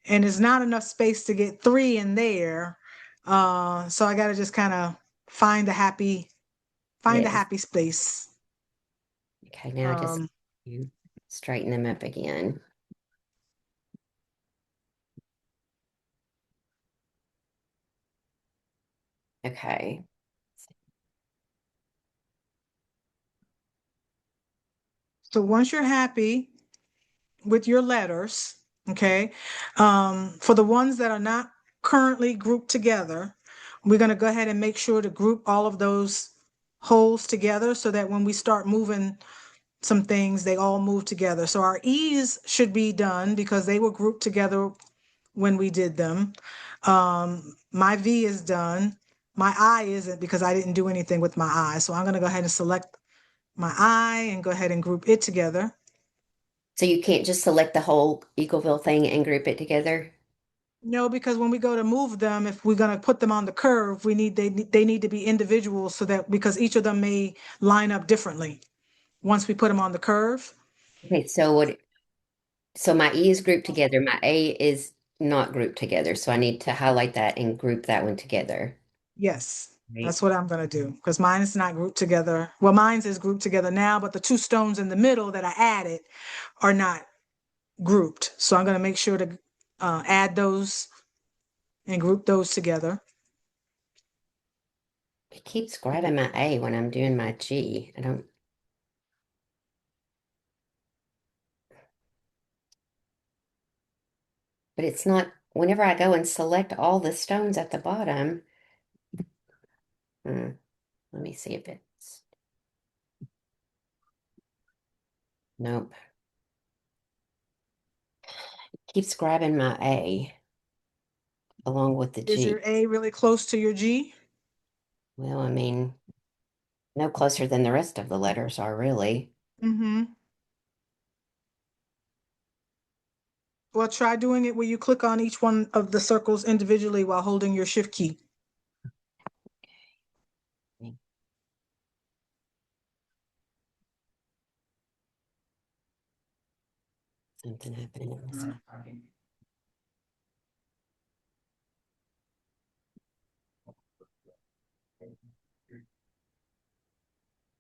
and it's not enough space to get three in there. So I gotta just kind of find the happy find the Yes. happy space. Okay, now I just Um, straighten them up again. Okay. so once you're happy with your letters, okay, for the ones that are not currently grouped together, we're going to go ahead and make sure to group all of those holes together so that when we start moving some things, they all move together. So our E's should be done because they were grouped together when we did them. My V is done. My I isn't because I didn't do anything with my I. So I'm going to go ahead and select my I and go ahead and group it together. So you can't just select the whole Eagleville thing and group it together? No, because when we go to move them, if we're going to put them on the curve, they need to be individuals so that because each of them may line up differently once we put them on the curve. Okay, so my E is grouped together, my A is not grouped together, so I need to highlight that and group that one together. Yes, Right? that's what I'm going to do because mine is not grouped together. Well, mine's is grouped together now, but the two stones in the middle that I added are not grouped. So I'm going to make sure to add those and group those together. It keeps grabbing my A when I'm doing my G. I don't, but it's not, whenever I go and select all the stones at the bottom, hmm, let me see if it's, nope. Keeps grabbing my A along with the Is your G. A really close to your G? Well, I mean, no closer than the rest of the letters are really. Mm-hmm. Well, try doing it where you click on each one of the circles individually while holding your shift key. Something happening on this side.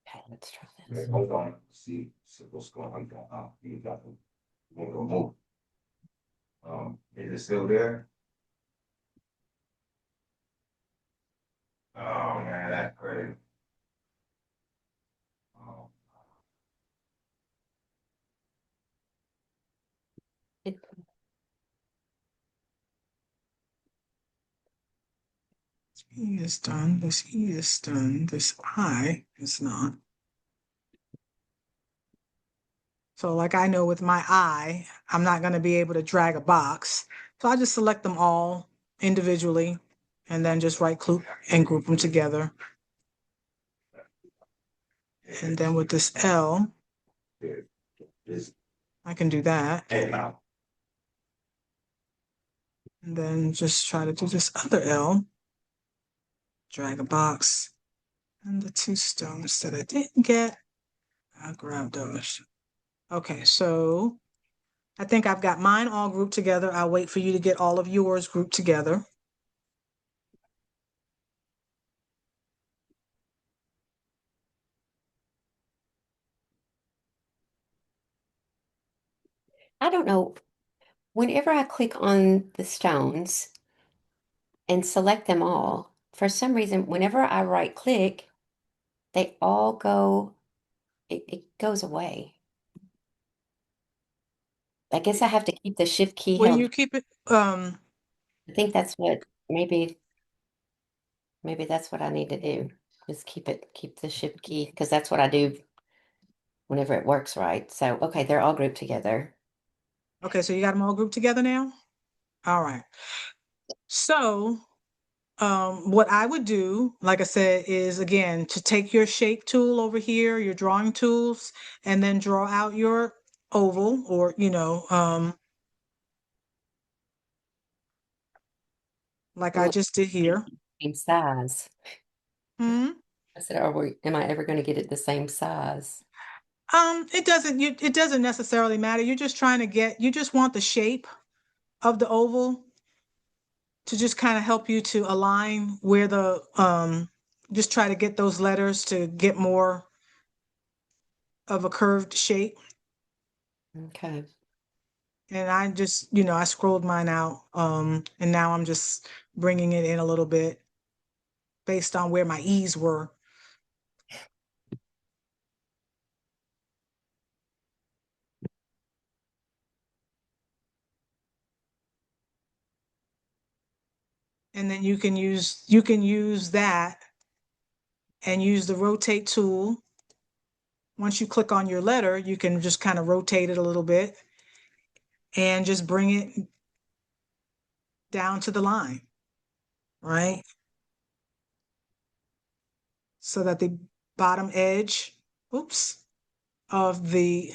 Okay, let's try this. Hold on, see what's going on. You got to move. Is it still there? Oh man, that's crazy. Oh, It, E is done. This E is done. This I is not. So like I know with my eye, I'm not going to be able to drag a box. So I just select them all individually and then just right click and group them together. And then with this L, yeah. This, I can do that. hey, now. And then just try to do this other L, drag a box, and the two stones that I didn't get, I'll grab those. Okay, so I think I've got mine all grouped together. I'll wait for you to get all of yours grouped together. I don't know. Whenever I click on the stones and select them all, for some reason, whenever I right click, they all go, it goes away. I guess I have to keep the shift key When you held. keep it, I think that's what maybe that's what I need to do. Just keep the shift key because that's what I do whenever it works right. So, okay, they're all grouped together. okay, so you got them all grouped together now? All right. So, what I would do, like I said, is again to take your shape tool over here, your drawing tools, and then draw out your oval or, like I Well, just did here. same size. Hmm. I said, am I ever going to get it the same size? It doesn't necessarily matter. You're just trying to you just want the shape of the oval to just kind of help you to align where just try to get those letters to get more of a curved shape. Okay. And I just, I scrolled mine out, and now I'm just bringing it in a little bit based on where my E's were. And then you can use that and use the rotate tool. Once you click on your letter, you can just kind of rotate it a little bit and just bring it down to the line, right? So that the bottom edge, oops, of the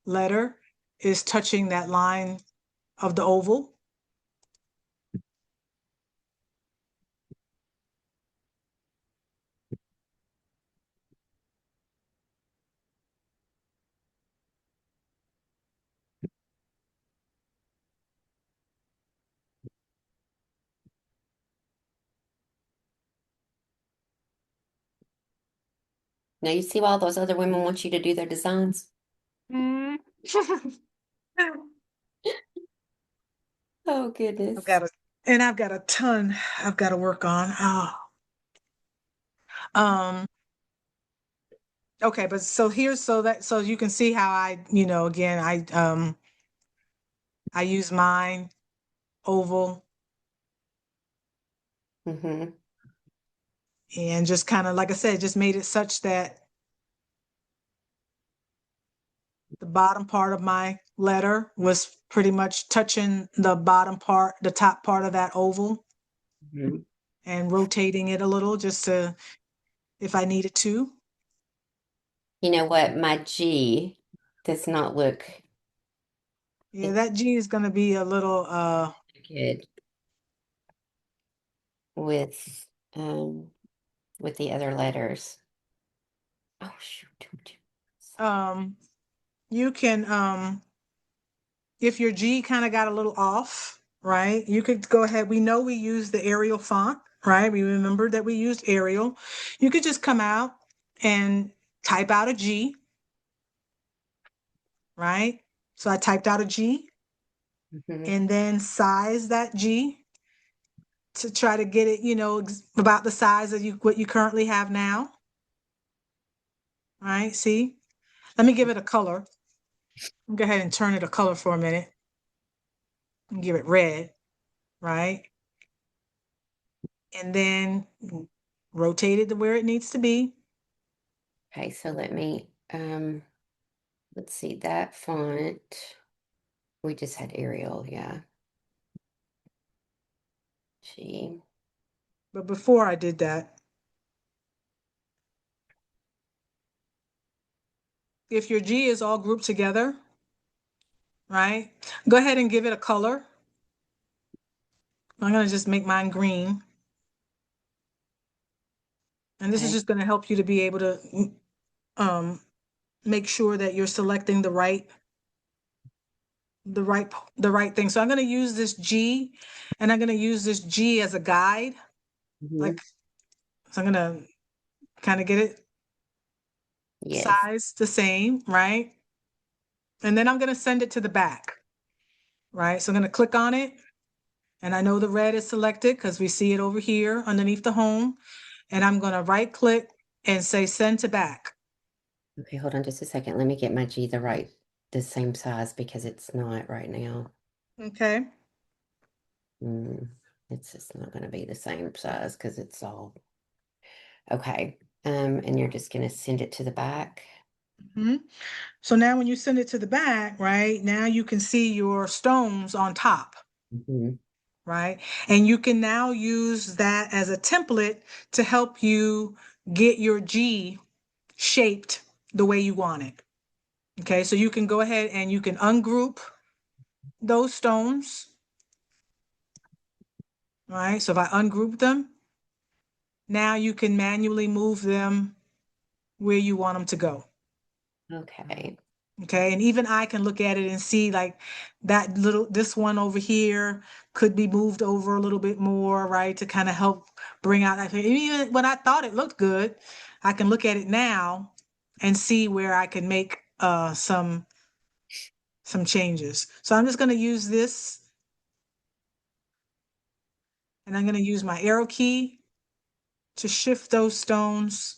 letter is touching that line of the oval. Now you see why all those other women want you to do their designs? Mm. Oh, I've goodness. got a and I've got a ton I've got to work on. Oh. Um, okay, but so here's so you can see how again, I use mine oval Mm-hmm. and just kind of like I said, just made it such that the bottom part of my letter was pretty much touching the top part of that oval Hmm. and rotating it a little just to if I needed to. You know what? My G does not look Yeah, that G is gonna be a little good with um with the other letters. Oh shoot. um you can if your G kind of got a little off, right? You could go ahead. We know we use the Arial font, right? We remember that we used Arial. You could just come out and type out a G, right? So I typed out a G Mhm. and then size that G to try to get it, about the size of what you currently have now. Right? See? Let me give it a color. Go ahead and turn it a color for a minute and give it red, right? And then rotate it to where it needs to be. Okay, so let's see that font. We just had Arial, yeah. G. But before I did that, if your G is all grouped together, right? Go ahead and give it a color. I'm going to just make mine green. And this is Okay. just going to help you to be able to um, make sure that you're selecting the right the right thing. So I'm going to use this G, and I'm going to use this G as a guide. Mhm. Like, so I'm going to kind of get it Yes. sized the same, right? And then I'm going to send it to the back, right? So I'm going to click on it, and I know the red is selected because we see it over here underneath the home. And I'm going to right click and say send to back. Okay, hold on just a second. Let me get my G the same size because it's not right now. Okay. Mm, it's just not going to be the same size because it's all okay. And you're just going to send it to the back. Mhm. So now when you send it to the back, right, now you can see your stones on top, Mhm. right? And you can now use that as a template to help you get your G shaped the way you want it. Okay, so you can go ahead and you can ungroup those stones, right? So if I ungroup them, now you can manually move them where you want them to go. Okay. Okay, and even I can look at it and see like this one over here could be moved over a little bit more, right? To kind of help bring out that. Even when I thought it looked good, I can look at it now and see where I can make some changes. So I'm just going to use this, and I'm going to use my arrow key to shift those stones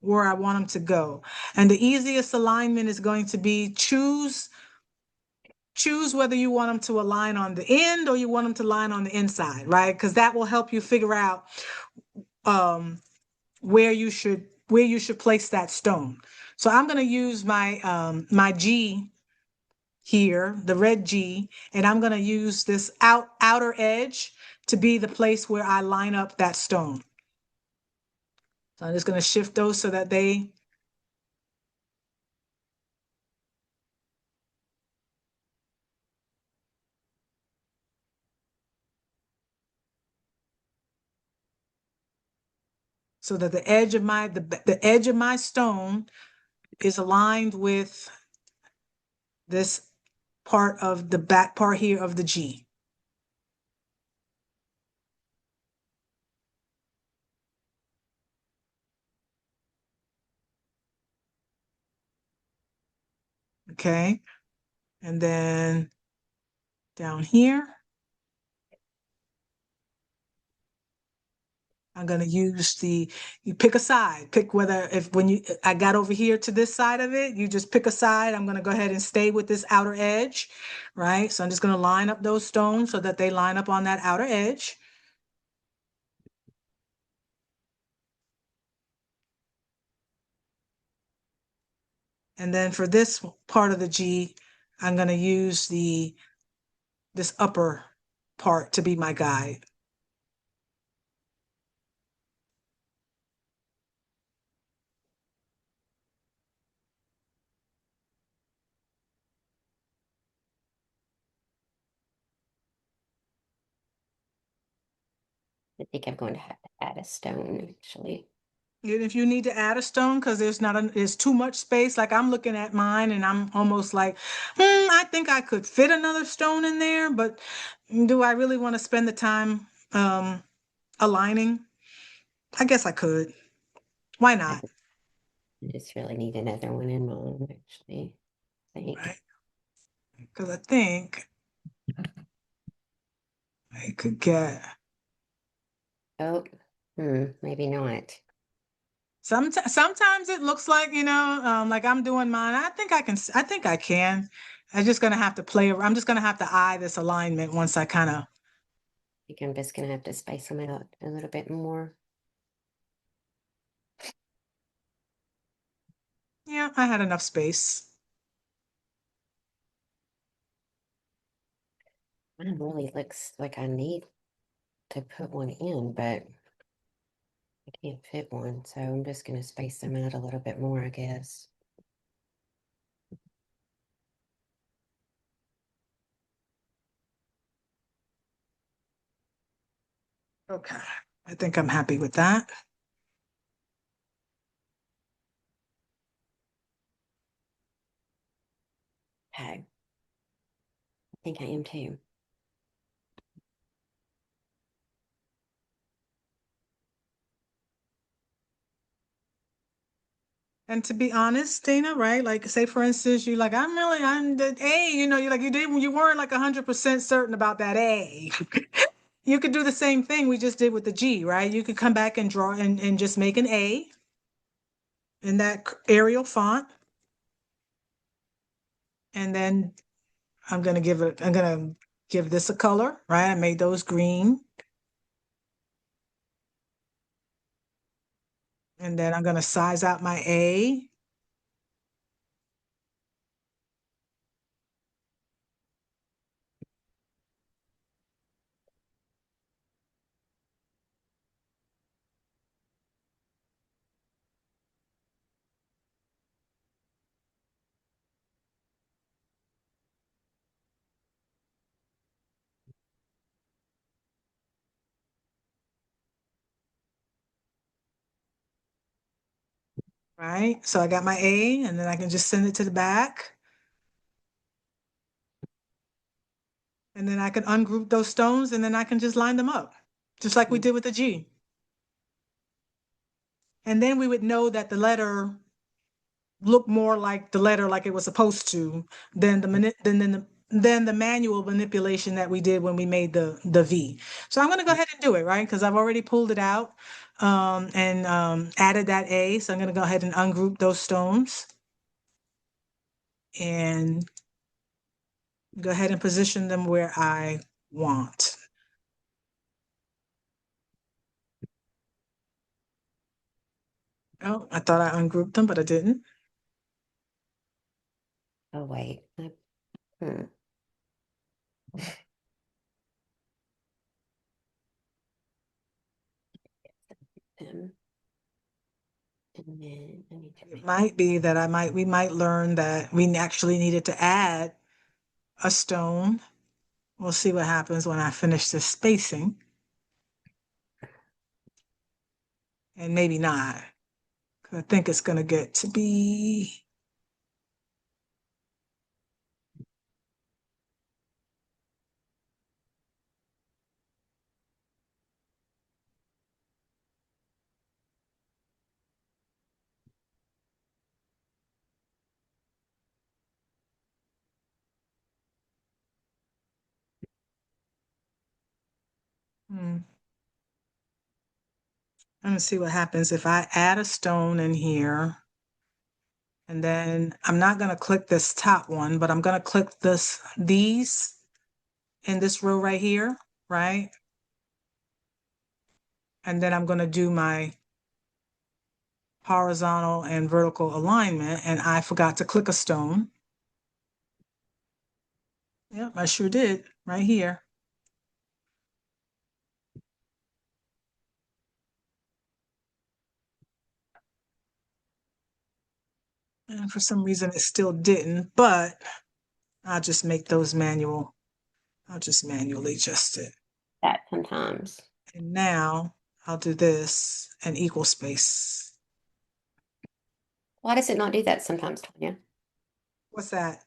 where I want them to go. And the easiest alignment is going to be choose whether you want them to align on the end or you want them to line on the inside, right? Because that will help you figure out um, where you should place that stone. So I'm going to use my G here, the red G, and I'm going to use this outer edge to be the place where I line up that stone. So I'm just going to shift those so that the edge of my stone is aligned with this part of the back part here of the G. Okay. And then down here, I'm going to use you pick a side, pick whether I got over here to this side of it, you just pick a side. I'm going to go ahead and stay with this outer edge, right? So I'm just going to line up those stones so that they line up on that outer edge. And then for this part of the G, I'm going to use this upper part to be my guide. I think I'm going to have to add a stone actually. And if you need to add a stone, because there's too much space, like I'm looking at mine and I'm almost like, I think I could fit another stone in there, but do I really want to spend the time aligning? I guess I could. Why I not? I just really need another one in mine actually. I think. Right? Because I think I could get. Oh, maybe not. Sometimes it looks like, like I'm doing mine. I think I can. I think I can. I'm just gonna have to play. I'm just gonna have to eye this alignment once I kind of. I think I'm just gonna have to space them out a little bit more. Yeah, I had enough space. Mine really looks like I need to put one in, but I can't fit one, so I'm just gonna space them out a little bit more, I guess. Okay, I think I'm happy with that. Okay, I think I am too. And to be honest, Dana, right? Like, say for instance, you like, I'm the A. You're like, you weren't like 100% certain about that A. You could do the same thing we just did with the G, right? You could come back and draw and just make an A in that Arial font. And then I'm gonna give this a color, right? I made those green. And then I'm gonna size out my A. Right? So I got my A, and then I can just send it to the back. And then I can ungroup those stones, and then I can just line them up, just like we Mm, did with the G. And then we would know that the letter looked more like the letter like it was supposed to than the manual manipulation that we did when we made the V. So I'm going to go ahead and do it, right? Because I've already pulled it out and added that A. So I'm going to go ahead and ungroup those stones and go ahead and position them where I want. Oh, I thought I ungrouped them, but I didn't. Oh, wait. Hmm. Them. And then I need to It make might be that we might learn that we actually needed to add a stone. We'll see what happens when I finish this spacing. And maybe not. 'Cause I think it's going to get to be. Hmm. Let me see what happens if I add a stone in here. And then I'm not going to click this top one, but I'm going to click these in this row right here, right? And then I'm going to do my horizontal and vertical alignment. And I forgot to click a stone. Yep, I sure did right here. And for some reason it still didn't, but I'll just make those manual. I'll just manually adjust it. that sometimes. And now I'll do this and equal space. Why does it not do that sometimes, Tanya? What's that?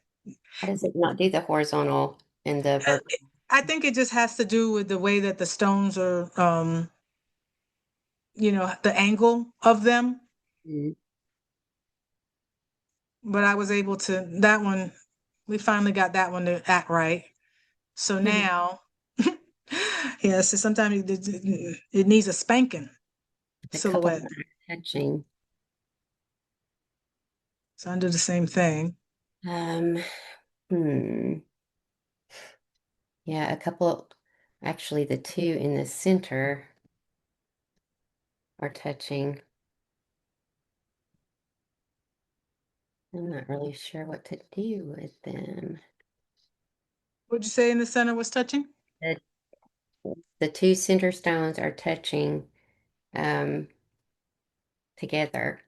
Why does it not do the horizontal and the Uh, vertical? it- I think it just has to do with the way that the stones are, the angle of them. Mm. But I was able to, that one, we finally got that one to act right. So now, yeah, so sometimes it needs a spanking A couple silhouette. more touching. So I do the same thing. Um, hmm. Yeah, a couple, actually the two in the center are touching. I'm not really sure what to do with them. What'd you say in the center was touching? The, the two center stones are touching um together.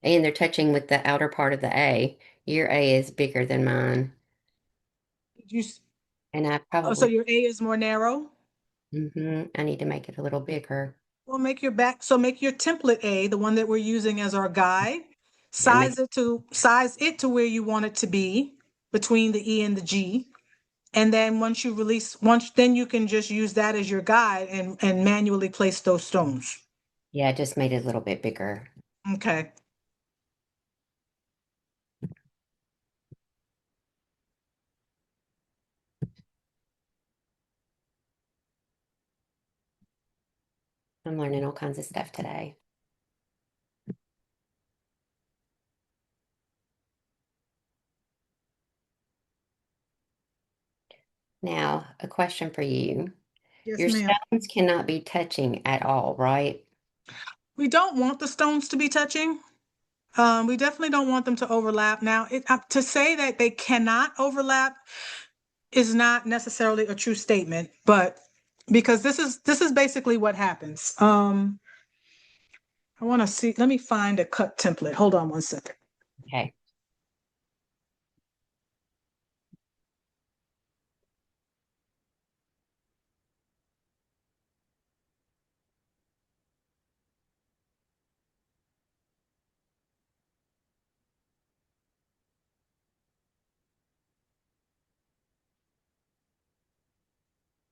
And they're touching with the outer part of the A. Your A is bigger than mine. Did you, And I oh, so probably, your A is more narrow? I need to make it a little bigger. Well, make your template A, the one that we're using as our guide, Yeah, make, size it to where you want it to be between the E and the G. And then then you can just use that as your guide and manually place those stones. yeah, I just made it a little bit bigger. Okay. I'm learning all kinds of stuff today. Now, a question for you. Yes, Your ma'am. stones cannot be touching at all, right? We don't want the stones to be touching. We definitely don't want them to overlap. Now, to say that they cannot overlap is not necessarily a true statement, but because this is basically what happens. I want to see. Let me find a cut template. Hold on one second. Okay.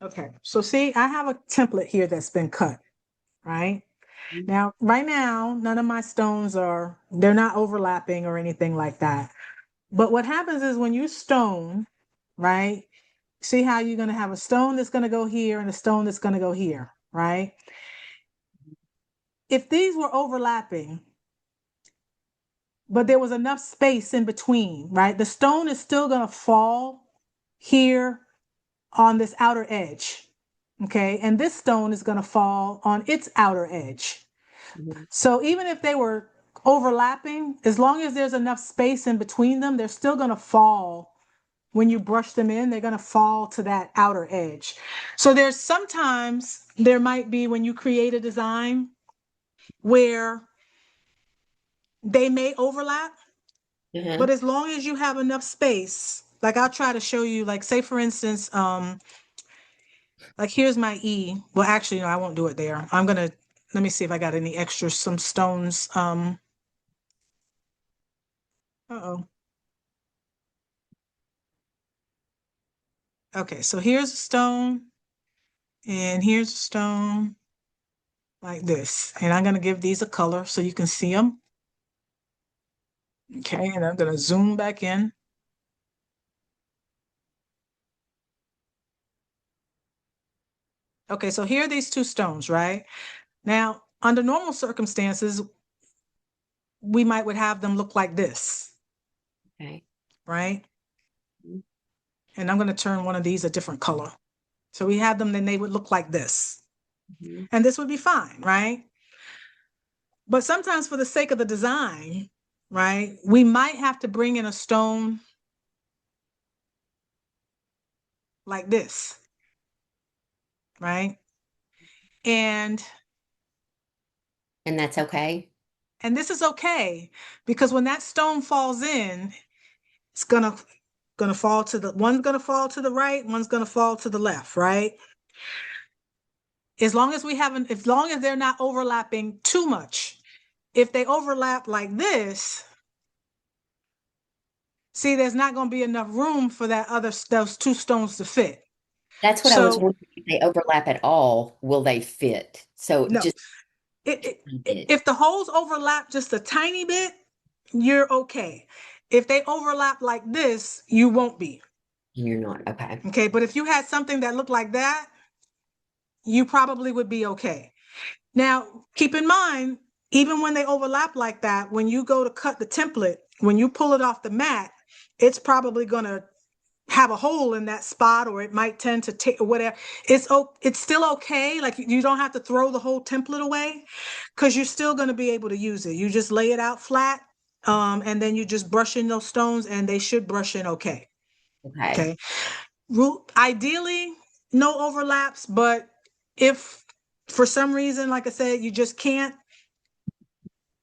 Okay, so see, I have a template here that's been cut, right? Now, right now, none of my stones they're not overlapping or anything like that. But what happens is when you stone, right? See how you're going to have a stone that's going to go here and a stone that's going to go here, right? If these were overlapping, but there was enough space in between, right? The stone is still going to fall here on this outer edge, okay? And this stone is going to fall on its outer edge. Mhm. So even if they were overlapping, as long as there's enough space in between them, they're still going to fall. When you brush them in, they're going to fall to that outer edge. So there might be when you create a design where they may overlap, Uh-huh. but as long as you have enough space, like I'll try to show you, like say for instance, like here's my E. Well, actually, no, I won't do it there. Let me see if I got any extras, some stones. Uh-oh. Okay, so here's a stone, and here's a stone like this. And I'm going to give these a color so you can see them. Okay, and I'm going to zoom back in. Okay, so here are these two stones, right? Now, under normal circumstances, we might would have them look like this, Okay. right? And I'm going to turn one of these a different color. So we have them, then they would look like this. Mhm. And this would be fine, right? But sometimes for the sake of the design, right, we might have to bring in a stone like this, right? And And that's okay? and this is okay because when that stone falls in, it's gonna fall to the one's gonna fall to the right, one's gonna fall to the left, right? As long as they're not overlapping too much. If they overlap like this, see, there's not gonna be enough room for those two stones to fit. That's what I was So wondering. If they overlap at all, will they fit? So no, just a bit. if the holes overlap just a tiny bit, you're okay. If they overlap like this, you won't be. You're not. Okay. Okay, but if you had something that looked like that, you probably would be okay. Now, keep in mind, even when they overlap like that, when you go to cut the template, when you pull it off the mat, it's probably going to have a hole in that spot, or it might tend to take whatever. It's still okay. Like you don't have to throw the whole template away because you're still going to be able to use it. You just lay it out flat, and then you just brush in those stones, and they should brush in okay. Okay. Okay. Ideally, no overlaps, but if for some reason, like I said, you just can't,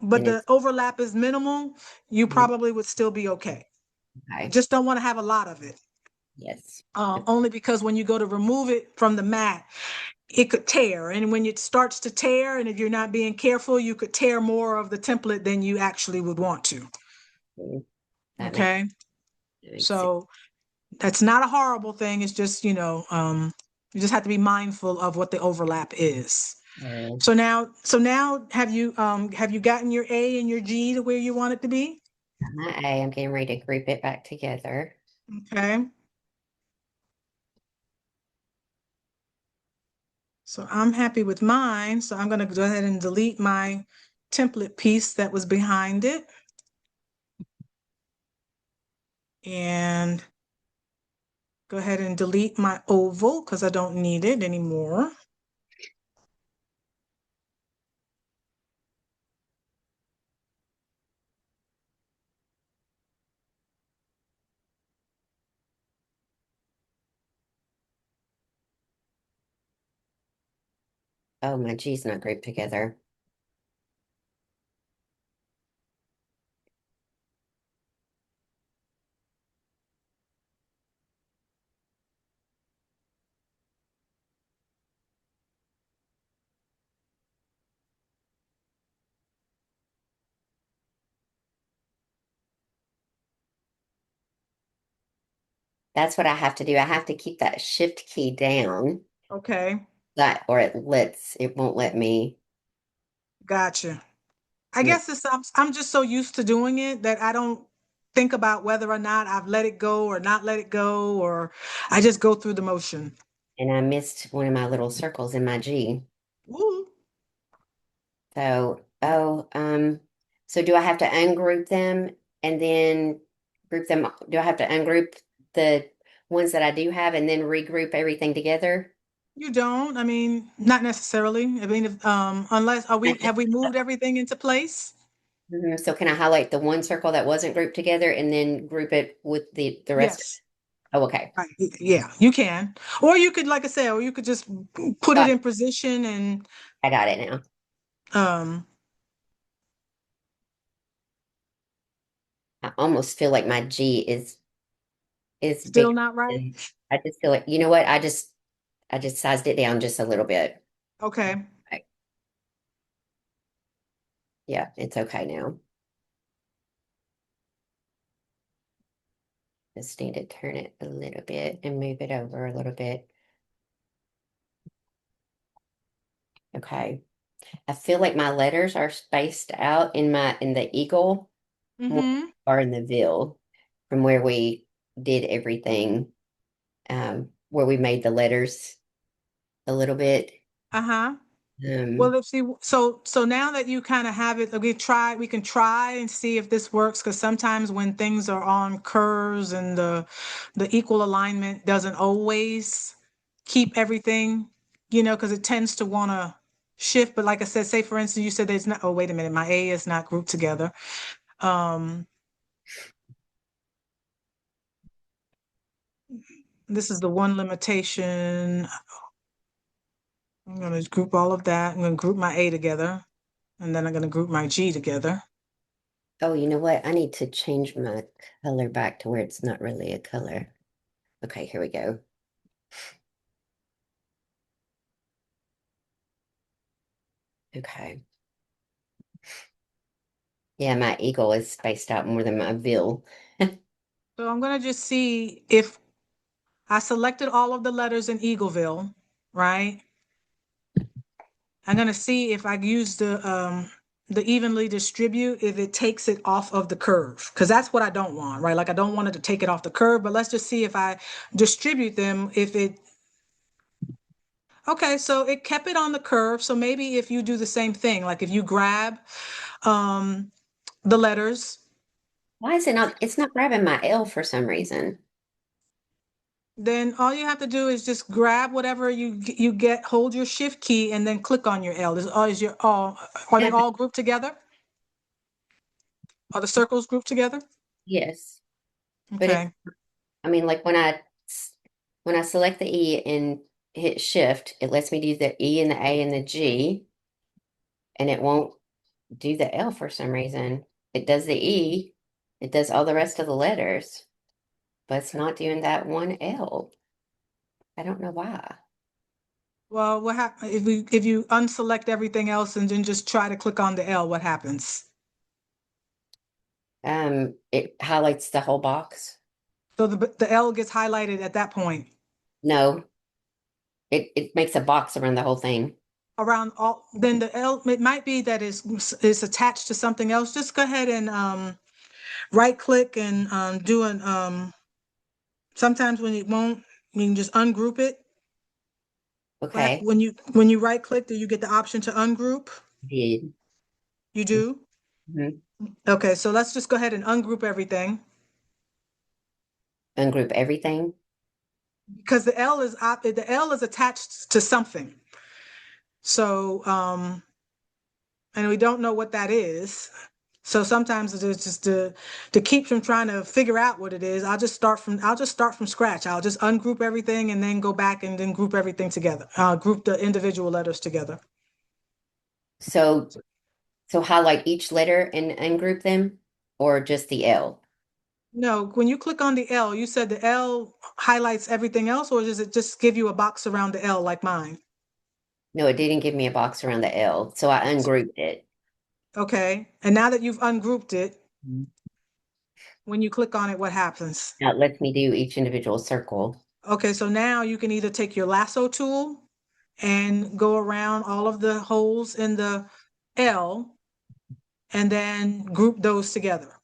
but Then the it's overlap is minimal, you mhm, probably would still be okay. okay. Just don't want to have a lot of it. Yes. Only because when you go to remove it from the mat, it could tear. And when it starts to tear, and if you're not being careful, you could tear more of the template than you actually would want to. Mm, that makes, Okay. that makes sense. So that's not a horrible thing. It's just, you just have to be mindful of what the overlap is. So So now have you gotten your A and your G to where you want it to be? my A, I'm getting ready to group it back together. Okay. So I'm happy with mine. So I'm going to go ahead and delete my template piece that was behind it. And go ahead and delete my oval because I don't need it anymore. Oh, my G's not grouped together. That's what I have to do. I have to keep that shift key down, Okay. that or it won't let me Gotcha. I move. guess I'm just so used to doing it that I don't think about whether or not I've let it go or not let it go, or I just go through the motion. And I missed one of my little circles in my G. Woo. So, so do I have to ungroup them and then group them? Do I have to ungroup the ones that I do have and then regroup everything together? You don't? I mean, not necessarily. I mean, unless I just, have we moved everything into place? mhm. So can I highlight the one circle that wasn't grouped together and then group it with the rest of it? Yes. Oh, okay. Right. Yeah, you can. Or you could, like I said, or you could just put it Got in position and I got it now. um I almost feel like my G is still bigger not right. than I just feel like, you know what? I just sized it down just a little bit. Okay. Right. Yeah, it's okay now. Just need to turn it a little bit and move it over a little bit. Okay. I feel like my letters are spaced out in the eagle more Mm-hmm. or in the veil from where we did everything, where we made the letters a little bit. Uh-huh. Well, Um, let's see. So now that you kind of have it, we can try and see if this works, because sometimes when things are on curves and the equal alignment doesn't always keep everything, because it tends to want to shift. But like I said, say for instance, you said there's not, oh, wait a minute, my A is not grouped together. Um, this is the one limitation. I'm going to group all of that. I'm going to group my A together, and then I'm going to group my G together. oh, you know what? I need to change my color back to where it's not really a color. Okay, here we go. Okay. Yeah, my eagle is spaced out more than my veil. So I'm going to just see if I selected all of the letters in Eagleville, right? I'm going to see if I use the evenly distribute if it takes it off of the curve, because that's what I don't want, right? Like I don't want it to take it off the curve, but let's just see if I distribute them, if it, okay, so it kept it on the curve. So maybe if you do the same thing, like if you grab um, the letters, Why is it not? It's not grabbing my L for some reason. then all you have to do is just grab whatever you get, hold your shift key, and then click on your L. Is your all, are they Yeah, all grouped together? Are the circles grouped together? yes, but it's. Okay. I mean, like when I select the E and hit Shift, it lets me do the E and the A and the G, and it won't do the L for some reason. It does the E, it does all the rest of the letters, but it's not doing that one L. I don't know why. Well, what happens if you unselect everything else and then just try to click on the L, what happens? It highlights the whole box. So the L gets highlighted at that point. No, it makes a box around the whole thing. Around all, then the L, it might be that is attached to something else. Just go ahead and right click and do an sometimes when it won't, you can just ungroup it. Okay, When you right click, do you get the option to ungroup? did. You do? Mhm. Okay, so let's just go ahead and ungroup everything Ungroup everything. because the L is attached to something. So and we don't know what that is. So sometimes it's just to keep from trying to figure out what it is. I'll just start from scratch. I'll just ungroup everything and then go back and then group everything together. Group the individual letters together. So so highlight each letter and ungroup them, or just the L? No, when you click on the L, you said the L highlights everything else, or does it just give you a box around the L like mine? No, it didn't give me a box around the L, so I ungrouped it. Okay. And now that you've ungrouped it, Mhm. when you click on it, what happens? Now it lets me do each individual circle. Okay, so now you can either take your lasso tool and go around all of the holes in the L and then group those together.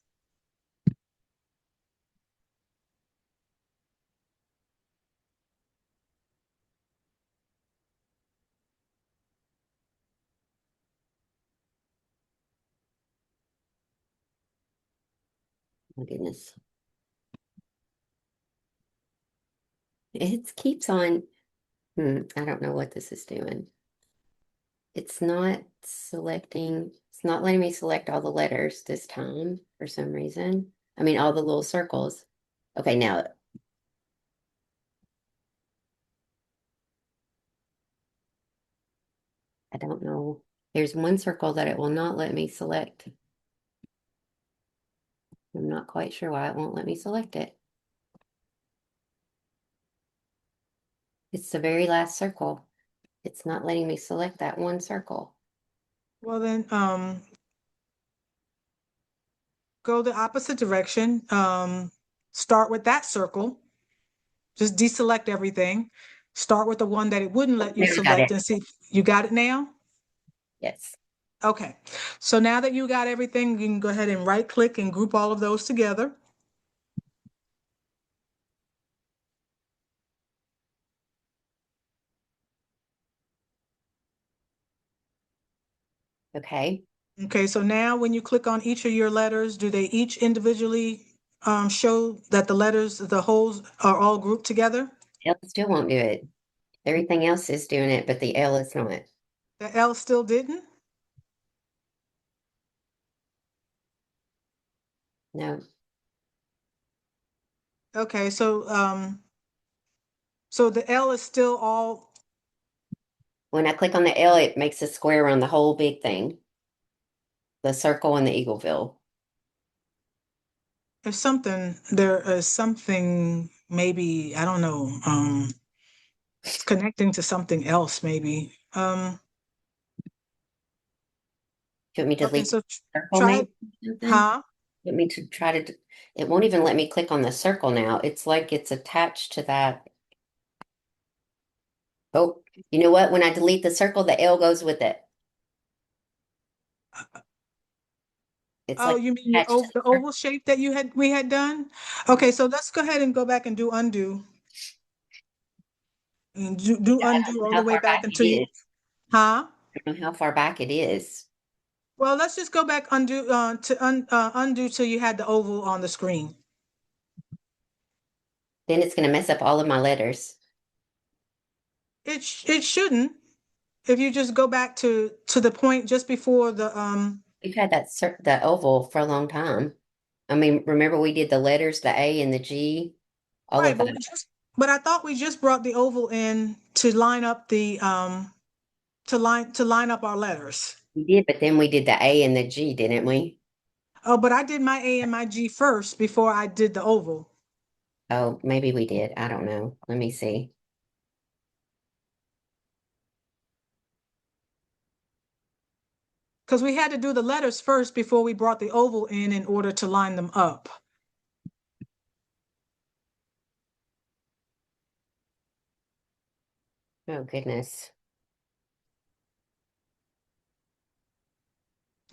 My goodness. It keeps on. I don't know what this is doing. It's not selecting, it's not letting me select all the letters this time for some reason. I mean, all the little circles. Okay, now I don't know. There's one circle that it will not let me select. I'm not quite sure why it won't let me select it. It's the very last circle. It's not letting me select that one circle. Well, then go the opposite direction. Start with that circle. Just deselect everything. Start with the one that it wouldn't let you Now I got select it. and see if you got it now. Yes. Okay. So now that you got everything, you can go ahead and right click and group all of those together. Okay. Okay, so now when you click on each of your letters, do they each individually show that the letters, the holes are all grouped together? L still won't do it. Everything else is doing it, but the L is not. The L still didn't? No. Okay, so the L is still all, When I click on the L, it makes a square around the whole big thing, the circle and the Eagleville. there is something maybe, I don't know, it's connecting to something else maybe. Do you want me to Okay, delete so the circle try it, maybe or something? huh? You want me to try to, it won't even let me click on the circle now. It's like it's attached to that. Oh, you know what? When I delete the circle, the L goes with it. It's Oh, like you mean attached to the the oval shape that we had done? Okay, so let's go ahead and go back and do undo. And do I undo don't all know the how way far back back it until you, is. huh? I don't know how far back it is. Well, let's just go back undo till you had the oval on the screen. Then it's going to mess up all of my letters. It shouldn't if you just go back to the point just before We've had the oval for a long time. I mean, remember we did the letters, the A and the G, all right, of but that. but I thought we just brought the oval in to line up the to line up our letters. We did, but then we did the A and the G, didn't we? Oh, but I did my A and my G first before I did the oval. Oh, maybe we did. I don't know. Let me see. Because we had to do the letters first before we brought the oval in order to line them up. Oh, goodness.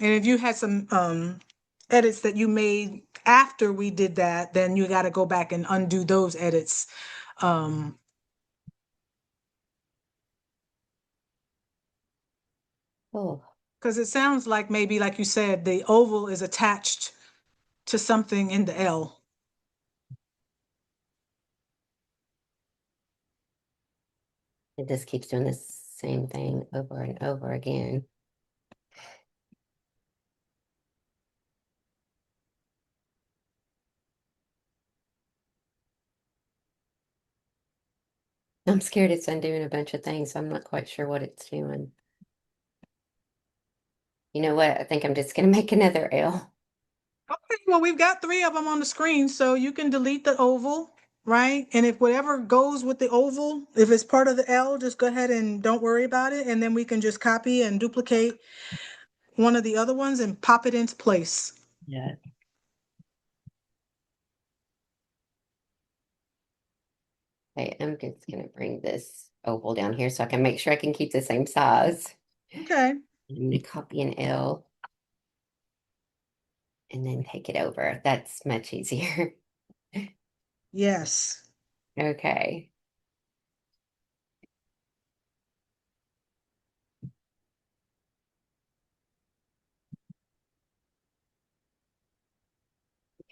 And if you had some edits that you made after we did that, then you got to go back and undo those edits. Um, Oh, because it sounds like maybe, like you said, the oval is attached to something in the L. it just keeps doing the same thing over and over again. I'm scared it's undoing a bunch of things. I'm not quite sure what it's doing. You know what? I think I'm just going to make another L. Okay, well, we've got three of them on the screen, so you can delete the oval, right? And if whatever goes with the oval, if it's part of the L, just go ahead and don't worry about it. And then we can just copy and duplicate one of the other ones and pop it into place. Yeah. Okay, I'm just going to bring this oval down here so I can make sure I can keep the same size. Okay. I'm going to copy an L and then take it over. That's much easier. Yes. Okay.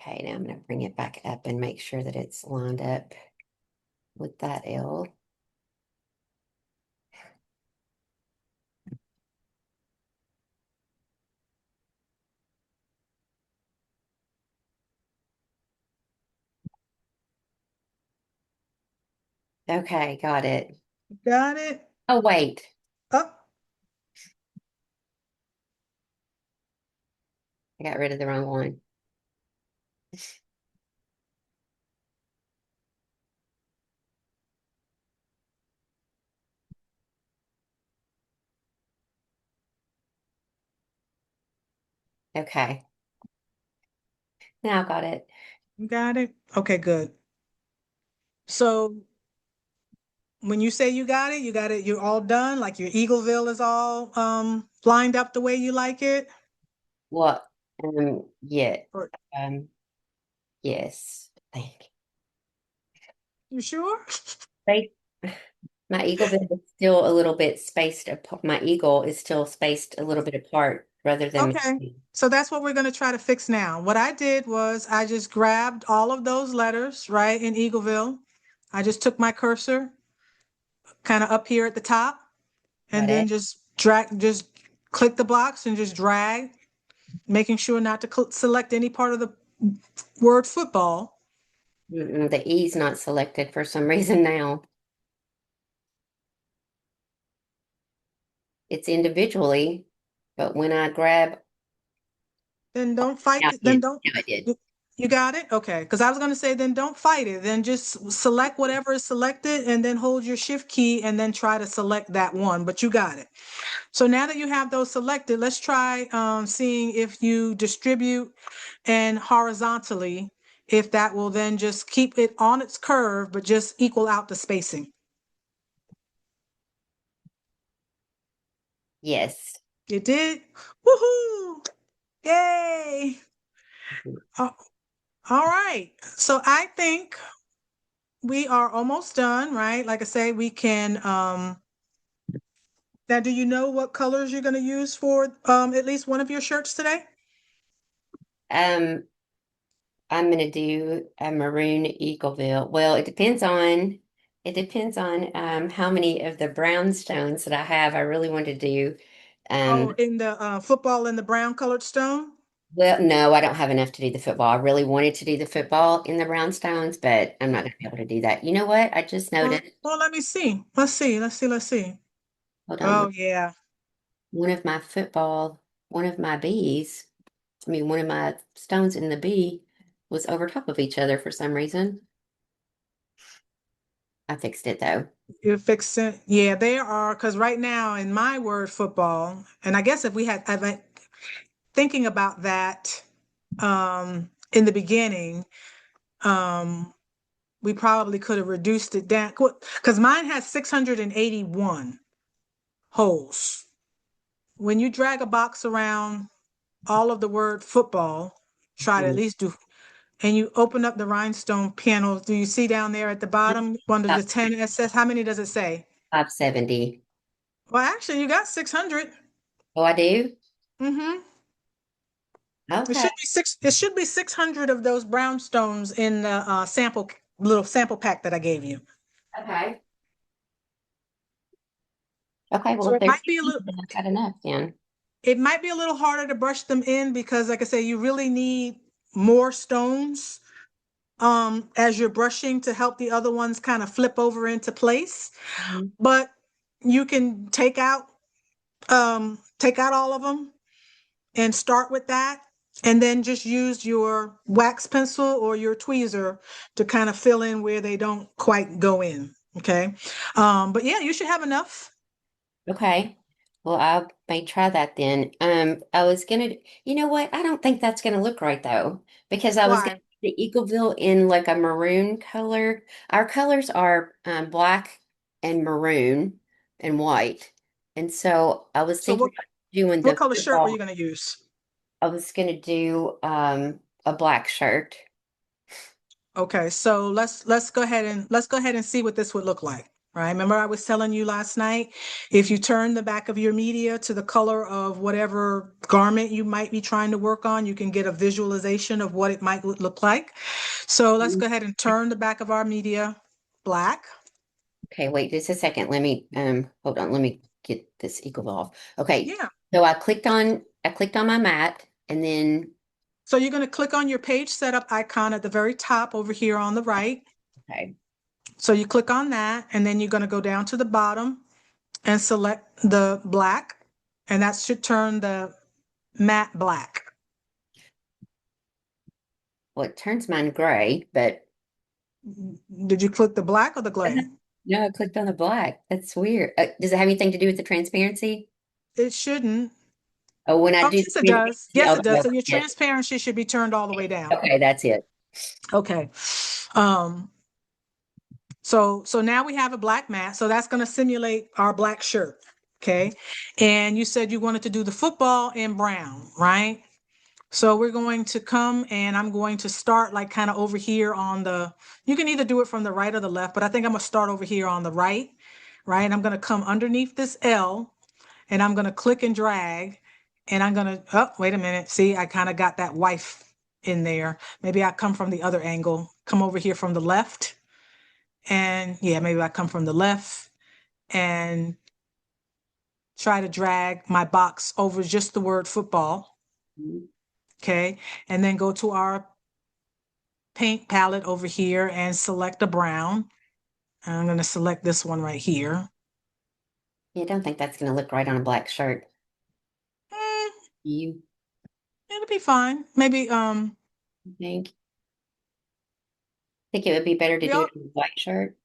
Okay, now I'm going to bring it back up and make sure that it's lined up with that L. Okay, got it. Got it. Oh, wait. Oh, I got rid of the wrong one. Okay, now I got it. you got it. Okay, good. So when you say you got it, you're all done, like your Eagleville is all lined up the way you like it? Well, yeah, Or um, yes. Thank you. you sure? They, my eagle bit is still a little bit spaced apart. My eagle is still spaced a little bit apart rather than. Okay. So that's what we're going to try to fix now. What I did was I just grabbed all of those letters, right, in Eagleville. I just took my cursor kind of up here at the top and Got then it. just click the blocks and just drag, making sure not to select any part of the word football. The E's not selected for some reason now. It's individually, but when I grab, Then don't fight now it. it did. Now it did. You got it? Okay. Because I was going to say, then don't fight it. Then just select whatever is selected and then hold your shift key and then try to select that one. But you got it. So now that you have those selected, let's try seeing if you distribute and horizontally, if that will then just keep it on its curve, but just equal out the spacing. Yes. It did? Woohoo! Yay. Uh, all right. So I think we are almost done, right? Like I say, we can now do you know what colors you're going to use for at least one of your shirts today? Um, I'm gonna do a maroon Eagleville. Well, it depends on how many of the brownstones that I have. I really want to do. Oh, Um, in the football in the brown colored stone? well, no, I don't have enough to do the football. I really wanted to do the football in the brownstones, but I'm not gonna be able to do that. You know what? I just Well, noticed. well, let me see. Let's see. Hold on, Oh yeah. one of my football, one of my bees. I mean, one of my stones in the bee was over top of each other for some reason. I fixed it though. You fix it. Yeah, there are, because right now in my word football, and I guess if we had, I've been thinking about that in the beginning, um, we probably could have reduced it down because mine has 681 holes. When you drag a box around all of the word football, try to at Mm, least do, and you open up the rhinestone panel, do you see down there at the bottom under the About 10 it says, how many does it say? 570. Well, actually, you got 600. Oh, I do? Mm-hmm. It Okay. should be six. It should be 600 of those brownstones in the sample little sample pack that I gave you. Okay. Okay. Well, So if it there's might be a little. then I've got enough then. It might be a little harder to brush them in because, like I say, you really need more stones as you're brushing to help the other ones kind of flip over into place. Mhm. But you can take out all of them and start with that. And then just use your wax pencil or your tweezer to kind of fill in where they don't quite go in. Okay. But yeah, you should have enough. Okay. Well, I may try that then. I was gonna, you know what? I don't think that's gonna look right though, because I was gonna Why? do the Eagleville in like a maroon color. Our colors are black and maroon and white. And so I was So thinking about doing what the color shirt were you football. going to use? I was gonna do a black shirt. Okay, so let's go ahead and see what this would look like. Right? Remember I was telling you last night, if you turn the back of your media to the color of whatever garment you might be trying to work on, you can get a visualization of what it might look like. So let's go ahead and turn the back of our media black. Okay, wait just a second. Let me hold on, let me get this equal off. Okay, Yeah. so I clicked on my mat and then So you're going to click on your page setup icon at the very top over here on the right. okay, So you click on that, and then you're going to go down to the bottom and select the black, and that should turn the matte black. well it turns mine gray, but Did you click the black or the gray? no, I clicked on the black. That's weird. Does it have anything to do with the transparency? It shouldn't. Oh, when I Oh, do the yes, it does. transparency, Yes, oh, it does. So that's your it. transparency should be turned all the way down. Okay, that's it. Okay. Um, so now we have a black mat. So that's going to simulate our black shirt. Okay. And you said you wanted to do the football in brown, right? So we're going to come and I'm going to start like kind of over here on you can either do it from the right or the left, but I think I'm gonna start over here on the right, right? And I'm gonna come underneath this L and I'm gonna click and drag and I'm gonna, oh, wait a minute. See, I kind of got that wife in there. Maybe I come from the other angle, come over here from the left. And yeah, maybe I come from the left and try to drag my box over just the word football. Mhm. Okay. And then go to our paint palette over here and select a brown. I'm going to select this one right here. Yeah, I don't think that's gonna look right on a black shirt. Mm, You it'll be fine. Maybe think? Think it would be better to we do all it on a white shirt?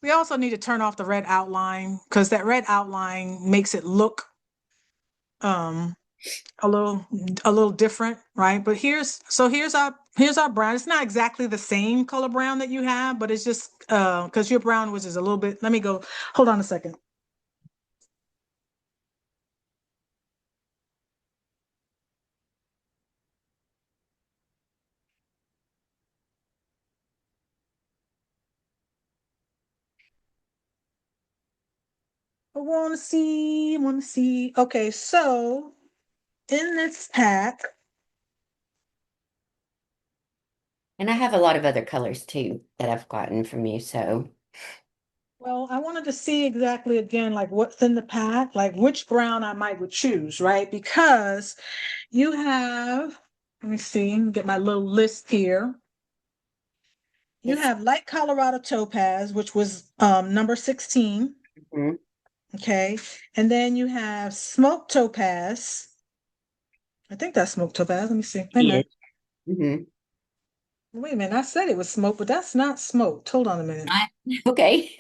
we also need to turn off the red outline because that red outline makes it look um a little different, right? But here's our brown. It's not exactly the same color brown that you have, but it's just because your brown was just a little bit. Let me go. Hold on a second. I want to see, want to see. Okay, so in this pack, And I have a lot of other colors too that I've gotten from you. So, well, I wanted to see exactly again, like what's in the pack, like which brown I might would choose, right? Because you have, let me see, get my little list here. You it's, have light Colorado topaz, which was number 16. mhm, Okay. And then you have smoked topaz. I think that's smoked topaz. Let me see. Wait a it minute. is. Mhm. Wait a minute. I said it was smoked, but that's not smoked. Hold on a minute. Okay.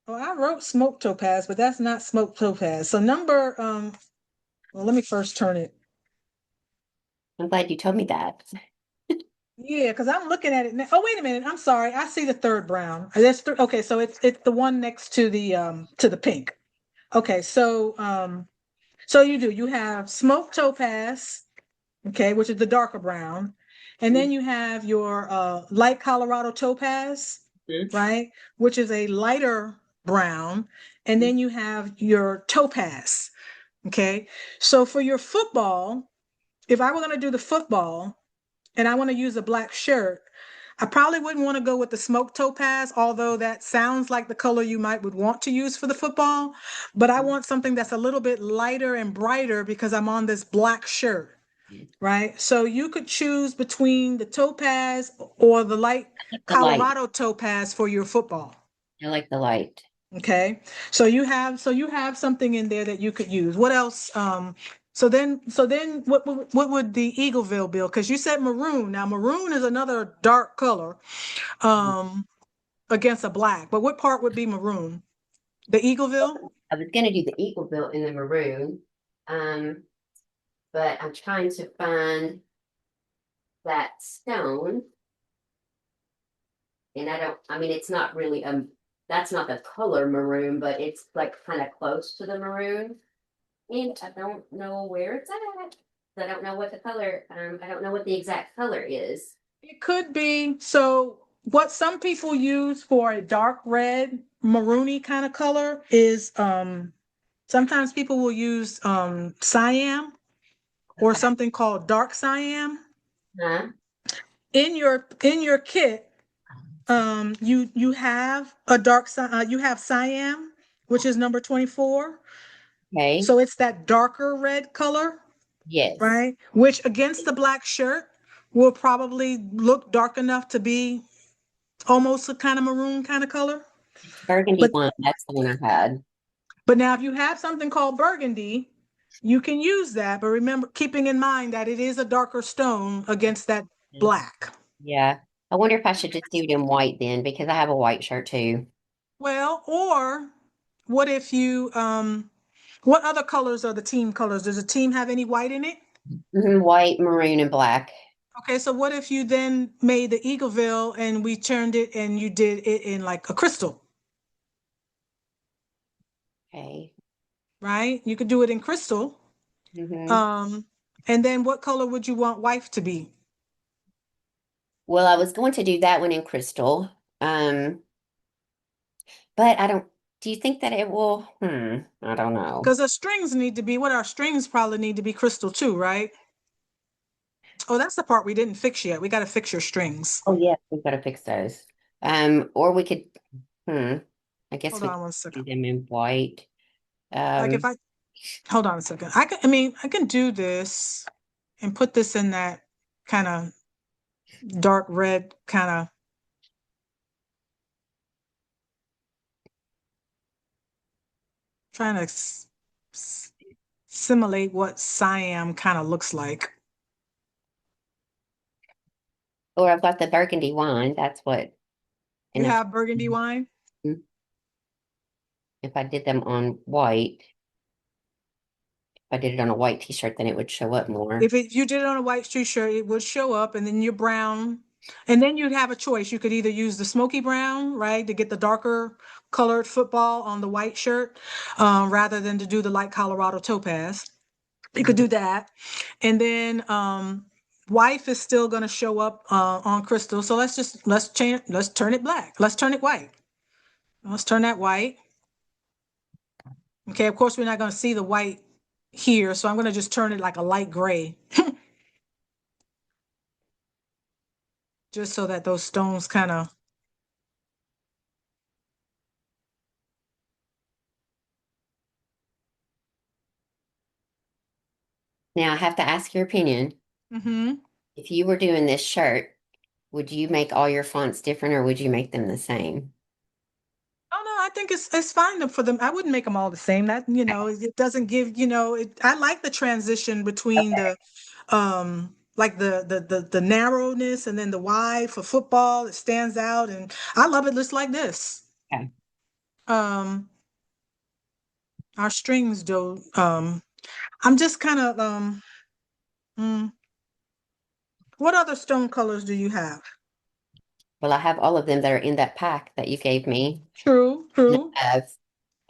Oh, I wrote smoked topaz, but that's not smoked topaz. So number well, let me first turn it. I'm glad you told me that. Yeah, because I'm looking at it now. Oh, wait a minute. I'm sorry. I see the third brown. That's okay, so it's the one next to the pink. Okay, so you have smoked topaz, okay, which is the darker brown. And then you have your light Colorado topaz, Mhm. right, which is a lighter brown. And then you have your topaz, okay? So for your football, if I were going to do the football and I want to use a black shirt, I probably wouldn't want to go with the smoked topaz, although that sounds like the color you might would want to use for the football. But I want something that's a little bit lighter and brighter because I'm on this black shirt, right? So you could choose between the topaz or the light The light. Colorado topaz for your football. I like the light. Okay. So you have something in there that you could use. What else? So then what would the Eagleville bill? Because you said maroon. Now maroon is another dark color um against a black. But what part would be maroon? The Eagleville? I was gonna do the eagle bill in the maroon, um, but I'm trying to find that stone, and I mean, it's not really that's not the color maroon, but it's like kind of close to the maroon, and I don't know where it's at. I don't know what the color. I don't know what the exact color is. It could be. So what some people use for a dark red, maroony kind of color is sometimes people will use cyan or Okay. something called dark cyan. Huh? In your kit, you have a you have cyan, which is number 24. Okay. So it's that darker red color, Yes. right? Which against the black shirt will probably look dark enough to be almost a kind of maroon kind of color. Burgundy But one. That's the one I had. but now if you have something called burgundy, you can use that. But remember, keeping in mind that it is a darker stone against that black. Yeah. I wonder if I should just do it in white then, because I have a white shirt too. Well, or what if you what other colors are the team colors? Does the team have any white in it? Mhm, white, maroon, and black. Okay, so what if you then made the Eagleville and we turned it and you did it in like a crystal, Okay. right? You could do it in crystal. Hmm. Um, and then what color would you want wife to be? Well, I was going to do that one in crystal. But I don't, do you think that it will? I don't know. Because our strings need to be what our strings probably need to be crystal too, right? Oh, that's the part we didn't fix yet. We got to fix your strings. Oh, yeah, we've got to fix those. Or we could, hmm, I guess Hold we on could one second. do them in white. Like if Um, I hold on a second. I can do this and put this in that kind of dark red kind of trying to simulate what cyan kind of looks like. or I've got the burgundy wine. That's what, You and if have burgundy wine? if I did them on white, if I did it on a white t-shirt, then it would show up more. If you did it on a white t-shirt, it would show up, and then your brown, and then you'd have a choice. You could either use the smoky brown, right, to get the darker colored football on the white shirt, rather than to do the light Colorado topaz. You could do that, and then wife is still going to show up on crystal. So let's turn it black. Let's turn it white. Let's turn that white. Okay, of course, we're not going to see the white here, so I'm going to just turn it like a light gray, just so that those stones kind of, Now I have to ask your opinion. mm-hmm. If you were doing this shirt, would you make all your fonts different or would you make them the same? Oh no, I think it's fine for them. I wouldn't make them all the same. That, it doesn't give, I like the transition between Okay. the like the narrowness and then the wide for football. It stands out and I love it just like this. Okay. Um our strings do I'm just kind of mm, what other stone colors do you have? Well, I have all of them that are in that pack that you gave me. True, And true.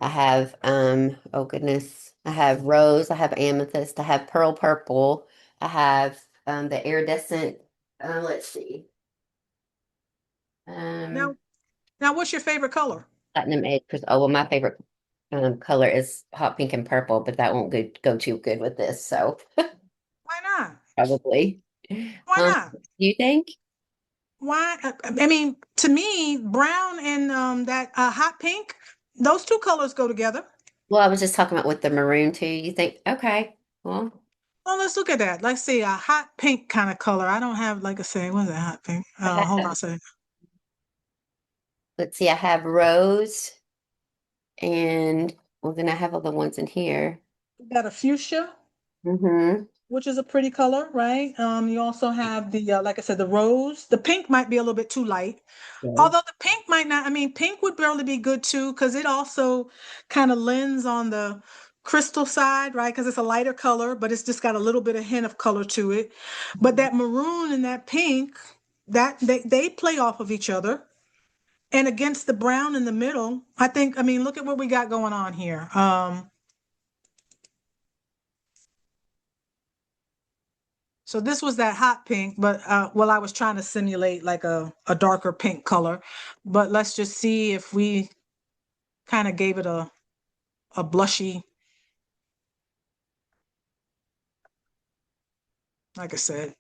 I have oh goodness, I have rose, I have amethyst, I have pearl purple, I have the iridescent, let's see, Now, um now what's your favorite color? platinum edge crystal. Oh, well, my favorite color is hot pink and purple, but that won't go too good with this, so Why not? probably. Why not? Do you think? Why? I mean, to me, brown and that hot pink, those two colors go together. Well, I was just talking about with the maroon too. You think, okay, well, Well, let's look at that. Let's see, a hot pink kind of color. I don't have, like I say, what's that hot pink? I Hold on have, a second. let's see, I have rose and well, then I have all the ones in here. We got a fuchsia, Mm-hmm. which is a pretty color, right? You also have the, like I said, the rose. The pink might be a little bit too light. Yes. Although the pink might not, I mean, pink would barely be good too, because it also kind of lends on the crystal side, right? Because it's a lighter color, but it's just got a little bit of hint of color to it. But that maroon and that pink, that they play off of each other. And against the brown in the middle, I mean, look at what we got going on here. So this was that hot pink, but well, I was trying to simulate like a darker pink color. But let's just see if we kind of gave it a blushy, like I said,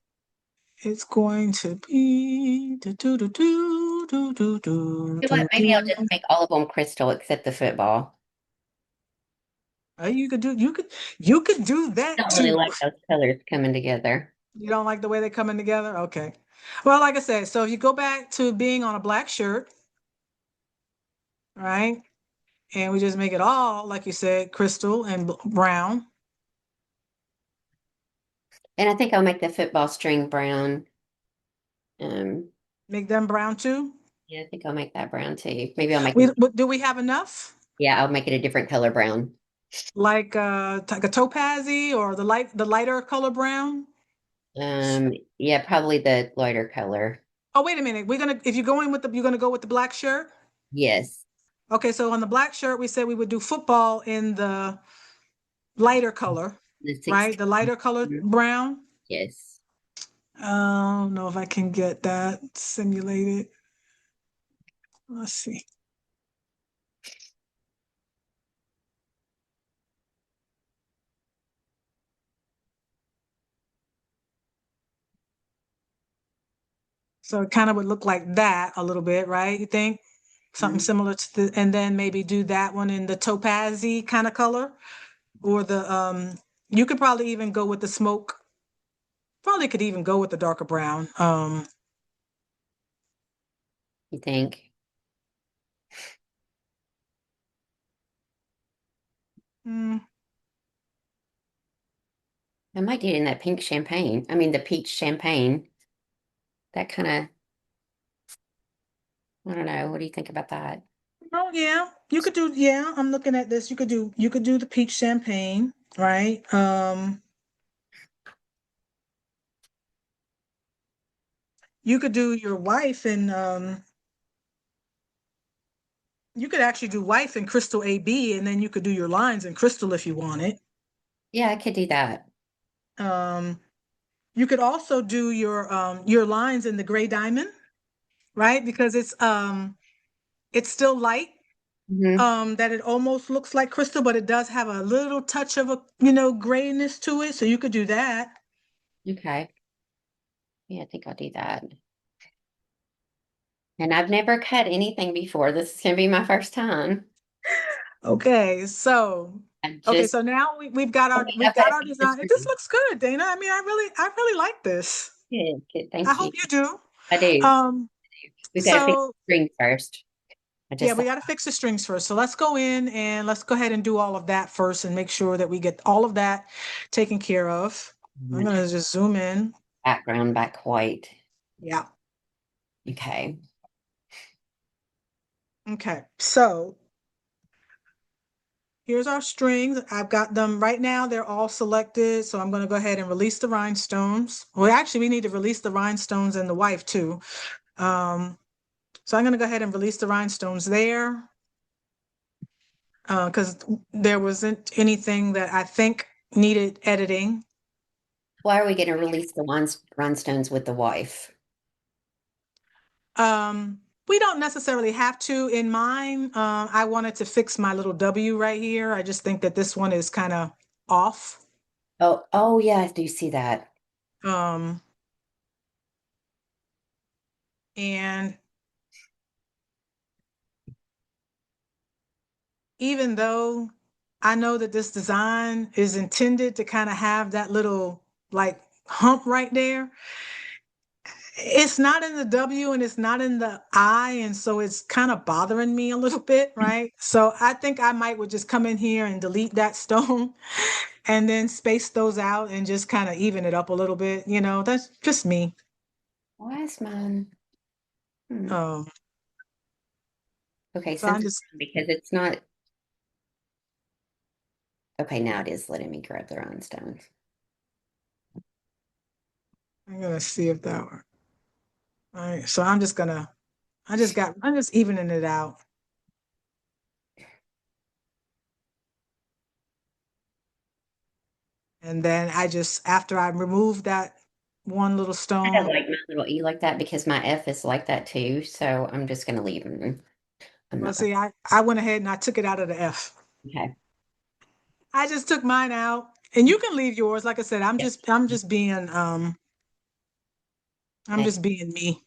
it's going to be do do do do do do do You know what? do Maybe I'll do. just make all of them crystal except the football. You could do I that don't really too. like those colors coming together. You don't like the way they're coming together? Okay. Well, like I said, so if you go back to being on a black shirt, right? And we just make it all, like you said, crystal and brown. And I think I'll make the football string brown. Um, Make them brown too. yeah, I think I'll make that brown too. Maybe I'll make We it, do we have enough? yeah, I'll make it a different color brown. Like a topazy or the lighter color brown? Yeah, probably the lighter color. Oh, wait a minute. If you're gonna go with the black shirt. Yes, Okay, so on the black shirt, we said we would do football in the lighter color, the right? 16. The lighter colored brown. Yes. I don't know if I can get that simulated. Let's see. So it kind of would look like that a little bit, right? You think? Something Mhm. similar to and then maybe do that one in the topazy kind of color, or you could probably even go with the smoke. Probably could even go with the darker brown. You think? Mm, I might do it in that pink champagne. I mean, the peach champagne. That kind of, I don't know. What do you think about that? oh yeah, you could do. Yeah, I'm looking at this. You could do the peach champagne, right? You could do your wife and you could actually do wife in crystal AB, and then you could do your lines in crystal if you wanted. Yeah, I could do that. Um, you could also do your lines in the gray diamond, right? Because it's still light, that it almost looks like crystal, but it does have a little touch of a, grayness to it. So you could do that. Okay. Yeah, I think I'll do that. And I've never cut anything before. This is gonna be my first time. Okay, so I okay, just so now we've got oh our wait, we've I've got got to our fix the design. This string. looks good, Dana. I mean, I really like this. Good, good, I thank you. hope you do. I do. Um, We've got to fix so the string first. I yeah, just we thought got to fix the strings first. So let's go in and let's go ahead and do all of that first and make sure that we get all of that taken care of. I'm I'm gonna turn gonna just zoom in. the background back white. Yeah. Okay. Okay. So here's our strings. I've got them right now. They're all selected. So I'm going to go ahead and release the rhinestones. Well, actually, we need to release the rhinestones and the wife too. So I'm going to go ahead and release the rhinestones there because there wasn't anything that I think needed editing. Why are we going to release the rhinestones with the wife? We don't necessarily have to. In mine, I wanted to fix my little W right here. I just think that this one is kind of off. Oh, oh yeah, I do see that. Um, and even though I know that this design is intended to kind of have that little like hump right there, it's not in the W and it's not in the I. And so it's kind of bothering me a little bit, right? So I think I might would just come in here and delete that stone and then space those out and just kind of even it up a little bit. That's just me. Why is mine? Hmm. Um, Okay, so I'm something just, because it's not. Okay, now it is letting me grab the rhinestones. I'm gonna see if that works. All right. So I'm just evening it out. And then after I remove that one little I stone, like my little E like that because my F is like that too. So I'm just gonna leave them. I'm well, not gonna. see, I went ahead and I took it out of the F. Okay. I just took mine out, and you can leave yours. Like I said, Yeah. I'm Hey, just being me.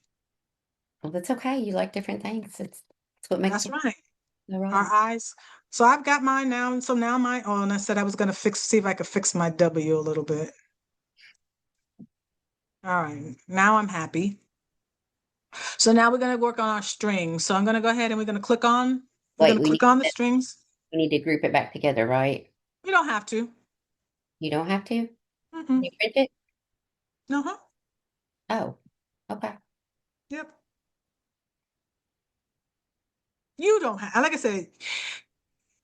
well, that's okay. You like different things. It's what makes That's it right. all Our right. eyes. So I've got mine now, and so now and I said I was gonna see if I could fix my W a little bit. All right, now I'm happy. So now we're gonna work on our strings. So I'm gonna go ahead and we're Wait, gonna click on the strings. we need to group it back together, right? We don't have to. You don't have to. Can Mm-mm. you print it? Uh-huh. Oh, okay. Yep. You don't have, like I said,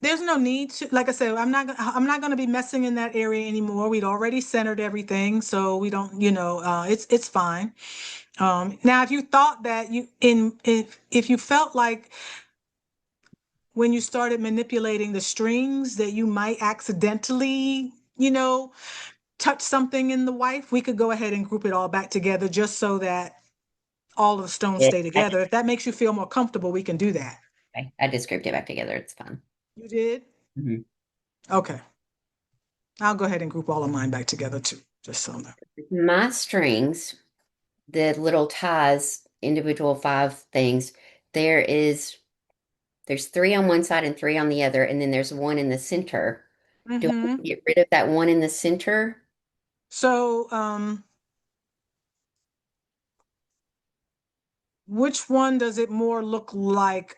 there's no need to, like I said, I'm not gonna be messing in that area anymore. We'd already centered everything, so we don't, it's fine. Now if you thought that if you felt like when you started manipulating the strings that you might accidentally, touch something in the wife, we could go ahead and group it all back together just so that all of the stones Yeah, stay together. If that makes you feel more comfortable, we can do that. I just grouped it back together. It's fine. You did? Mhm. Okay. I'll go ahead and group all of mine back together too, just so that. My strings, the little ties, individual five things, there is there's three on one side and three on the other, and then there's one in the center. Do I need Mm-hmm. to get rid of that one in the center? So, which one does it more look like,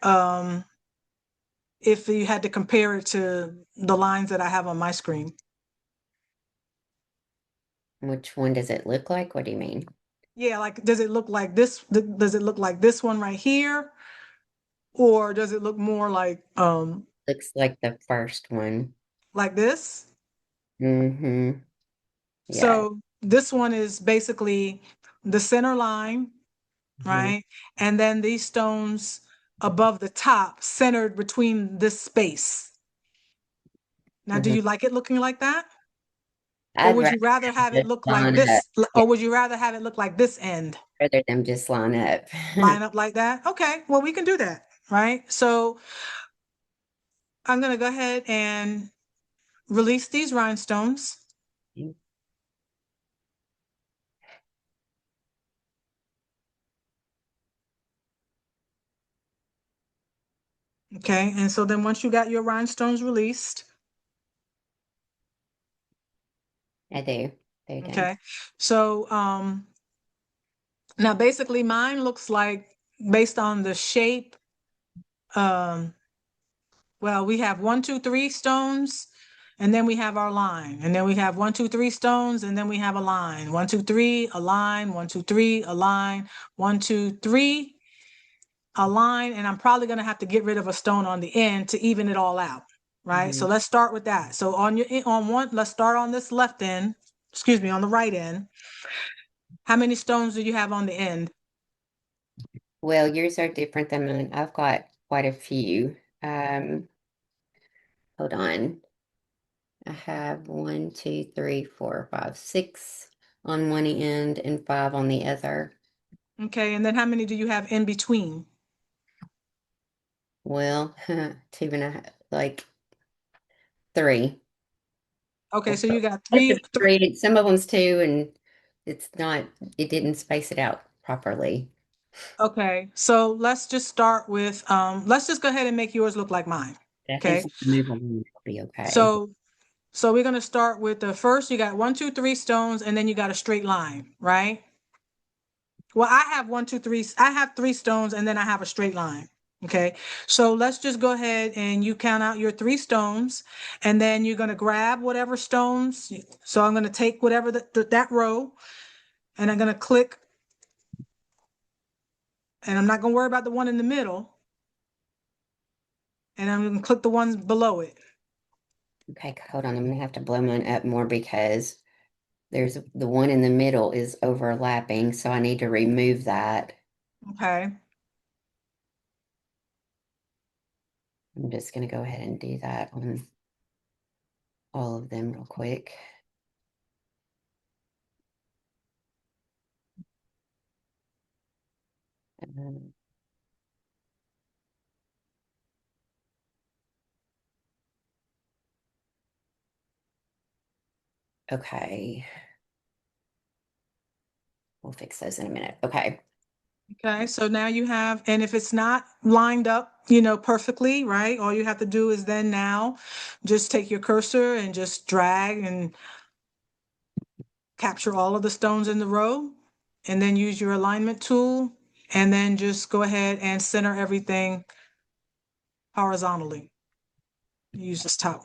if you had to compare it to the lines that I have on my screen? Which one does it look like? What do you mean? Yeah, like, does it look like this? Does it look like this one right here? Or does it look more Looks like the first one. like this? Mm-hmm. Yeah. So this one is basically the center line, Hmm. right? And then these stones above the top centered between this space. Now, do Hmm. you like it looking like that? Or I'd would rather you rather have them it just look like line up. this? Yeah, Or would you rather have it look like this end? rather them just line up. Line up like that? Okay, well, we can do that, right? So I'm going to go ahead and release these rhinestones. Okay, and so then once you got your rhinestones released, I do. They do. okay, so now basically mine looks like based on the shape, um, well, we have 1, 2, 3 stones, and then we have our line, and then we have 1, 2, 3 stones, and then we have a line. 1, 2, 3, a line, 1, 2, 3, a line, 1, 2, 3, a line, and I'm probably gonna have to get rid of a stone on the end to even it all out, right? So Mhm. let's start with that. So on one, let's start on this left end, excuse me, on the right end. How many stones do you have on the end? Well, yours are different than mine. I've got quite a few. Hold on. I have 1, 2, 3, 4, 5, 6 on one end and 5 on the other. Okay, and then how many do you have in between? Well, 2.5, like 3. Okay, Well, so you got most of three, it's 3. Some of them's 2, and it's not. It didn't space it out properly. okay, so let's just start with, let's just go ahead and make yours look like mine. I think Okay, if we move on, it'll be okay. so we're gonna start with the first, you got 1, 2, 3 stones, and then you got a straight line, right? Well, I have 1, 2, 3, I have 3 stones, and then I have a straight line. Okay, so let's just go ahead and you count out your 3 stones, and then you're gonna grab whatever stones. So I'm gonna take whatever that row, and I'm gonna click, and I'm not gonna worry about the one in the middle, and I'm gonna click the ones below it. Okay, hold on. I'm gonna have to blow mine up more because there's the one in the middle is overlapping, so I need to remove that. Okay, I'm just gonna go ahead and do that on all of them real quick. Um, okay, we'll fix those in a minute. Okay. okay, so now you have, and if it's not lined up, perfectly, right? All you have to do is then now just take your cursor and just drag and capture all of the stones in the row, and then use your alignment tool, and then just go ahead and center everything horizontally. Use this top.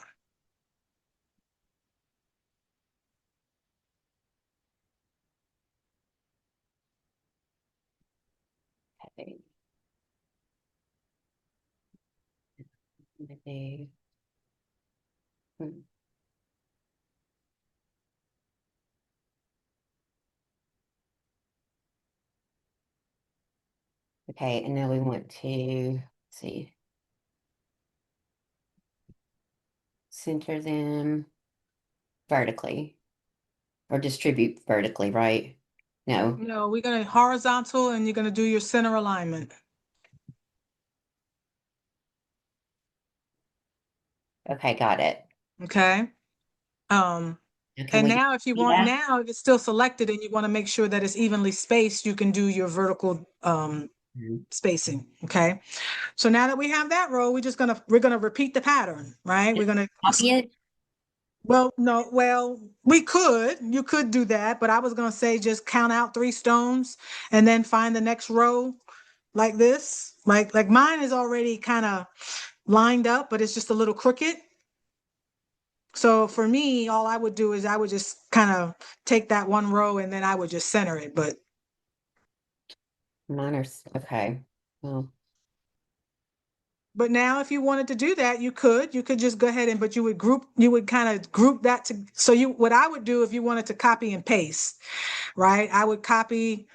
Okay. Maybe- hmm. Okay, and now we want to see, center them vertically or distribute vertically, right? No. No, we're gonna horizontal, and you're gonna do your center alignment. Okay, got it. Okay. Um, Now can and we now if you see want, that? now if it's still selected and you want to make sure that it's evenly spaced, you can do your vertical Mhm. spacing. Okay. So now that we have that row, we're gonna repeat the pattern, right? We're gonna Copy it? Well, no, well, you could do that, but I was gonna say just count out 3 stones and then find the next row like this. Like mine is already kind of lined up, but it's just a little crooked. So for me, all I would do is I would just kind of take that one row and then I would just center it. Mine are, okay. Well, But now if you wanted to do that, you could just go ahead and, but you would kind of group that to, so what I would do if you wanted to copy and paste, right? I would copy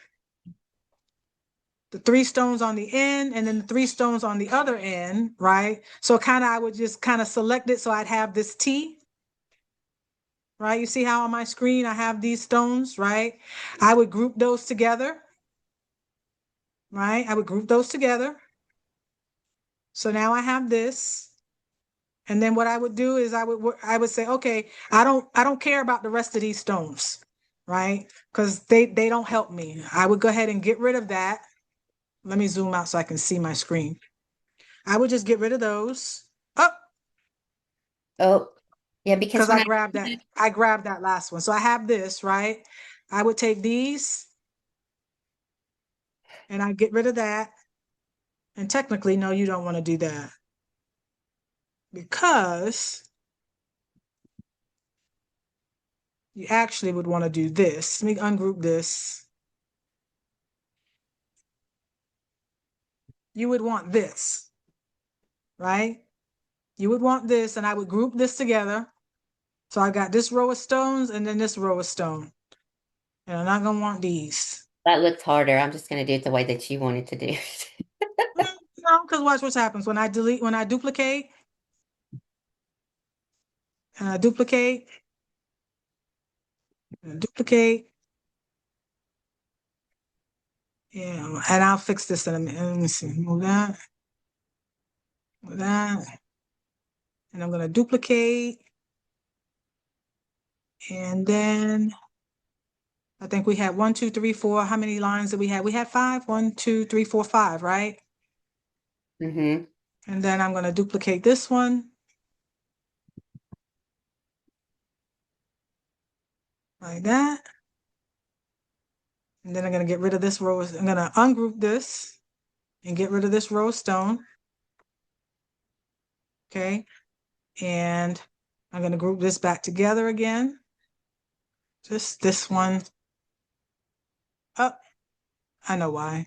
the 3 stones on the end and then the 3 stones on the other end, right? So kind of, I would just kind of select it. So I'd have this T, right? You see how on my screen I have these stones, right? I would group those together, right? I would group those together. So now I have this. And then what I would do is I would say, okay, I don't care about the rest of these stones, right? Because they don't help me. I would go ahead and get rid of that. Let me zoom out so I can see my screen. I would just get rid of those. Oh, Oh, yeah, because because when I I grabbed that. I grabbed that last one. So I have this, right? I would take these and I get rid of that. And technically, no, you don't want to do that because you actually would want to do this. Let me ungroup this. You would want this, right? You would want this, and I would group this together. So I got this row of stones and then this row of stone. And I'm not gonna want these. that looks harder, I'm just going to do it the way that you wanted to do it. No, because watch what happens when I duplicate, and I duplicate, and I duplicate. Yeah, and I'll fix this in a minute. Let me see. Move that, and I'm gonna duplicate, and then I think we had 1, 2, 3, 4. How many lines did we have? We had five. 1, 2, 3, 4, 5, right? Mm-hmm. And then I'm gonna duplicate this one like that. And then I'm gonna get rid of this row. I'm gonna ungroup this and get rid of this row of stone. Okay. And I'm gonna group this back together again. Just this one. Oh, I know why.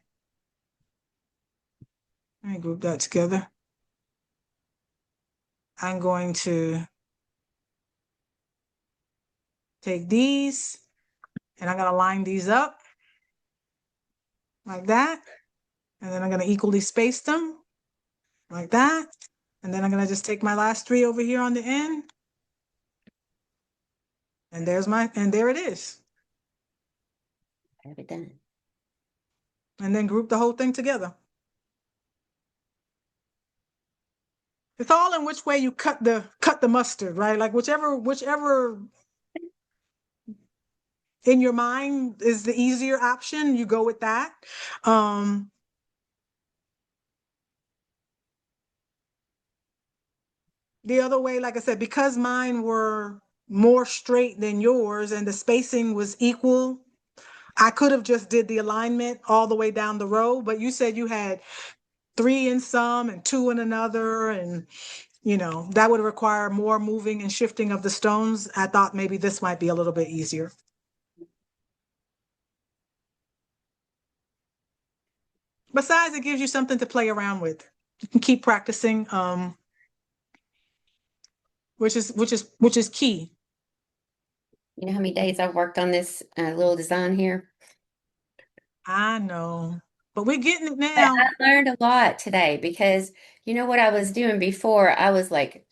Let me group that together. I'm going to take these and I'm gonna line these up like that. And then I'm gonna equally space them like that. And then I'm gonna just take my last three over here on the end. And there it is. I have it done. And then group the whole thing together. It's all in which way you cut the mustard, right? Like whichever in your mind is the easier option, you go with that. Um, the other way, like I said, because mine were more straight than yours and the spacing was equal, I could have just did the alignment all the way down the row, but you said you had three in some and two in another, and that would require more moving and shifting of the stones. I thought maybe this might be a little bit easier. Besides, it gives you something to play around with. You can keep practicing, which is key. You know how many days I've worked on this little design here? I know, but we're getting it But now. I learned a lot today because you know what I was doing before? I was like,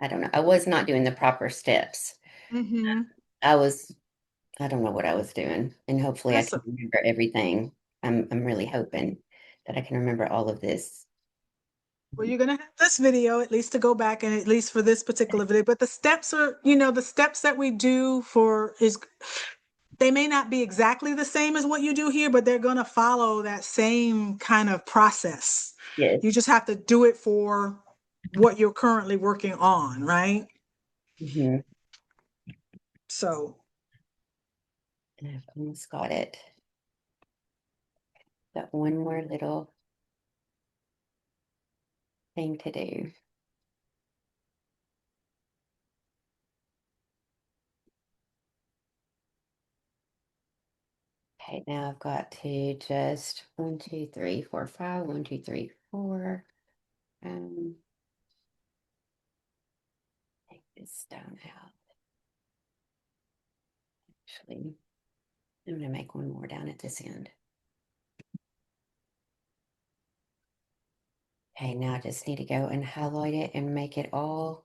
I don't know, I was not doing the proper steps. Mm-hmm. I was, I don't know what I was doing, and hopefully I That's can remember everything. I'm really hoping that I can remember all of this. Well, you're gonna have this video at least to go back and at least for this particular video. But the steps the steps that we do for is they may not be exactly the same as what you do here, but they're gonna follow that same kind of process. Yes. You just have to do it for what you're currently working on, right? Hmm. So I've almost got it. Got one more little thing to do. Okay, now I've got to just 1, 2, 3, 4, 5, 1, 2, 3, 4. Um, take this stone out. Actually, I'm gonna make one more down at this end. Okay, now I just need to go and highlight it and make it all.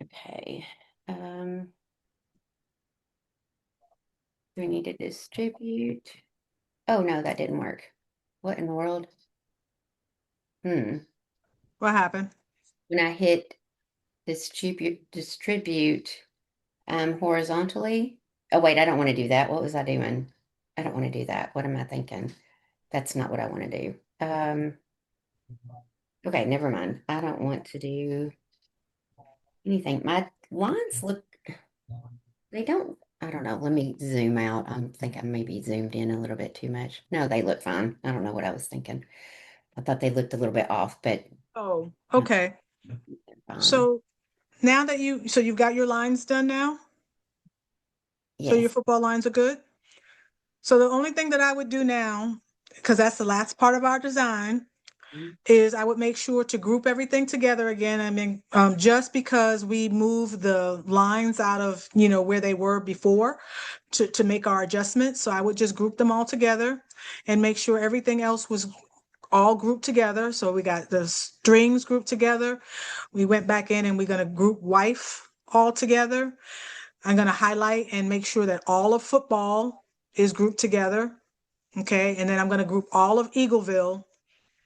Okay. We need to distribute. Oh no, that didn't work. What in the world? Hmm. What happened? When I hit distribute horizontally. Oh wait, I don't want to do that. What was I doing? I don't want to do that. What am I thinking? That's not what I want to do. Okay, never mind. I don't want to do anything. My lines look, they don't, I don't know. Let me zoom out. I think I maybe zoomed in a little bit too much. No, they look fine. I don't know what I was thinking. I thought they looked a little bit off, but Oh, no, okay. they're fine. So now that so you've got your lines done now? So your Yes. football lines are good? So the only thing that I would do now, because that's the last part of our design, is I would make sure to group everything together again. I mean, just because we moved the lines out of, where they were before to make our adjustments. So I would just group them all together and make sure everything else was all grouped together. So we got the strings grouped together. We went back in and we're going to group wife all together. I'm going to highlight and make sure that all of football is grouped together. Okay. And then I'm going to group all of Eagleville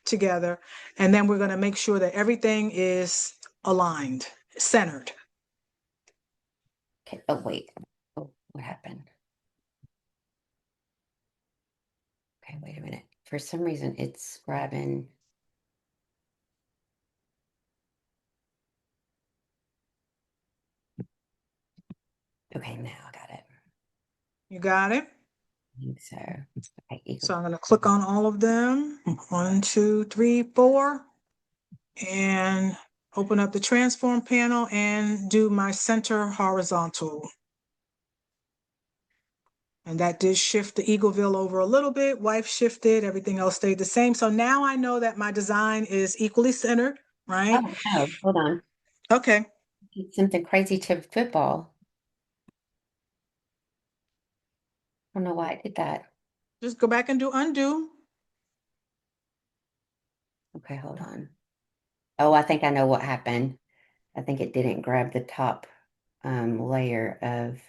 together. And then we're going to make sure that everything is aligned, centered. Okay. Oh, wait. Oh, what happened? Okay, wait a minute. For some reason, it's grabbing. Okay, now I got it. You got it? I think so. Okay, So equal. I'm going to click on all of them. 1, 2, 3, 4, and open up the transform panel and do my center horizontal. And that did shift the Eagleville over a little bit. Wife shifted, everything else stayed the same. So now I know that my design is equally centered, right? Oh, no, hold on. Okay, Did something crazy to football. I don't know why I did that. just go back and do undo. Okay, hold on. Oh, I think I know what happened. I think it didn't grab the top layer of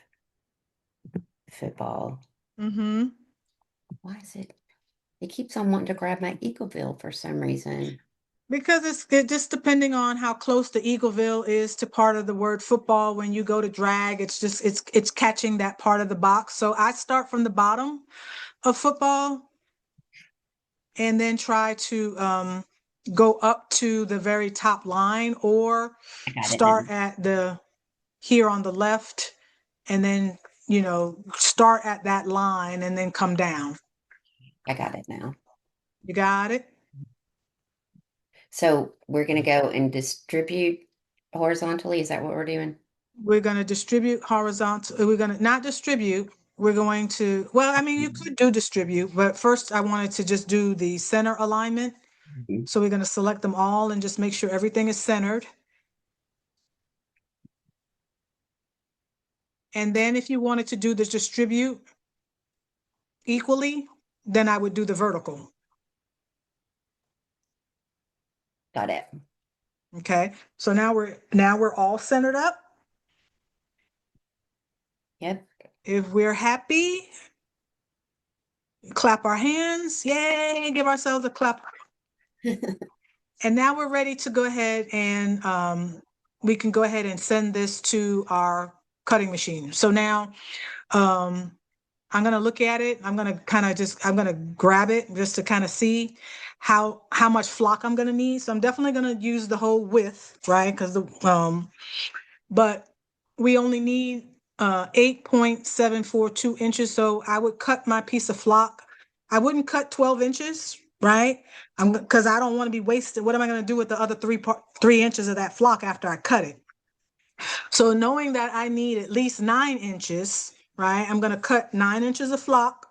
football. Mm-hmm. Why is it? It keeps on wanting to grab my Eagleville for some reason. Because it just depending on how close the Eagleville is to part of the word football. When you go to drag, it's catching that part of the box. So I start from the bottom of football and then try to go up to the very top line, or I got it now. start at the here on the left and then start at that line and then come down. I got it now. You got it? So we're going to go and distribute horizontally. Is that what we're doing? We're going to distribute horizontal. We're going to not distribute. We're going to, well, I mean, you could do distribute, but first I wanted to just do the center alignment. Mhm. So we're going to select them all and just make sure everything is centered. And then if you wanted to do the distribute equally, then I would do the vertical. Got it. Okay. So now we're all centered up. Yep. If we're happy, clap our hands. Yay, give ourselves a clap. And now we're ready to go ahead and we can go ahead and send this to our cutting machine. So now um, I'm gonna look at it. I'm gonna grab it just to kind of see how much flock I'm gonna need. So I'm definitely gonna use the whole width, right? Because but we only need 8.742 inches. So I would cut my piece of flock. I wouldn't cut 12 inches, right? Because I don't want to be wasted. What am I going to do with the other 3 inches of that flock after I cut it? So knowing that I need at least 9 inches, right? I'm going to cut 9 inches of flock,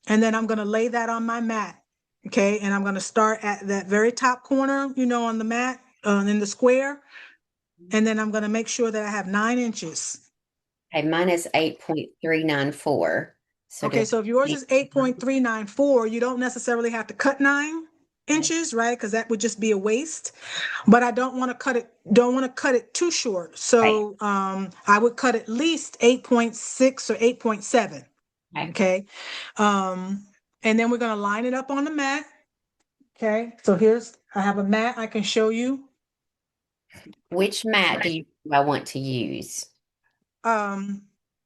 and then I'm going to lay that on my mat. Okay. And I'm going to start at that very top corner, on the mat, in the square. And then I'm going to make sure that I have 9 inches. Okay, mine is 8.394. So Okay, does so if yours is 8.394, you don't necessarily have to cut 9 inches, right? Because that would just be a waste. But I don't want to cut it too short. right, So I would cut at least 8.6 or 8.7. right. Okay. Um, and then we're going to line it up on the mat. Okay, so I have a mat I can show you. Which mat do I want to use? Um,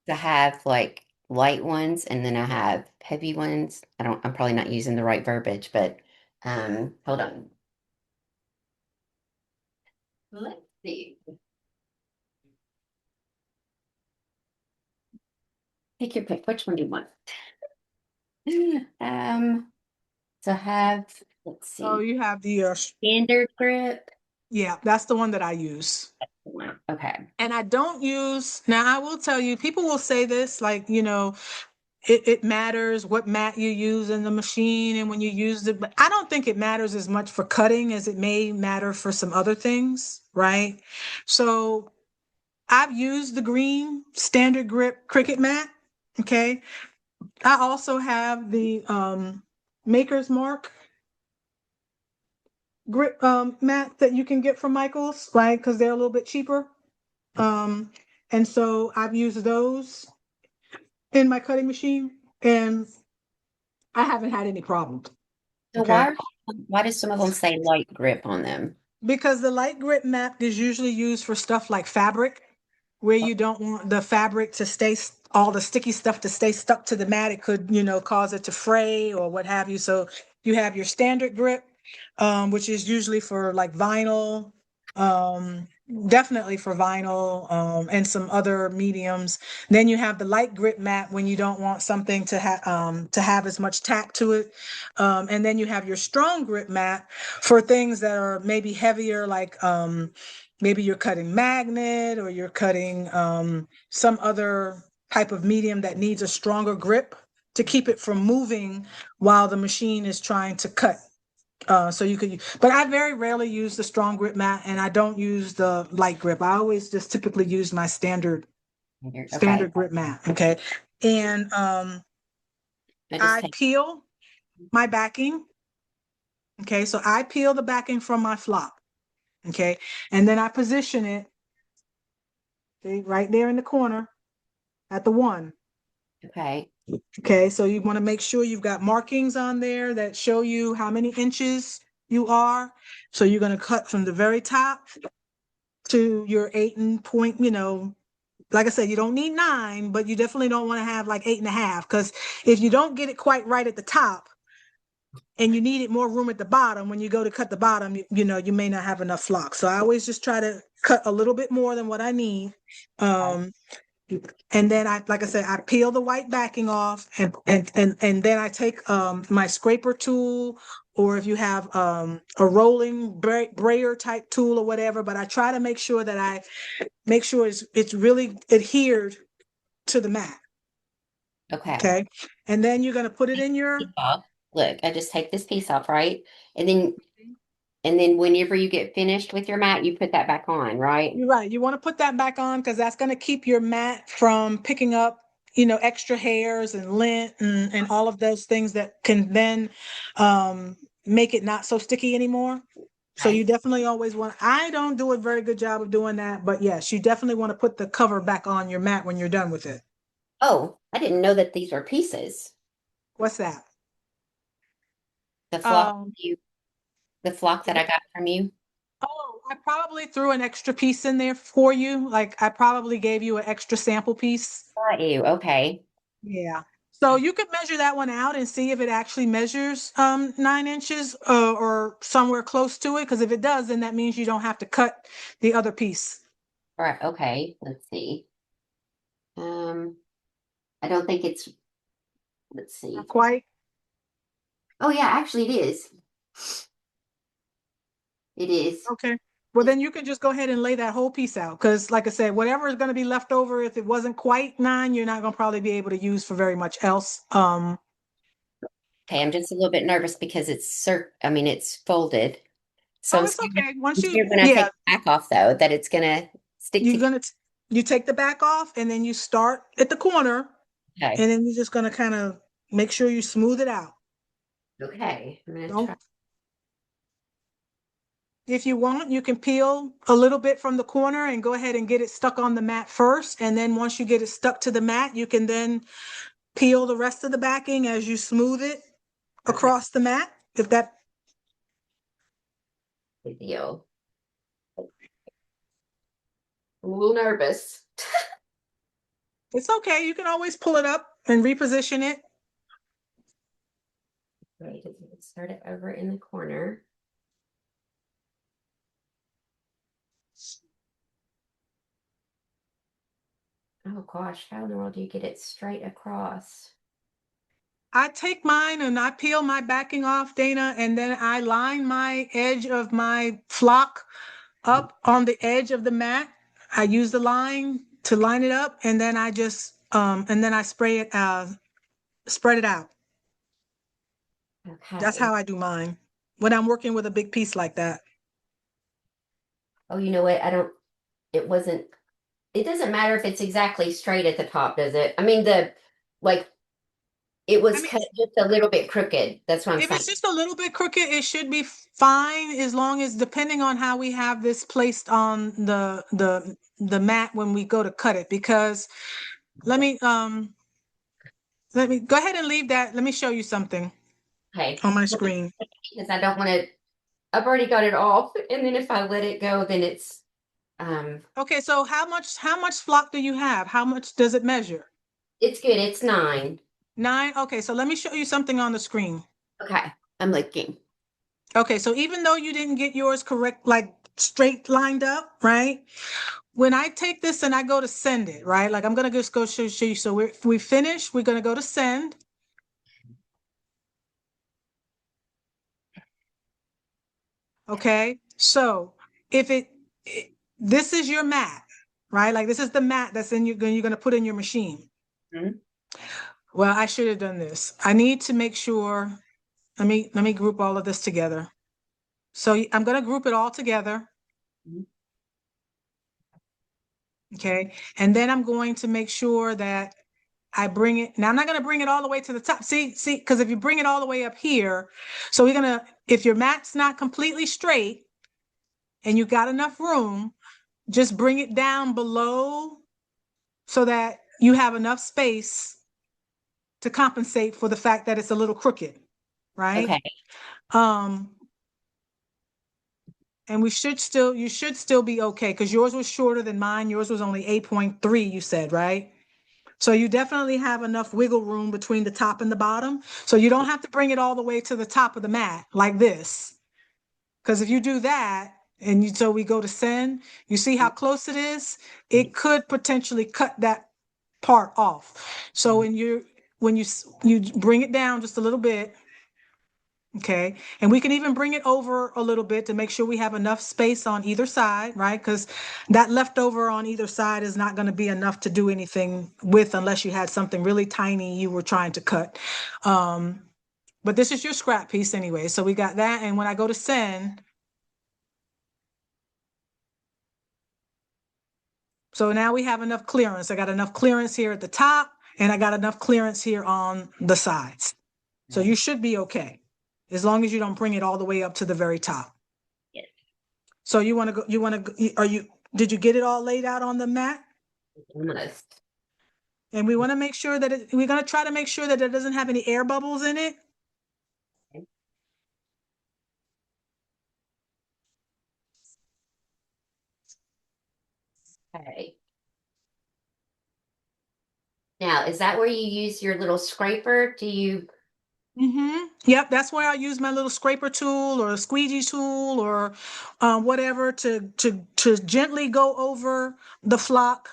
To have like light ones and then I have heavy ones. I'm probably not using the right verbiage, but hold on. Let's see. Take your pick. Which one do you want? Um, to have, let's oh, see, you have the standard grip. yeah, that's the one that I use. Okay. And I don't use, now I will tell you, people will say this, like, it matters what mat you use in the machine and when you use it, but I don't think it matters as much for cutting as it may matter for some other things, right? So I've used the green standard grip cricket mat. Okay. I also have the Maker's Mark grip mat that you can get from Michael's, right? Because they're a little bit cheaper. Um, and so I've used those in my cutting machine and I haven't had any problems. So Okay. why do some of them say light grip on them? Because the light grip mat is usually used for stuff like fabric, where you don't want the fabric to all the sticky stuff to stay stuck to the mat. It could, cause it to fray or what have you. So you have your standard grip, which is usually for like vinyl, um, definitely for vinyl, and some other mediums. Then you have the light grip mat when you don't want something to have as much tack to it. And then you have your strong grip mat for things that are maybe heavier, like maybe you're cutting magnet or you're cutting some other type of medium that needs a stronger grip to keep it from moving while the machine is trying to cut. So you could, but I very rarely use the strong grip mat and I don't use the light grip. I always just typically use my Okay. standard grip mat. Okay. And I just I take, peel my backing. Okay. So I peel the backing from my flop. Okay. And then I position it, see, right there in the corner at the one. okay. Okay. So you want to make sure you've got markings on there that show you how many inches you are. So you're going to cut from the very top to your 8 and point, like I said, you don't need 9, but you definitely don't want to have like 8.5. Because if you don't get it quite right at the top and you needed more room at the bottom, when you go to cut the bottom, you may not have enough flock. So I always just try to cut a little bit more than what I need. Um, and then like I said, I peel the white backing off and then I take my scraper tool, or if you have a rolling brayer type tool or whatever, but I try to make sure that I make sure it's really adhered to the mat. Okay. Okay. And then you're gonna put it in your Off. Look, I just take this piece off, right? And then whenever you get finished with your mat, you put that back on, right? You're right. You want to put that back on because that's going to keep your mat from picking up, extra hairs and lint and all of those things that can then make it not so sticky anymore. So you Okay. definitely always I don't do a very good job of doing that, but yes, you definitely want to put the cover back on your mat when you're done with it. Oh, I didn't know that these were pieces. What's that? The flock Um, you, the flock that I got from you. oh, I probably threw an extra piece in there for you. Like I probably gave you an extra sample piece. Got you. Okay. Yeah. So you could measure that one out and see if it actually measures 9 inches or somewhere close to it. Because if it does, then that means you don't have to cut the other piece. All right. Okay. Let's see. Um, I don't think it's, let's Not see. quite. Oh yeah, actually it is. It is. Okay. Well, then you can just go ahead and lay that whole piece out. Because like I said, whatever is going to be left over, if it wasn't quite 9, you're not going to probably be able to use for very much else. Okay, I'm just a little bit nervous because it's folded. So Oh, I'm it's scared, okay. I'm Once scared when I take yeah, the back off though, that it's gonna stick you're together. gonna, you take the back off and then you start at the corner Okay. and then you're just going to kind of make sure you smooth it out. Okay. I'm gonna try. Don't If you want, you can peel a little bit from the corner and go ahead and get it stuck on the mat first. And then once you get it stuck to the mat, you can then peel the rest of the backing as you smooth it. Okay, across the mat, if that, good deal. I'm a little nervous. it's okay. You can always pull it up and reposition it. Right, start it over in the corner. Oh gosh, how in the world do you get it straight across? I take mine and I peel my backing off, Dana, and then I line my edge of my flock up on the edge of the mat. I use the line to line it up, and then I just and then I spray it spread it out. That's Okay. how I do mine when I'm working with a big piece like that. Oh, you know what? It wasn't, it doesn't matter if it's exactly straight at the top, does it? I mean, like, it I was mean, cut just a little bit crooked. That's what I'm if saying. it's just a little bit crooked, it should be fine as long as depending on how we have this placed on the mat when we go to cut it. Because let me let me go ahead and leave that. Let me show you something Okay. on my screen. Because I don't want to, I've already got it off. And then if I let it go, then um, Okay, so how much flock do you have? How much does it measure? it's good. It's 9. 9? Okay, so let me show you something on the screen. Okay. I'm looking. Okay, so even though you didn't get yours correct, like straight lined up, right? When I take this and I go to send it, right? Like I'm gonna just go show you. So we finish, we're gonna go to send. Okay, so if this is your mat, right? Like this is the mat that's in you're gonna put in your machine. Mhm. Well, I should have done this. I need to make sure. Let me group all of this together. So I'm gonna group it all together. Mhm. Okay, and then I'm going to make sure that I bring it. Now I'm not going to bring it all the way to the top. See, because if you bring it all the way up here, so we're gonna, if your mat's not completely straight and you got enough room, just bring it down below so that you have enough space to compensate for the fact that it's a little crooked, right? Okay. Um, and you should still be okay because yours was shorter than mine. Yours was only 8.3, you said, right? So you definitely have enough wiggle room between the top and the bottom. So you don't have to bring it all the way to the top of the mat like this. Because if you do that, so we go to send, you see how close it is? It could potentially cut that part off. So when you bring it down just a little bit, okay, and we can even bring it over a little bit to make sure we have enough space on either side, right? Because that leftover on either side is not going to be enough to do anything with unless you had something really tiny you were trying to cut. Um, but this is your scrap piece anyway. So we got that. And when I go to send, so now we have enough clearance. I got enough clearance here at the top and I got enough clearance here on the sides. So you should be okay as long as you don't bring it all the way up to the very top. Yes. So did you get it all laid out on the mat? Almost. And we want to make sure that we're going to try to make sure that it doesn't have any air bubbles in it. Okay. Now, is that where you use your little scraper? Do you? Yep, that's where I use my little scraper tool or a squeegee tool or whatever to gently go over the flock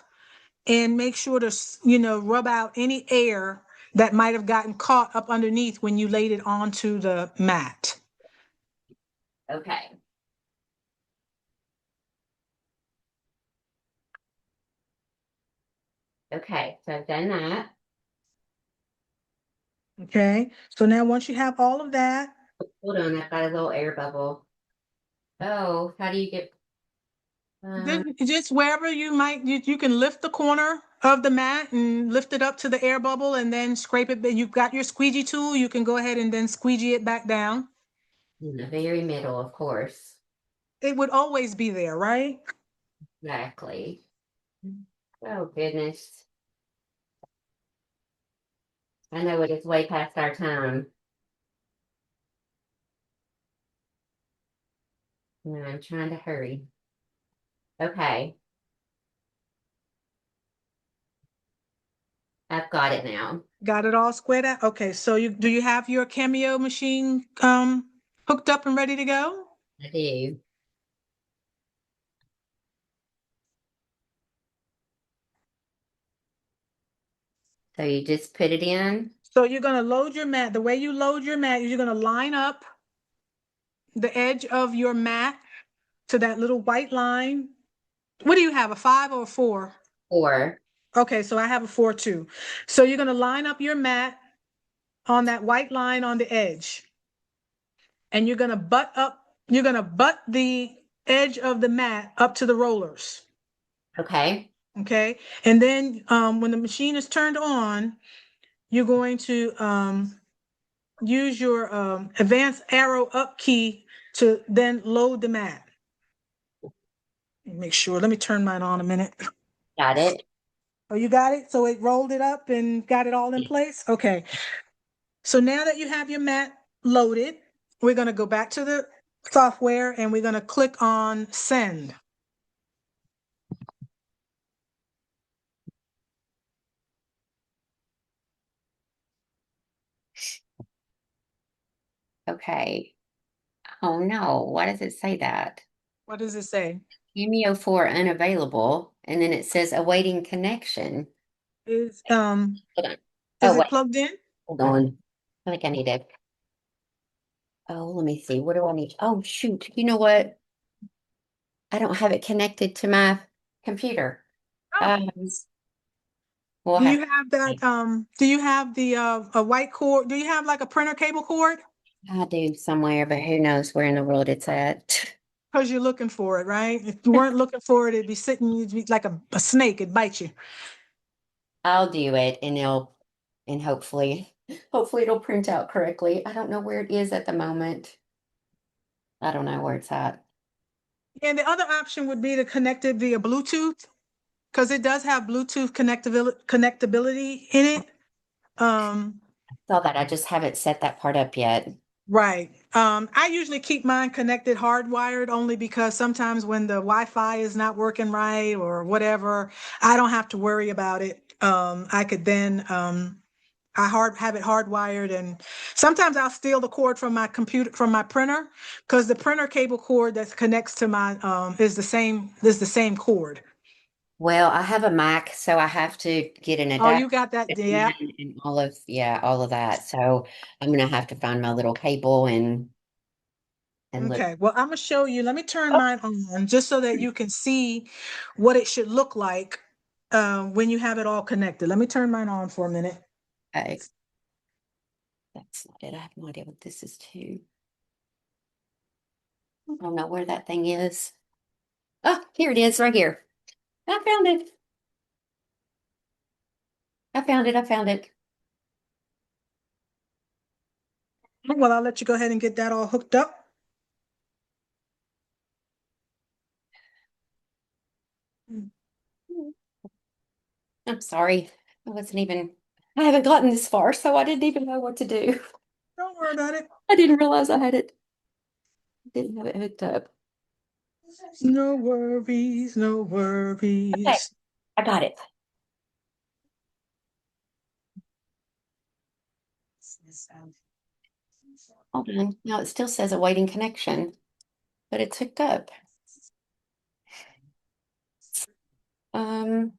and make sure to rub out any air that might have gotten caught up underneath when you laid it onto the mat. Okay. Okay. So I've done that. Okay, so now once you have all of that, Hold on. I've got a little air bubble. Oh, how do you get? then just wherever you can lift the corner of the mat and lift it up to the air bubble and then scrape it. You've got your squeegee tool, you can go ahead and then squeegee it back down. In the very middle, of course. It would always be there, right? Exactly. Oh, goodness. I know it is way past our time. No, I'm trying to hurry. Okay, I've got it now. Got it all squared out? Okay, so do you have your Cameo machine hooked up and ready to go? I do. So you just put it in, So you're gonna load your mat. The way you load your mat is you're gonna line up the edge of your mat to that little white line. What do you have, a 5 or a 4? or Okay, so I have a 4 too. So you're gonna line up your mat on that white line on the edge. And you're gonna butt the edge of the mat up to the rollers. okay, Okay. And then when the machine is turned on, you're going to use your advanced arrow up key to then load the mat. Make sure. Let me turn mine on a minute. got it. Oh, you got it? So it rolled it up and got it all in place? Okay. So now that you have your mat loaded, we're going to go back to the software and we're going to click on send. Okay. Oh no, why does it say that? What does it say? Cameo 4 unavailable, and then it says awaiting connection. Is Hold on. is Oh it wait, plugged in? hold on. I think I need to. Oh, let me see. What do I need? Oh shoot. You know what? I don't have it connected to my computer. Oh. Um, we'll Do have you have that do you have the a white cord? Do you have like a printer cable cord? I do somewhere, but who knows where in the world it's at. Because you're looking for it, right? If you weren't looking for it, it'd be sitting, you'd be like a snake, it'd bite you. I'll do it and hopefully it'll print out correctly. I don't know where it is at the moment. I don't know where it's at. And the other option would be to connect it via Bluetooth, because it does have Bluetooth connectability in it. Um, Saw that. I just haven't set that part up yet. right. I usually keep mine connected hardwired only because sometimes when the Wi-Fi is not working right or whatever, I don't have to worry about it. I could then have it hardwired, and sometimes I'll steal the cord from my computer from my printer because the printer cable cord that connects to my is the same cord. Well, I have a Mac, so I have to get an Oh, you adapter got that? Yeah. and all of that. So I'm gonna have to find my little cable and look. Okay. Well, I'm gonna show you. Let me turn Oh, mine on just so that you can see what it should look like when you have it all connected. Let me turn mine on for a minute. okay. That's not it. I have no idea what this is too. I don't know where that thing is. Oh, here it is, right here. I found it. I found it. I found it. Well, I'll let you go ahead and get that all hooked up. I'm sorry. I wasn't even, I haven't gotten this far, so I didn't even know what to do. Don't worry about it. I didn't realize I had it. Didn't have it hooked up. No worries, no Okay, worries. I got it. Hold on. Now it still says awaiting connection, but it's hooked up. Um,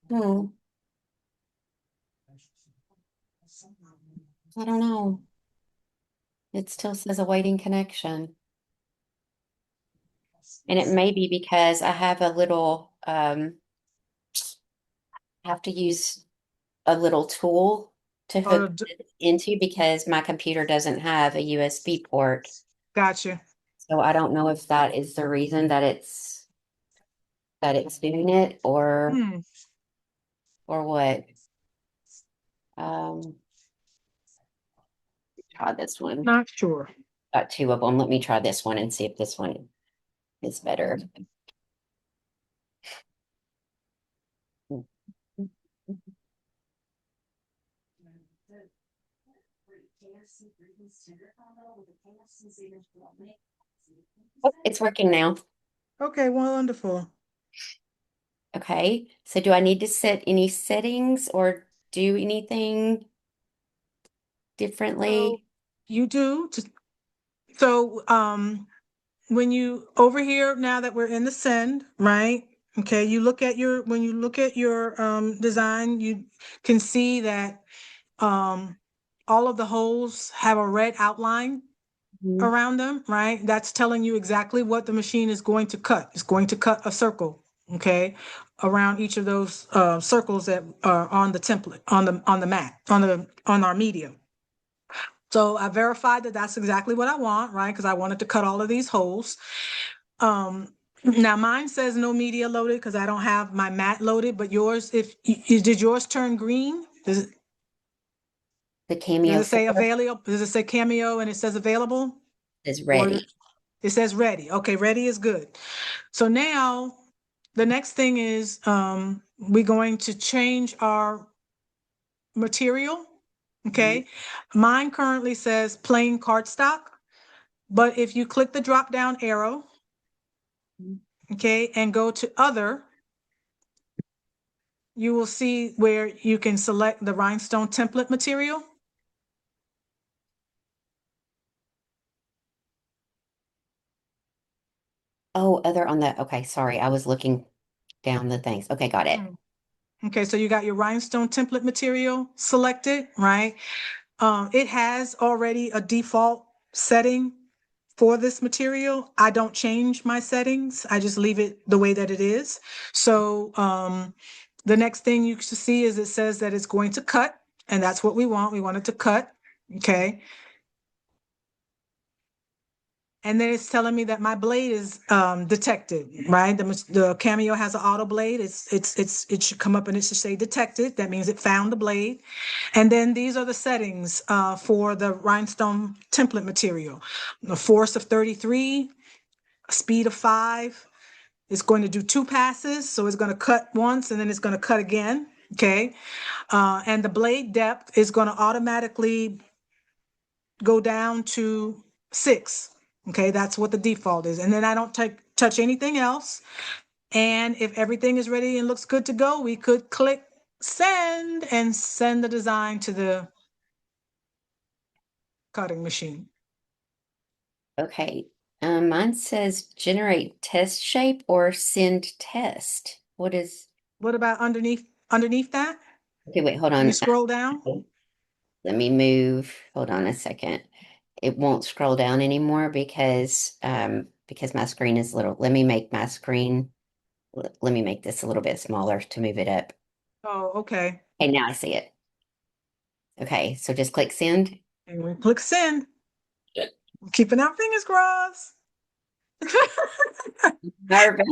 hmm, I don't know. It still says awaiting connection. And it may be because I have a little, have to use a little tool to Oh, hook it into because my computer doesn't have a USB port. gotcha. So I don't know if that is the reason that it's doing it Hmm, or what. Um, try this one. not sure. Got two of them. Let me try this one and see if this one is better. Oh, it's working now. Okay, well, wonderful. Okay. So do I need to set any settings or do anything So differently? you do. So when you over here now that we're in the send, right? Okay, you look at your when you look at your design, you can see that um all of the holes have a red outline Mhm. around them, right? That's telling you exactly what the machine is going to cut. It's going to cut a circle, okay, around each of those circles that are on the template, on the mat, on our media. So I verified that that's exactly what I want, right? Because I wanted to cut all of these holes. Um, Now mine says no media loaded because I don't have my mat loaded, but yours, if did yours turn green? The Does Cameo it say 4 available? Does it say Cameo and it says available? is Or ready. it says ready? Okay, ready is good. So now the next thing is we're going to change our material. Mhm. Okay. Mine currently says plain cardstock, but if you click the drop down arrow, okay, and go to other, you will see where you can select the rhinestone template material. Oh, other on the, okay, sorry. I was looking down the things. Okay, got it. Mm. Okay, so you got your rhinestone template material selected, right? It has already a default setting for this material. I don't change my settings. I just leave it the way that it is. So the next thing you should see is it says that it's going to cut, and that's what we want. We want it to cut. Okay. And then it's telling me that my blade is detected, right? The Cameo has an auto blade. It should come up and it should say detected. That means it found the blade. And then these are the settings for the rhinestone template material. A force of 33, a speed of 5. It's going to do 2 passes, so it's going to cut once and then it's going to cut again. Okay. And the blade depth is going to automatically go down to 6. Okay, that's what the default is. And then I don't touch anything else. And if everything is ready and looks good to go, we could click send and send the design to the cutting machine. Okay. Mine says generate test shape or send test. What is, What about underneath that? okay, wait, hold Can you on. scroll down? Let me move. Hold on a second. It won't scroll down anymore because my screen is little. Let me make my screen, let me make this a little bit smaller to move it up. Oh, okay. Okay, now I see it. Okay, so just click send. And we click send. Keeping our fingers crossed. Nervous.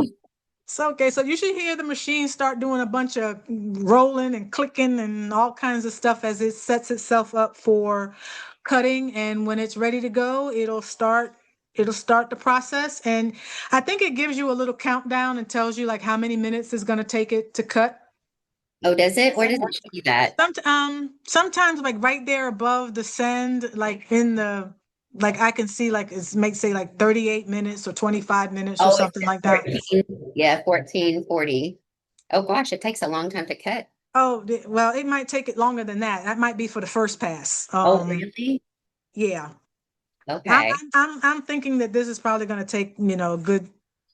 So, okay, so you should hear the machine start doing a bunch of rolling and clicking and all kinds of stuff as it sets itself up for cutting. And when it's ready to go, it'll start the process. And I think it gives you a little countdown and tells you like how many minutes it's going to take it to cut. Oh, does it? Where does it show you that? Sometimes like right there above the send, like in the like I can see like it's make say like 38 minutes or 25 minutes or Oh, it something says like that. 14. Yeah, 1440. Oh gosh, it takes a long time to cut. Oh, well, it might take it longer than that. That might be for the first pass. Oh, really? Yeah. Okay. I'm thinking that this is probably going to take, a good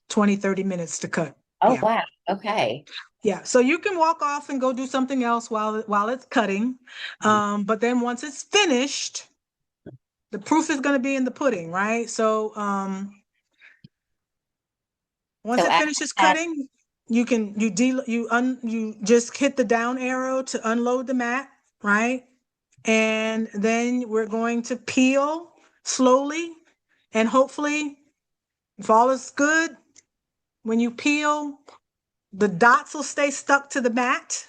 20, 30 minutes to cut. Oh, Yeah. wow. Okay. Yeah. So you can walk off and go do something else while it's cutting. But then once it's finished, the proof is going to be in the pudding, right? So once So it after finishes that, cutting, you just hit the down arrow to unload the mat, right? And then we're going to peel slowly and hopefully if all is good, when you peel, the dots will stay stuck to the mat,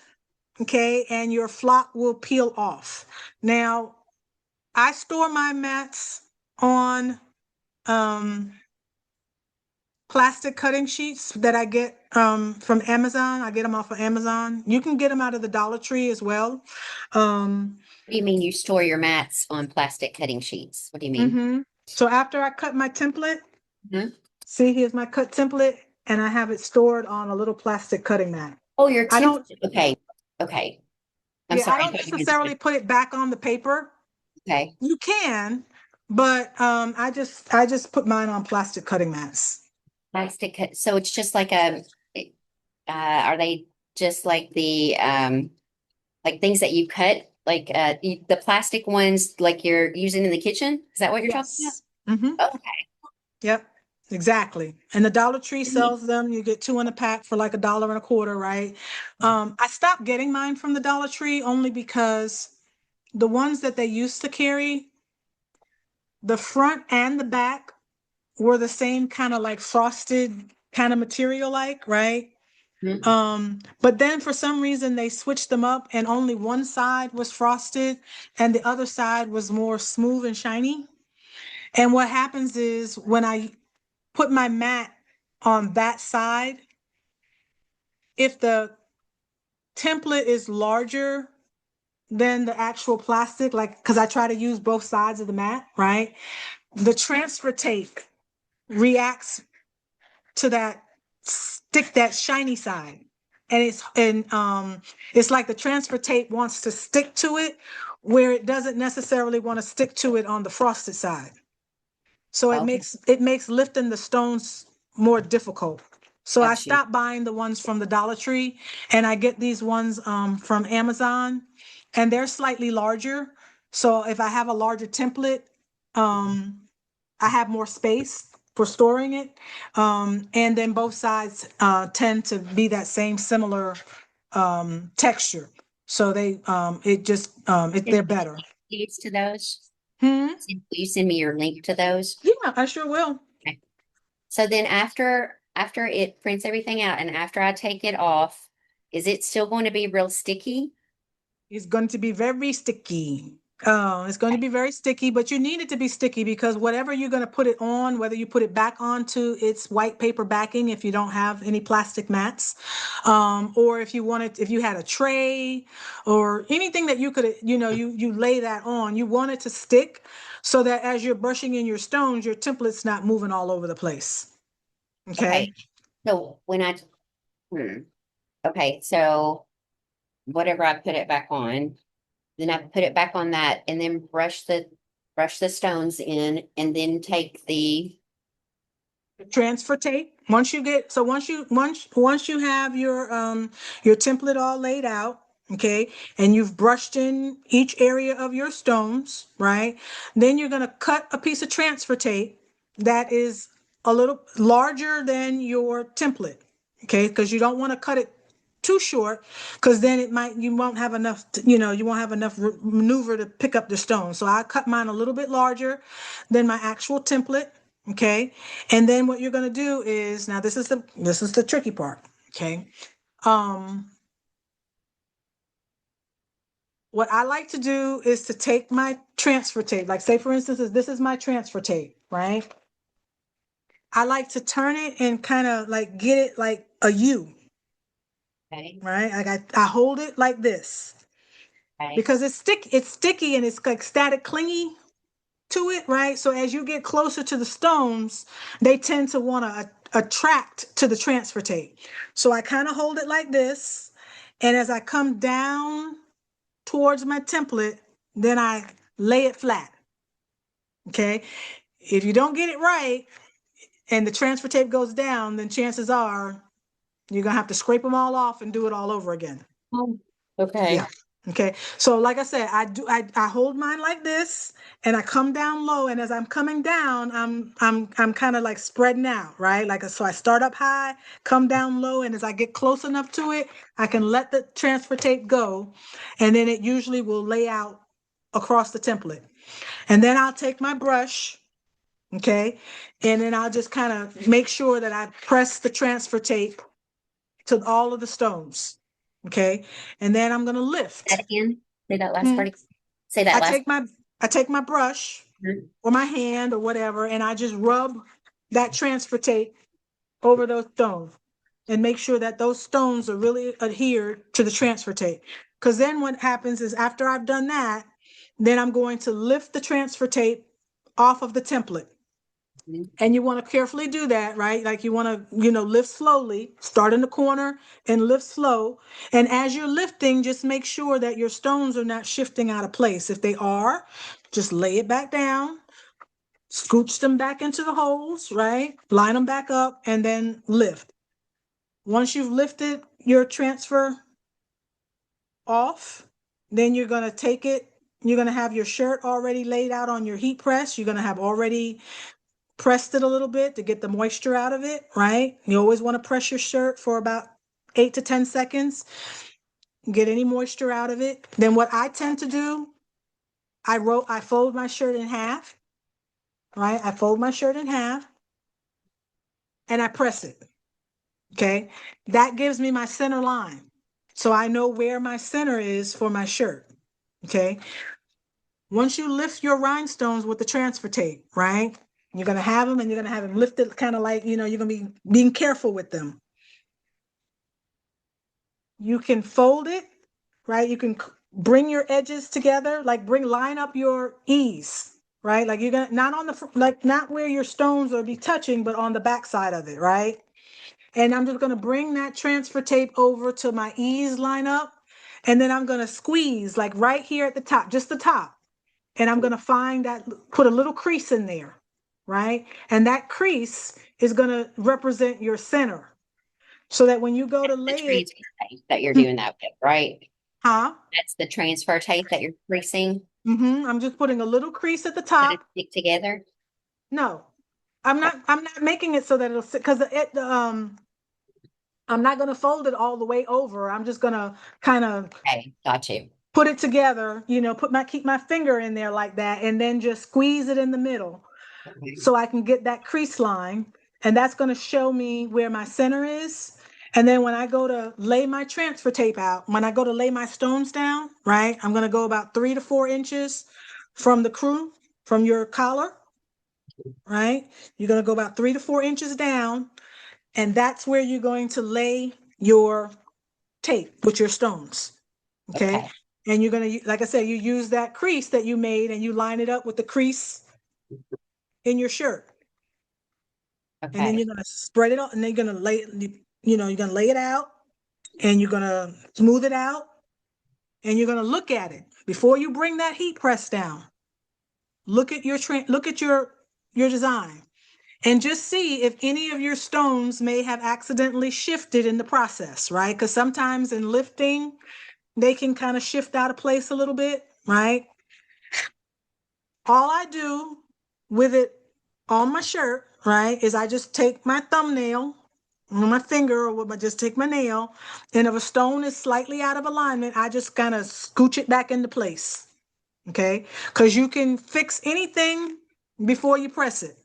okay, and your flock will peel off. Now, I store my mats on um, plastic cutting sheets that I get from Amazon. I get them off of Amazon. You can get them out of the Dollar Tree as well. Um, what do you mean you store your mats on plastic cutting sheets? What do you mean? mhm. So after I cut my template, Mhm. See, here's my cut template, and I have it stored on a little plastic cutting mat. Oh, your I don't, template. Okay. Okay. I'm yeah, I sorry. I don't thought you meant necessarily put it back on the paper. okay. You can, but I just put mine on plastic cutting mats. Plastic cut. So it's just like are they just like things that you cut, like the plastic ones like you're using in the kitchen? Is that what you're talking Yes. Mm-hmm. about? Okay. Yep. Exactly. And the Dollar Tree sells them. You get two in a pack for like $1.25, right? I stopped getting mine from the Dollar Tree only because the ones that they used to carry, the front and the back were the same kind of like frosted kind of material like, right? Mhm. But then for some reason they switched them up and only one side was frosted and the other side was more smooth and shiny. And what happens is when I put my mat on that side, if the template is larger than the actual plastic, like because I try to use both sides of the mat, right? The transfer tape reacts to that stick, that shiny side. And it's like the transfer tape wants to stick to it where it doesn't necessarily want to stick to it on the frosted side. So it Okay. makes lifting the stones more difficult. So I Got you. stopped buying the ones from the Dollar Tree and I get these ones from Amazon and they're slightly larger. So if I have a larger template, um, I have more space for storing it. And then both sides tend to be that same similar texture. So they're better. Links to those? Hmm? Will you send me your link to those? Yeah, I sure will. Okay. So then after it prints everything out and after I take it off, is it still going to be real sticky? It's going to be very sticky. It's going to be very sticky, but you need it to be sticky because whatever you're going to put it on, whether you put it back onto its white paper backing, if you don't have any plastic mats, or if you had a tray or anything that you could, you lay that on, you want it to stick so that as you're brushing in your stones, your template's not moving all over the place. Okay. Okay. So when okay, so whatever I put it back on, then I put it back on that and then brush the stones in and then take the Transfer tape. Once you have your template all laid out, okay, and you've brushed in each area of your stones, right? Then you're gonna cut a piece of transfer tape that is a little larger than your template, okay? Because you don't want to cut it too short, because then you won't have enough, you won't have enough maneuver to pick up the stone. So I cut mine a little bit larger than my actual template. Okay. And then what you're going to do is, now this is the tricky part. Okay. Um, what I like to do is to take my transfer tape, like say for instance, this is my transfer tape, right? I like to turn it and kind of like get it like a U, okay, right? Like I hold it like this okay, because it's sticky and it's like static clingy to it, right? So as you get closer to the stones, they tend to want to attract to the transfer tape. So I kind of hold it like this. And as I come down towards my template, then I lay it flat. Okay. If you don't get it right and the transfer tape goes down, then chances are you're going to have to scrape them all off and do it all over again. okay. Yeah. Okay. So like I said, I hold mine like this and I come down low. And as I'm coming down, I'm kind of like spreading out, right? Like so I start up high, come down low, and as I get close enough to it, I can let the transfer tape go. And then it usually will lay out across the template. And then I'll take my brush, okay, and then I'll just kind of make sure that I press the transfer tape to all of the stones. Okay. And then I'm gonna That lift. again. Say that last Hmm. part. Say that I last take my I take my brush part. or my hand or whatever, and I just rub that transfer tape over those stones and make sure that those stones are really adhered to the transfer tape. Because then what happens is after I've done that, then I'm going to lift the transfer tape off of the template. And you want to carefully do that, right? Like you want to, lift slowly, start in the corner and lift slow. And as you're lifting, just make sure that your stones are not shifting out of place. If they are, just lay it back down, scooch them back into the holes, right? Line them back up and then lift. Once you've lifted your transfer off, then you're going to take it. You're going to have your shirt already laid out on your heat press. You're going to have already pressed it a little bit to get the moisture out of it, right? You always want to press your shirt for about 8 to 10 seconds, get any moisture out of it. Then what I tend to do, I fold my shirt in half, right? I fold my shirt in half and I press it. Okay. That gives me my center line. So I know where my center is for my shirt. Okay. Once you lift your rhinestones with the transfer tape, right? You're going to have them and you're going to have them lifted kind of like, you're going to be being careful with them. You can fold it, right? You can bring your edges together, like line up your ease, right? Like you're gonna, not on the, like not where your stones will be touching, but on the back side of it, right? And I'm just gonna bring that transfer tape over to my ease line up. And then I'm gonna squeeze like right here at the top, just the top. And I'm gonna find that, put a little crease in there, right? And that crease is gonna represent your center. So that when you go to The lay it, transfer tape that you're doing that with, right? huh? That's the transfer tape that you're creasing I'm just putting a little crease at the so to top. stick together. No, I'm not making it so that it'll sit because I'm not gonna fold it all the way over. I'm just gonna kind of Okay, got you. put it together, keep my finger in there like that, and then just squeeze it in the middle so I can get that crease line. And that's gonna show me where my center is. And then when I go to lay my transfer tape out, when I go to lay my stones down, right, I'm gonna go about 3 to 4 inches from the crew, from your collar, right? You're going to go about 3 to 4 inches down, and that's where you're going to lay your tape with your stones. Okay. Okay, And you're going to, like I said, you use that crease that you made and you line it up with the crease in your shirt. And then okay, you're going to spread it out and then you're going to you're going to lay it out and you're going to smooth it out and you're going to look at it before you bring that heat press down. Look at your design. And just see if any of your stones may have accidentally shifted in the process, right? Because sometimes in lifting, they can kind of shift out of place a little bit, right? All I do with it on my shirt, right, is I just take my thumbnail, or my finger, or just take my nail, and if a stone is slightly out of alignment, I just kind of scooch it back into place, okay? Because you can fix anything before you press it.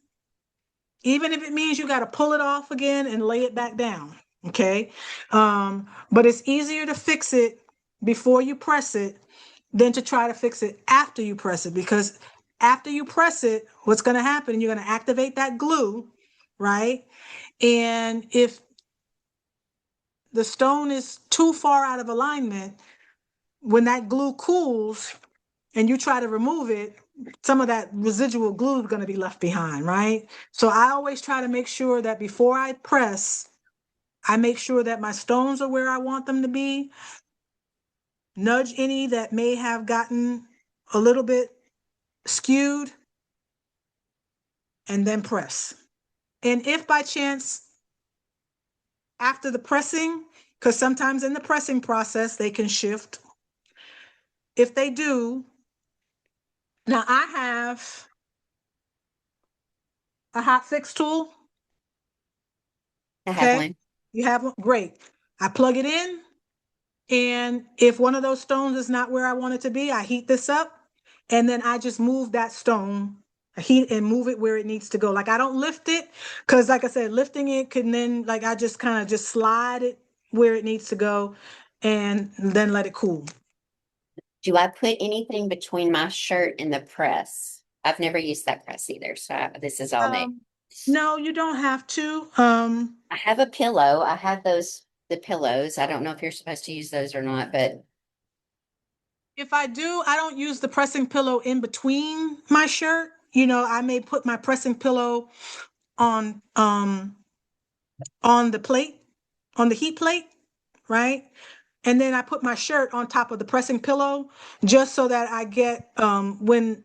Even if it means you got to pull it off again and lay it back down. Okay. But it's easier to fix it before you press it than to try to fix it after you press it, because after you press it, what's going to happen, you're going to activate that glue, right? And if the stone is too far out of alignment, when that glue cools and you try to remove it, some of that residual glue is going to be left behind, right? So I always try to make sure that before I press, I make sure that my stones are where I want them to be, nudge any that may have gotten a little bit skewed, and then press. And if by chance, after the pressing, because sometimes in the pressing process, they can shift. If they do, now I have a hot fix tool. I have Okay. one. You have one? Great. I plug it in. And if one of those stones is not where I want it to be, I heat this up and then I just move that stone, I heat and move it where it needs to go. Like I don't lift it because like I said, lifting it can then like I just kind of just slide it where it needs to go and then let it cool. Do I put anything between my shirt and the press? I've never used that press either, so this is all new. Um, no, you don't have to. I have a pillow. I have the pillows. I don't know if you're supposed to use those or not, but If I do, I don't use the pressing pillow in between my shirt I may put my pressing pillow on on the plate, on the heat plate, right? And then I put my shirt on top of the pressing pillow just so that I get when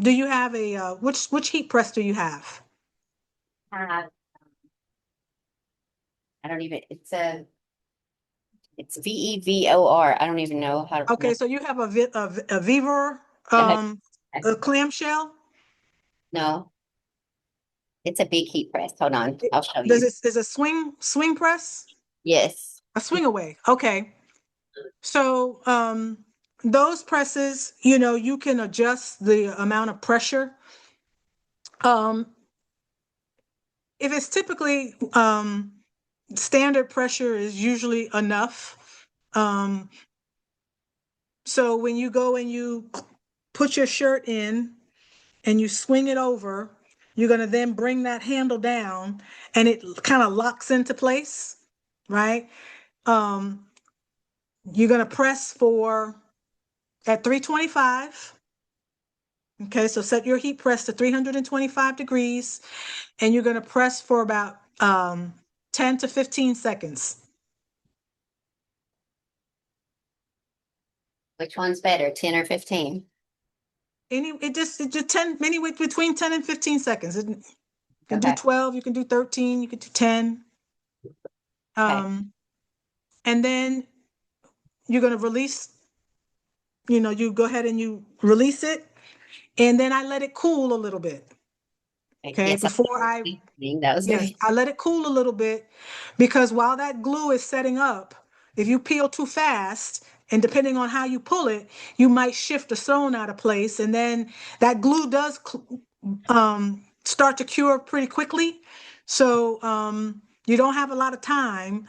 do you have a which heat press do you have? Uh, I don't even, it's VEVOR. I don't even know how to Okay, pronounce so you have a Vevor it. a clamshell. No, it's a big heat press. Hold on, It, I'll show does you. it is a swing press? Yes. A swing away. Okay. So those presses, you can adjust the amount of pressure. Um, if it's typically standard pressure is usually enough. Um, so when you go and you put your shirt in and you swing it over, you're going to then bring that handle down and it kind of locks into place, right? Um, you're going to press for at 325. Okay, so set your heat press to 325 degrees and you're going to press for about 10 to 15 seconds. Which one's better, 10 or 15? It just 10, anyway, between 10 and 15 seconds. You can do Okay. 12, you can do 13, you can do 10. Okay. Um, and then you're going to release, you go ahead and you release it. And then I let it cool a little bit. Okay, Yes, before I that was Yes, very I let it cool a little bit because while that glue is setting up, if you peel too fast, and depending on how you pull it, you might shift the stone out of place, and then that glue does start to cure pretty quickly. So you don't have a lot of time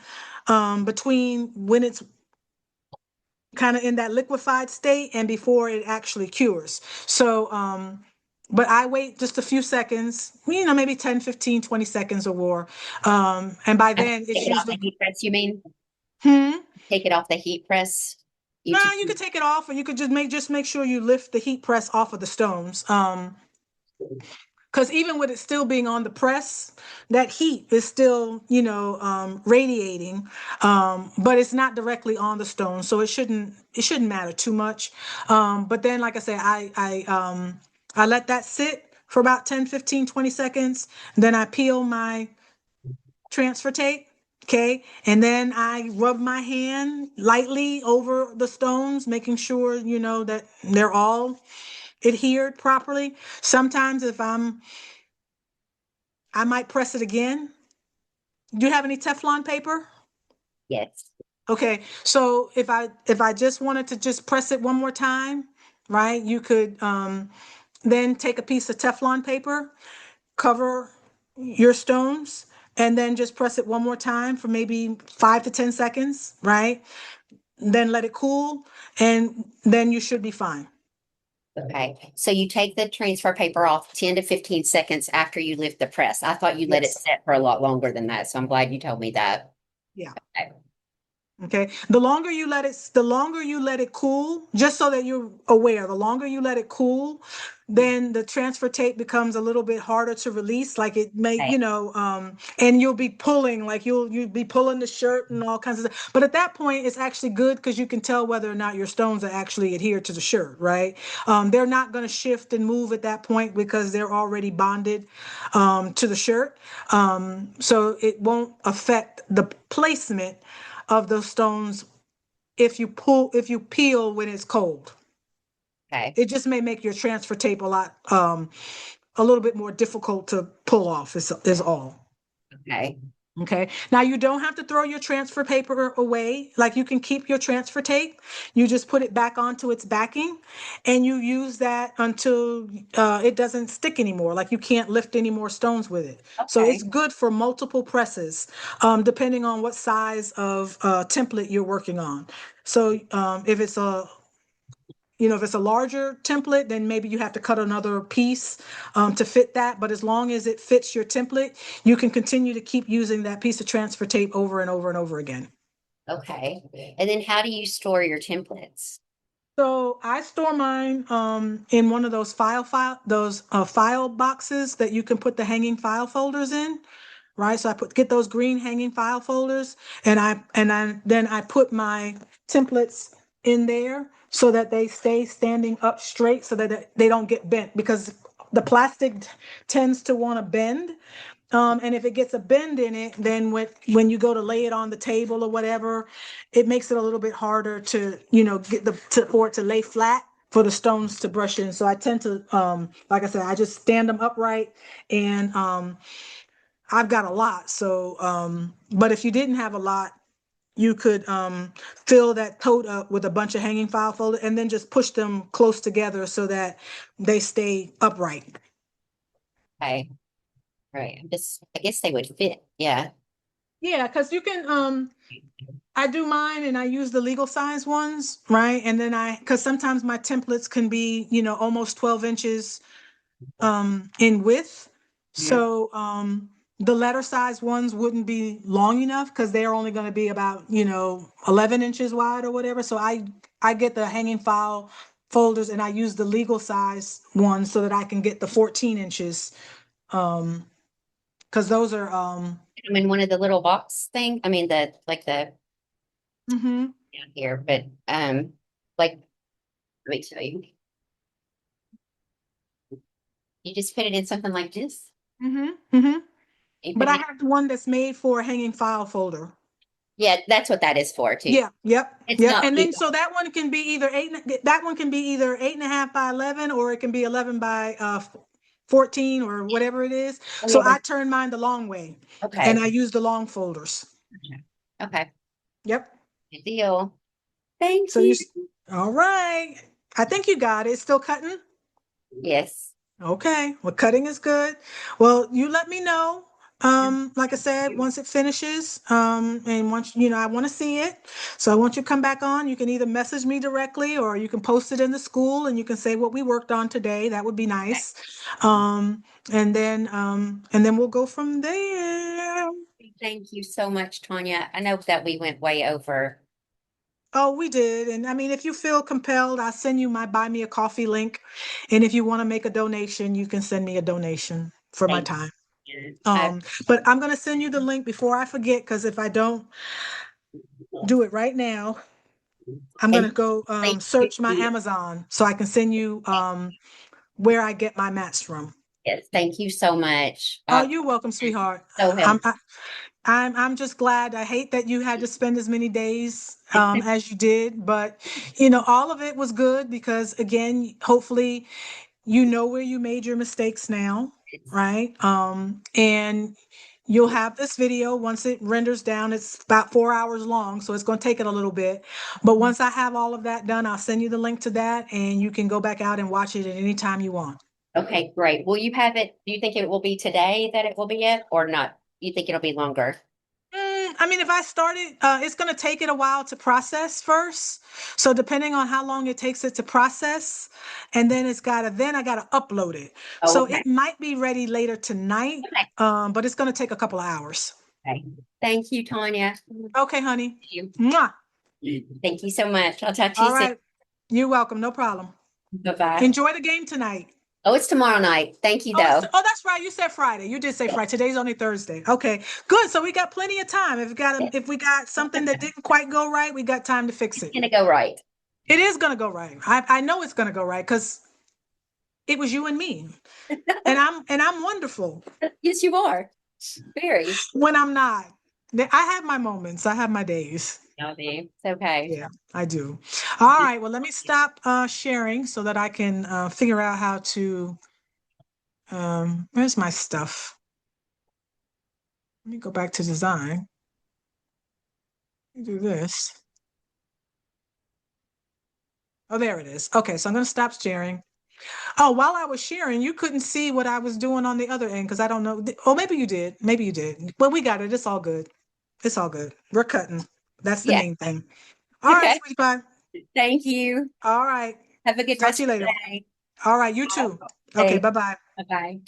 between when it's kind of in that liquefied state and before it actually cures. So but I wait just a few seconds, maybe 10, 15, 20 seconds or more. And by Take then it's it off the usually, heat press, you mean? hmm. Take it off the heat press. You No, just you could take it off, or you could just make sure you lift the heat press off of the stones. Because even with it still being on the press, that heat is still, radiating, but it's not directly on the stone, so it shouldn't matter too much. But then, like I said, I let that sit for about 10, 15, 20 seconds. Then I peel my transfer tape. Okay. And then I rub my hand lightly over the stones, making sure, that they're all adhered properly. Sometimes if I might press it again. Do you have any Teflon paper? yes. Okay, so if I just wanted to just press it one more time, right? You could then take a piece of Teflon paper, cover your stones, and then just press it one more time for maybe 5 to 10 seconds, right? Then let it cool, and then you should be fine. Okay. So you take the transfer paper off 10 to 15 seconds after you lift the press. I thought you let it Yes. set for a lot longer than that. So I'm glad you told me that. Yeah. Okay. Okay. The longer you let it cool, just so that you're aware, the longer you let it cool, then the transfer tape becomes a little bit harder to release. Like it may, Okay. and you'll be pulling, like you'll be pulling the shirt and all kinds of stuff. But at that point, it's actually good because you can tell whether or not your stones are actually adhered to the shirt, right? They're not going to shift and move at that point because they're already bonded to the shirt. So it won't affect the placement of those stones if you peel when it's cold. Okay. It just may make your transfer tape a little bit more difficult to pull off is all. Okay. Okay. Now you don't have to throw your transfer paper away. Like you can keep your transfer tape. You just put it back onto its backing and you use that until it doesn't stick anymore. Like you can't lift any more stones with it. So it's Okay. good for multiple presses, depending on what size of template you're working on. So if it's a larger template, then maybe you have to cut another piece to fit that. But as long as it fits your template, you can continue to keep using that piece of transfer tape over and over and over again. Okay. And then how do you store your templates? So I store mine in one of those file boxes that you can put the hanging file folders in, right? So get those green hanging file folders, and I put my templates in there so that they stay standing up straight, so that they don't get bent, because the plastic tends to want to bend. And if it gets a bend in it, then when you go to lay it on the table or whatever, it makes it a little bit harder to, get for it to lay flat for the stones to brush in. So I tend to, like I said, I just stand them upright, and I've got a lot. So, but if you didn't have a lot, you could fill that tote up with a bunch of hanging file folders, and then just push them close together so that they stay upright. Okay. Right. I guess they would fit. Yeah. Yeah, because you can I do mine and I use the legal size ones, right? And then because sometimes my templates can be, almost 12 inches in width. Mhm. So the letter size ones wouldn't be long enough because they're only going to be about, 11 inches wide or whatever. So I get the hanging file folders, and I use the legal size ones so that I can get the 14 inches. Because those are I'm in one of the little box thing. I mean, the like the mhm, down here, but like let me tell you, you just put it in something like this. mhm, mhm. You But put I it in. have one that's made for a hanging file folder. Yeah, that's what that is for too. Yeah, yep, It's yep. not And big. then so that one can be either that one can be either 8.5 by 11, or it can be 11 by 14 or whatever it is. Oh So yeah. I turn mine the long way, and Okay. I use the long folders. Okay. Yep. Good deal. Thank So you, you. s- all right. I think you got it. It's still cutting? Yes. Okay, well, cutting is good. Well, you let me know. Like I said, once it finishes, and once, I want to see it. So I want you to come back on. You can either message me directly, or you can post it in the school and you can say what we worked on today. That would be nice. Um, and then we'll go from there. Thank you so much, Tanya. I know that we went way over. Oh, we did. And I mean, if you feel compelled, I'll send you my Buy Me a Coffee link. And if you want to make a donation, you can send me a donation for my Thank time. you. But I'm gonna send you the link before I forget, because if I don't do it right now, I'm And gonna go please search my do. Amazon so I can send you where I get my mats from. Yes, thank you so much. Oh, you're welcome, sweetheart. So I'm helpful. I, I'm just glad. I hate that you had to spend as many days as you did, but all of it was good because, again, hopefully you know where you made your mistakes now, right? And you'll have this video once it renders down. It's about 4 hours long, so it's going to take it a little bit. But once I have all of that done, I'll send you the link to that, and you can go back out and watch it at any time you want. Okay, great. Will you have it? Do you think it will be today that it will be it or not? You think it'll be longer? I mean, if I started, it's going to take it a while to process first. So depending on how long it takes it to process, and then then I got to upload it. Oh, So okay. it might be ready later tonight, Okay. but it's going to take a couple of hours. Okay. Thank you, Tanya. Okay, honey. Thank Mwah. you. Thank you so much. I'll talk to you All soon. right. You're welcome. No problem. Bye-bye. Enjoy the game tonight. Oh, it's tomorrow night. Thank you, Oh, though. that's right. You said Friday. You did say Friday. Today's only Thursday. Okay, good. So we got plenty of time. If we got something that didn't quite go right, we got time to fix It's it. gonna go right. It is gonna go right. I know it's gonna go right because it was you and me, and I'm wonderful Yes, you are. Very. when I'm not. I have my moments. I have my days. I'll be. It's okay. Yeah, I do. All right. Well, let me stop sharing so that I can figure out how to. Where's my stuff? Let me go back to design. Let me do this. Oh, there it is. Okay, so I'm going to stop sharing. Oh, while I was sharing, you couldn't see what I was doing on the other end because I don't know. Oh, maybe you did. Maybe you did. Well, we got it. It's all good. It's all good. We're cutting. That's the Yeah. main thing. All right, Okay. sweetie pie. Thank you. All right. Have a good Talk to rest you of the later. day. All right, you too. Okay, Thanks. bye-bye. Bye-bye.